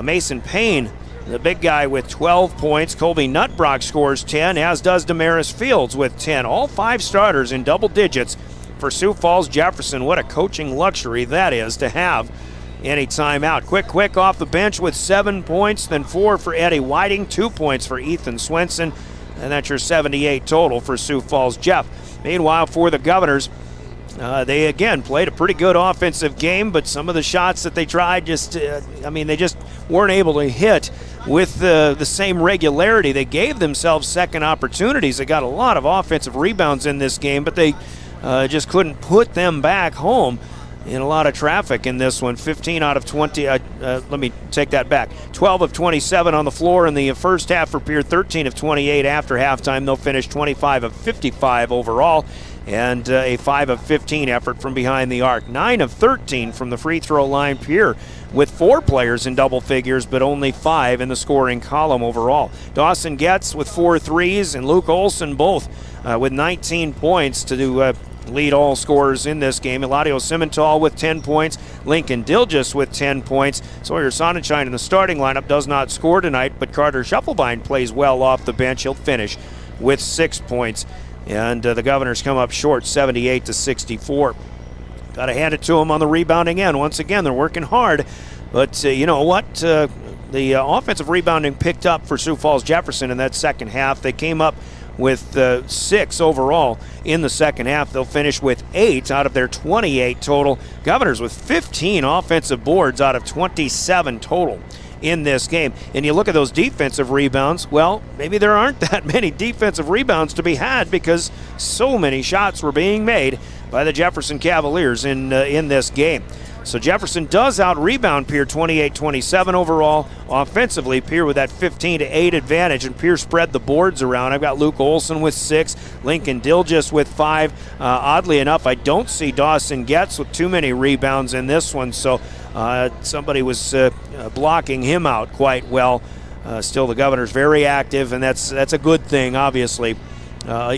Mason Payne, the big guy, with 12 points. Colby Nutbrock scores 10, as does Damaris Fields with 10. All 5 starters in double digits for Sioux Falls Jefferson. What a coaching luxury that is to have any time out. Quick off the bench with 7 points, then 4 for Eddie Whiting, 2 points for Ethan Swenson, and that's your 78 total for Sioux Falls Jeff. Meanwhile, for the Governors, they again played a pretty good offensive game, but some of the shots that they tried they just weren't able to hit with the same regularity. They gave themselves second opportunities. They got a lot of offensive rebounds in this game, but they just couldn't put them back home in a lot of traffic in this one. 15 out of 20, let me take that back. 12 of 27 on the floor in the first half for Pierre, 13 of 28 after halftime. They'll finish 25 of 55 overall, and a 5 of 15 effort from behind the arc. 9 of 13 from the free throw line. Pierre with 4 players in double figures, but only 5 in the scoring column overall. Dawson Getz with 4 threes, and Luke Olson both with 19 points to lead all scorers in this game. Eladio Simmental with 10 points. Lincoln Dilgis with 10 points. Sawyer Sonnenschein in the starting lineup does not score tonight, but Carter Schuffelbein plays well off the bench. He'll finish with 6 points. And the Governors come up short, 78-64. Got to hand it to them on the rebounding end. Once again, they're working hard. But you know what? The offensive rebounding picked up for Sioux Falls Jefferson in that second half. They came up with 6 overall in the second half. They'll finish with 8 out of their 28 total. Governors with 15 offensive boards out of 27 total in this game. And you look at those defensive rebounds, well, maybe there aren't that many defensive rebounds to be had because so many shots were being made by the Jefferson Cavaliers in this game. So Jefferson does out-rebound Pierre 28-27 overall. Offensively, Pierre with that 15-8 advantage, and Pierre spread the boards around. I've got Luke Olson with 6, Lincoln Dilgis with 5. Oddly enough, I don't see Dawson Getz with too many rebounds in this one, so somebody was blocking him out quite well. Still, the Governors very active, and that's a good thing, obviously,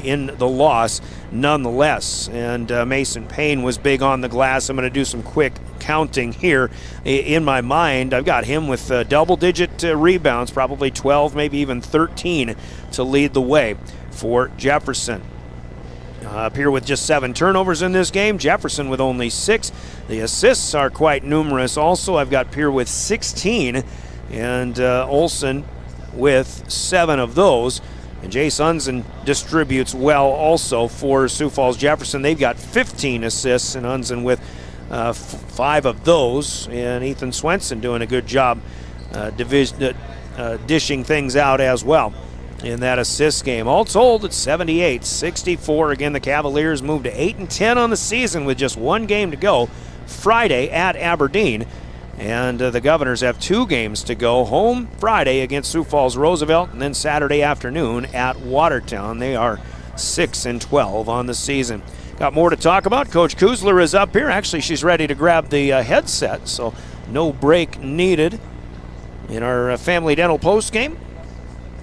in the loss nonetheless. And Mason Payne was big on the glass. I'm going to do some quick counting here in my mind. I've got him with double-digit rebounds, probably 12, maybe even 13 to lead the way for Jefferson. Pierre with just 7 turnovers in this game, Jefferson with only 6. The assists are quite numerous also. I've got Pierre with 16 and Olson with 7 of those. And Jay Unzen distributes well also for Sioux Falls Jefferson. They've got 15 assists, and Unzen with 5 of those. And Ethan Swenson doing a good job dishing things out as well in that assist game. All told, it's 78-64. Again, the Cavaliers moved to 8-10 on the season with just 1 game to go Friday at Aberdeen. And the Governors have 2 games to go. Home Friday against Sioux Falls Roosevelt, and then Saturday afternoon at Watertown. They are 6-12 on the season. Got more to talk about. Coach Kuzler is up here. Actually, she's ready to grab the headset, so no break needed in our Family Dental post game.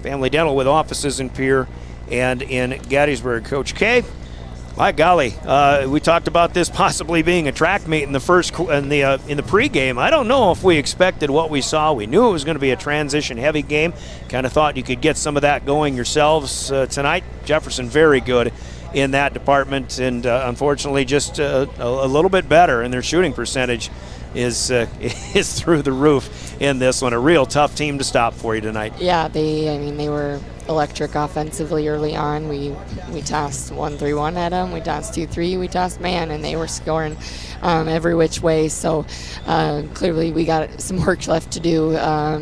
Family Dental with offices in Pierre and in Gettysburg. Coach K, my golly, we talked about this possibly being a track meet in the pregame. I don't know if we expected what we saw. We knew it was going to be a transition-heavy game. Kind of thought you could get some of that going yourselves tonight. Jefferson very good in that department, and unfortunately just a little bit better, and their shooting percentage is through the roof in this one. A real tough team to stop for you tonight. Yeah, they were electric offensively early on. We tossed 1-3-1 at them. We tossed 2-3. We tossed man, and they were scoring every which way. So clearly we got some work left to do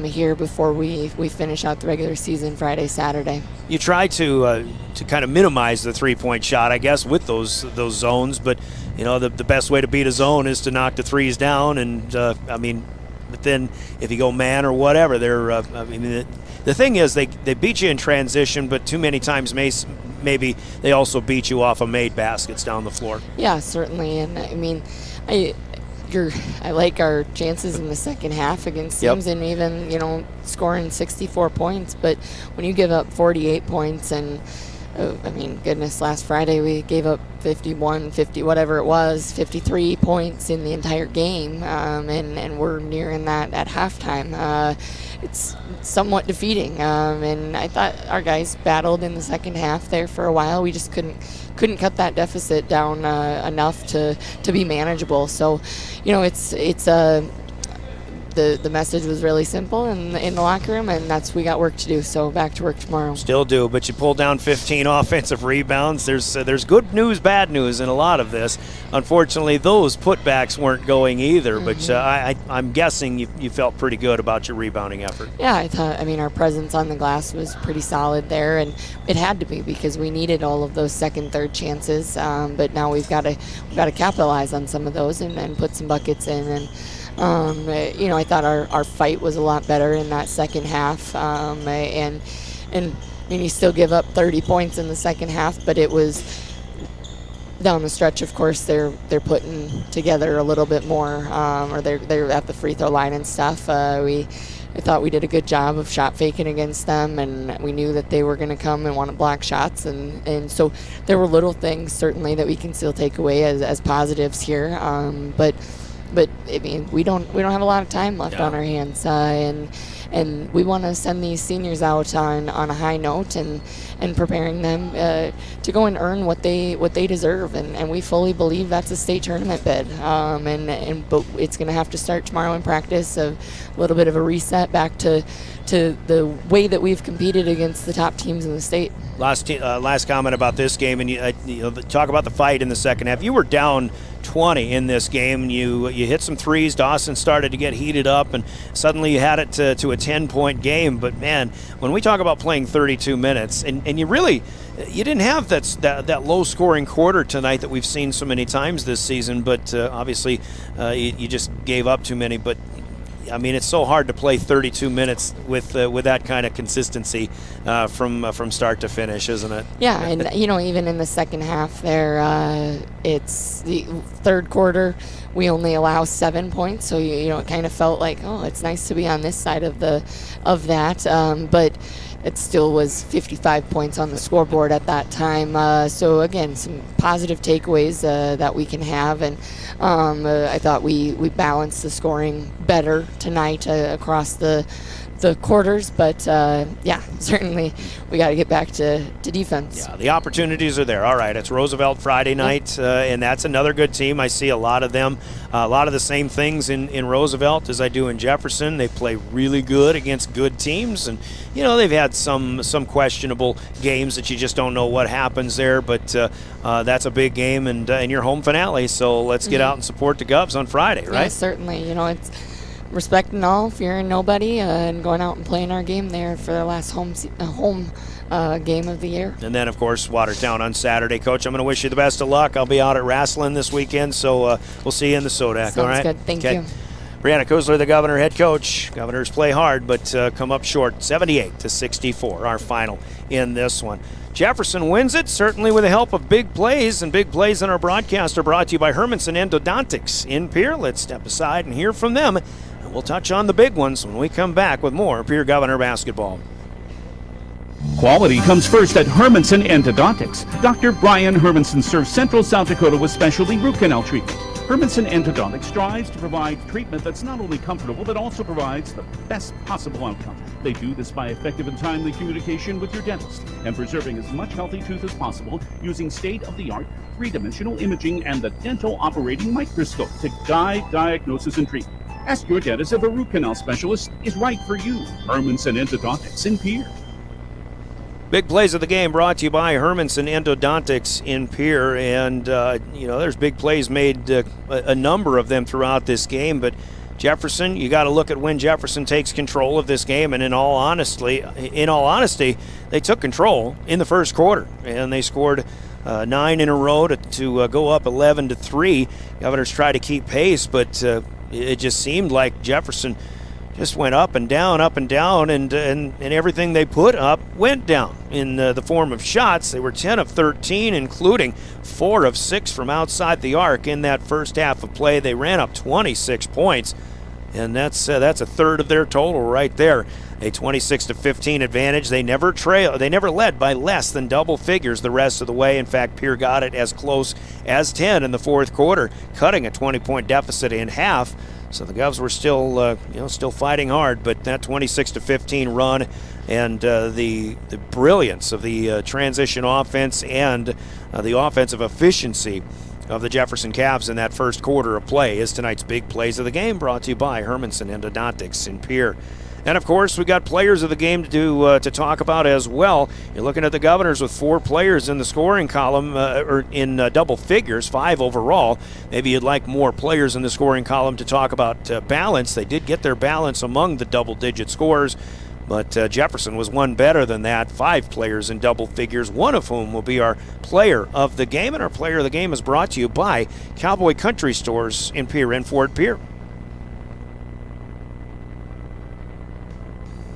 here before we finish out the regular season Friday, Saturday. You try to kind of minimize the three-point shot, I guess, with those zones, but the best way to beat a zone is to knock the threes down. And but then if you go man or whatever, the thing is, they beat you in transition, but too many times maybe they also beat you off of made baskets down the floor. Yeah, certainly. And I like our chances in the second half against teams, and even scoring 64 points. But when you give up 48 points and goodness, last Friday we gave up 51, 50, whatever it was, 53 points in the entire game, and we're nearing that at halftime. It's somewhat defeating, and I thought our guys battled in the second half there for a while. We just couldn't cut that deficit down enough to be manageable. So, the message was really simple in the locker room, and we got work to do. So back to work tomorrow. Still do, but you pulled down 15 offensive rebounds. There's good news, bad news in a lot of this. Unfortunately, those putbacks weren't going either. Mm-hmm. But I'm guessing you felt pretty good about your rebounding effort. Yeah, I thought. Our presence on the glass was pretty solid there, and it had to be because we needed all of those second, third chances. But now we've got to capitalize on some of those and put some buckets in. And I thought our fight was a lot better in that second half, and you still give up 30 points in the second half, but it was down the stretch. Of course, they're putting together a little bit more, or they're at the free throw line and stuff. I thought we did a good job of shot faking against them, and we knew that they were going to come and want to block shots, and so there were little things certainly that we can still take away as positives here, but we don't have a lot of time left on our hands, and we want to send these seniors out on a high note and preparing them to go and earn what they deserve, and we fully believe that's a state tournament bid, but it's going to have to start tomorrow in practice, a little bit of a reset back to the way that we've competed against the top teams in the state. Last comment about this game, and you talk about the fight in the second half. You were down 20 in this game. And you hit some threes. Dawson started to get heated up, and suddenly you had it to a 10-point game. But, man, when we talk about playing 32 minutes, and you didn't have that low-scoring quarter tonight that we've seen so many times this season, but obviously you just gave up too many. But I mean, it's so hard to play 32 minutes with that kind of consistency from start to finish, isn't it? Yeah, and even in the second half there, it's the third quarter. We only allow 7 points, so it kind of felt like, oh, it's nice to be on this side of that, but it still was 55 points on the scoreboard at that time. So again, some positive takeaways that we can have, and I thought we balanced the scoring better tonight across the quarters, but certainly we got to get back to defense. Yeah, the opportunities are there. All right, it's Roosevelt Friday night, and that's another good team. I see a lot of them, a lot of the same things in Roosevelt as I do in Jefferson. They play really good against good teams, and they've had some questionable games that you just don't know what happens there, but that's a big game and your home finale, so let's get out and support the Govs on Friday, right? Yeah, certainly. It's respecting all, fearing nobody, and going out and playing our game there for the last home game of the year. And then, of course, Watertown on Saturday. Coach, I'm going to wish you the best of luck. I'll be out at wrestling this weekend, so we'll see you in the Sodak. Sounds all right? good. Thank you. Brianna Kozler, the Governor head coach. Governors play hard, but come up short, 78-64, our final in this one. Jefferson wins it, certainly with the help of big plays, and big plays in our broadcast are brought to you by Hermanson Endodontics in Pierre. Let's step aside and hear from them. We'll touch on the big ones when we come back with more Pierre Governor basketball. Quality comes first at Hermanson Endodontics. Dr. Brian Hermanson serves Central South Dakota with specialty root canal treatment. Hermanson Endodontics strives to provide treatment that's not only comfortable, but also provides the best possible outcome. They do this by effective and timely communication with your dentist and preserving as much healthy tooth as possible using state-of-the-art three-dimensional imaging and the dental operating microscope to guide diagnosis and treatment. Ask your dentist if a root canal specialist is right for you. Hermanson Endodontics in Pierre. Big plays of the game brought to you by Hermanson Endodontics in Pierre, and there's big plays made, a number of them throughout this game, but Jefferson, you got to look at when Jefferson takes control of this game, and in all honesty, they took control in the first quarter, and they scored 9 in a row to go up 11-3. Governors try to keep pace, but it just seemed like Jefferson just went up and down, and everything they put up went down in the form of shots. They were 10 of 13, including 4 of 6 from outside the arc in that first half of play. They ran up 26 points, and that's a third of their total right there. A 26-15 advantage. They never led by less than double figures the rest of the way. In fact, Pierre got it as close as 10 in the fourth quarter, cutting a 20-point deficit in half. So the Govs were still fighting hard, but that 26-15 run and the brilliance of the transition offense and the offensive efficiency of the Jefferson Cavs in that first quarter of play is tonight's big plays of the game, brought to you by Hermanson Endodontics in Pierre. And, of course, we got players of the game to talk about as well. You're looking at the Governors with 4 players in the scoring column, or in double figures, 5 overall. Maybe you'd like more players in the scoring column to talk about balance. They did get their balance among the double-digit scorers, but Jefferson was one better than that. 5 players in double figures, one of whom will be our player of the game. And our player of the game is brought to you by Cowboy Country Stores in Pierre and Fort Pierre.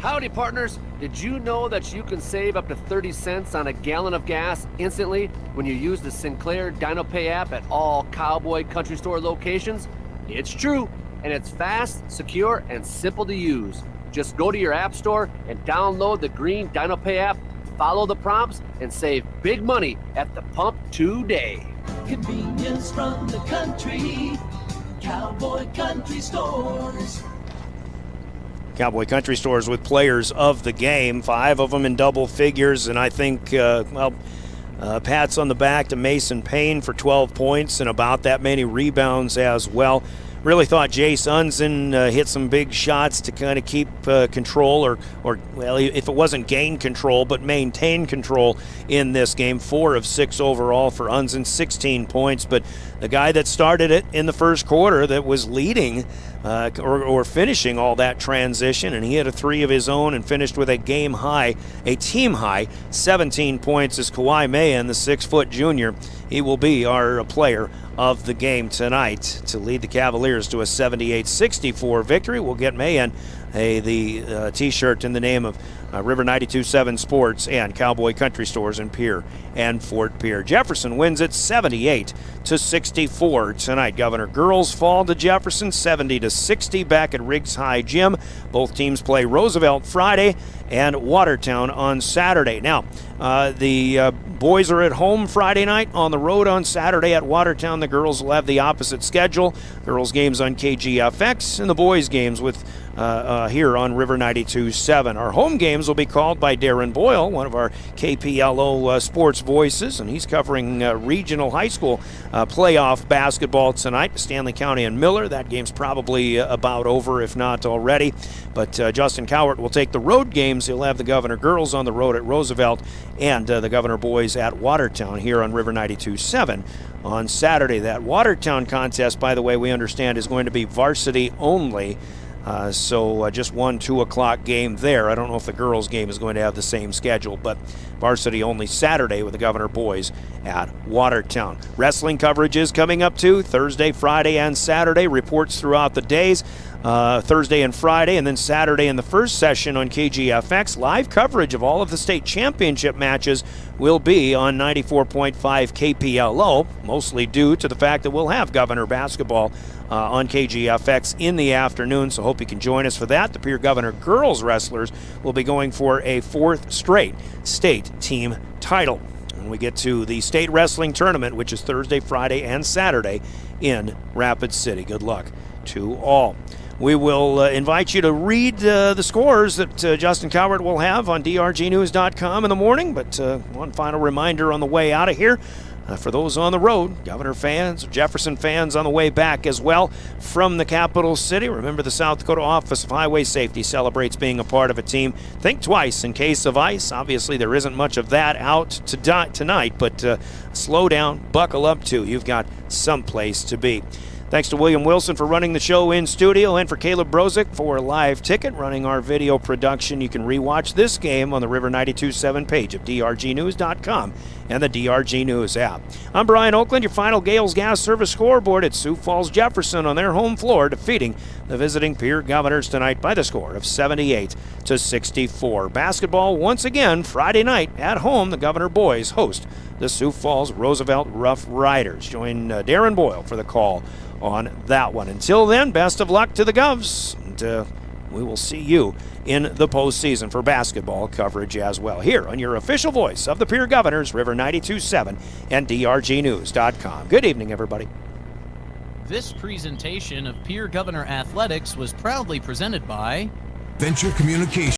Howdy, partners. Did you know that you can save up to 30 cents on a gallon of gas instantly when you use the Sinclair DinoPay app at all Cowboy Country Store locations? It's true, and it's fast, secure, and simple to use. Just go to your app store and download the green DinoPay app, follow the prompts, and save big money at the pump today. Convenience from the country. Cowboy Country Stores. Cowboy Country Stores with players of the game, 5 of them in double figures, and I think, pats on the back to Mason Payne for 12 points and about that many rebounds as well. Really thought Jace Unzen hit some big shots to kind of keep control, or well, if it wasn't gain control, but maintain control in this game. 4 of 6 overall for Unzen, 16 points. But the guy that started it in the first quarter, that was leading or finishing all that transition, and he had a 3 of his own and finished with a team high 17 points, is Kawhi Mayan, the 6-foot junior. He will be our player of the game tonight to lead the Cavaliers to a 78-64 victory. We'll get Mayan the T-shirt in the name of River 92.7 Sports and Cowboy Country Stores in Pierre and Fort Pierre. Jefferson wins it 78-64 tonight. Governor girls fall to Jefferson 70-60 back at Riggs High Gym. Both teams play Roosevelt Friday and Watertown on Saturday. Now, the boys are at home Friday night, on the road on Saturday at Watertown. The girls will have the opposite schedule. Girls games on KGFX and the boys games with here on River 92.7. Our home games will be called by Darren Boyle, one of our KPLO sports voices, and he's covering regional high school playoff basketball tonight. Stanley County and Miller. That game's probably about over, if not already. But Justin Cowart will take the road games. He'll have the Governor girls on the road at Roosevelt and the Governor boys at Watertown here on River 92.7 on Saturday. That Watertown contest, by the way, we understand is going to be varsity only. So just one 2 o'clock game there. I don't know if the girls' game is going to have the same schedule, but varsity only Saturday with the Governor boys at Watertown. Wrestling coverage is coming up too, Thursday, Friday, and Saturday. Reports throughout the days. Thursday and Friday, and then Saturday in the first session on KGFX. Live coverage of all of the state championship matches will be on 94.5 KPLO, mostly due to the fact that we'll have Governor basketball on KGFX in the afternoon, so hope you can join us for that. The Pierre Governor girls wrestlers will be going for a 4th straight state team title. When we get to the state wrestling tournament, which is Thursday, Friday, and Saturday in Rapid City. Good luck to all. We will invite you to read the scores that Justin Cowart will have on drgnews.com in the morning. But one final reminder on the way out of here. For those on the road, Governor fans, Jefferson fans on the way back as well from the capital city. Remember, the South Dakota Office of Highway Safety celebrates being a part of a team. Think twice in case of ice. Obviously, there isn't much of that out tonight, but slow down, buckle up too. You've got someplace to be. Thanks to William Wilson for running the show in studio, and for Caleb Brozick for Live Ticket running our video production. You can rewatch this game on the River 92.7 page of drgnews.com and the DRG News app. I'm Brian Oakland, your final Gales Gas Service scoreboard at Sioux Falls Jefferson on their home floor, defeating the visiting Pierre Governors tonight by the score of 78-64. Basketball once again Friday night at home. The Governor boys host the Sioux Falls Roosevelt Rough Riders. Join Darren Boyle for the call on that one. Until then, best of luck to the Govs, and we will see you in the postseason for basketball coverage as well, here on your official voice of the Pierre Governors, River 92.7 and drgnews.com. Good evening, everybody. This presentation of Pierre Governor Athletics was proudly presented by Venture Communications.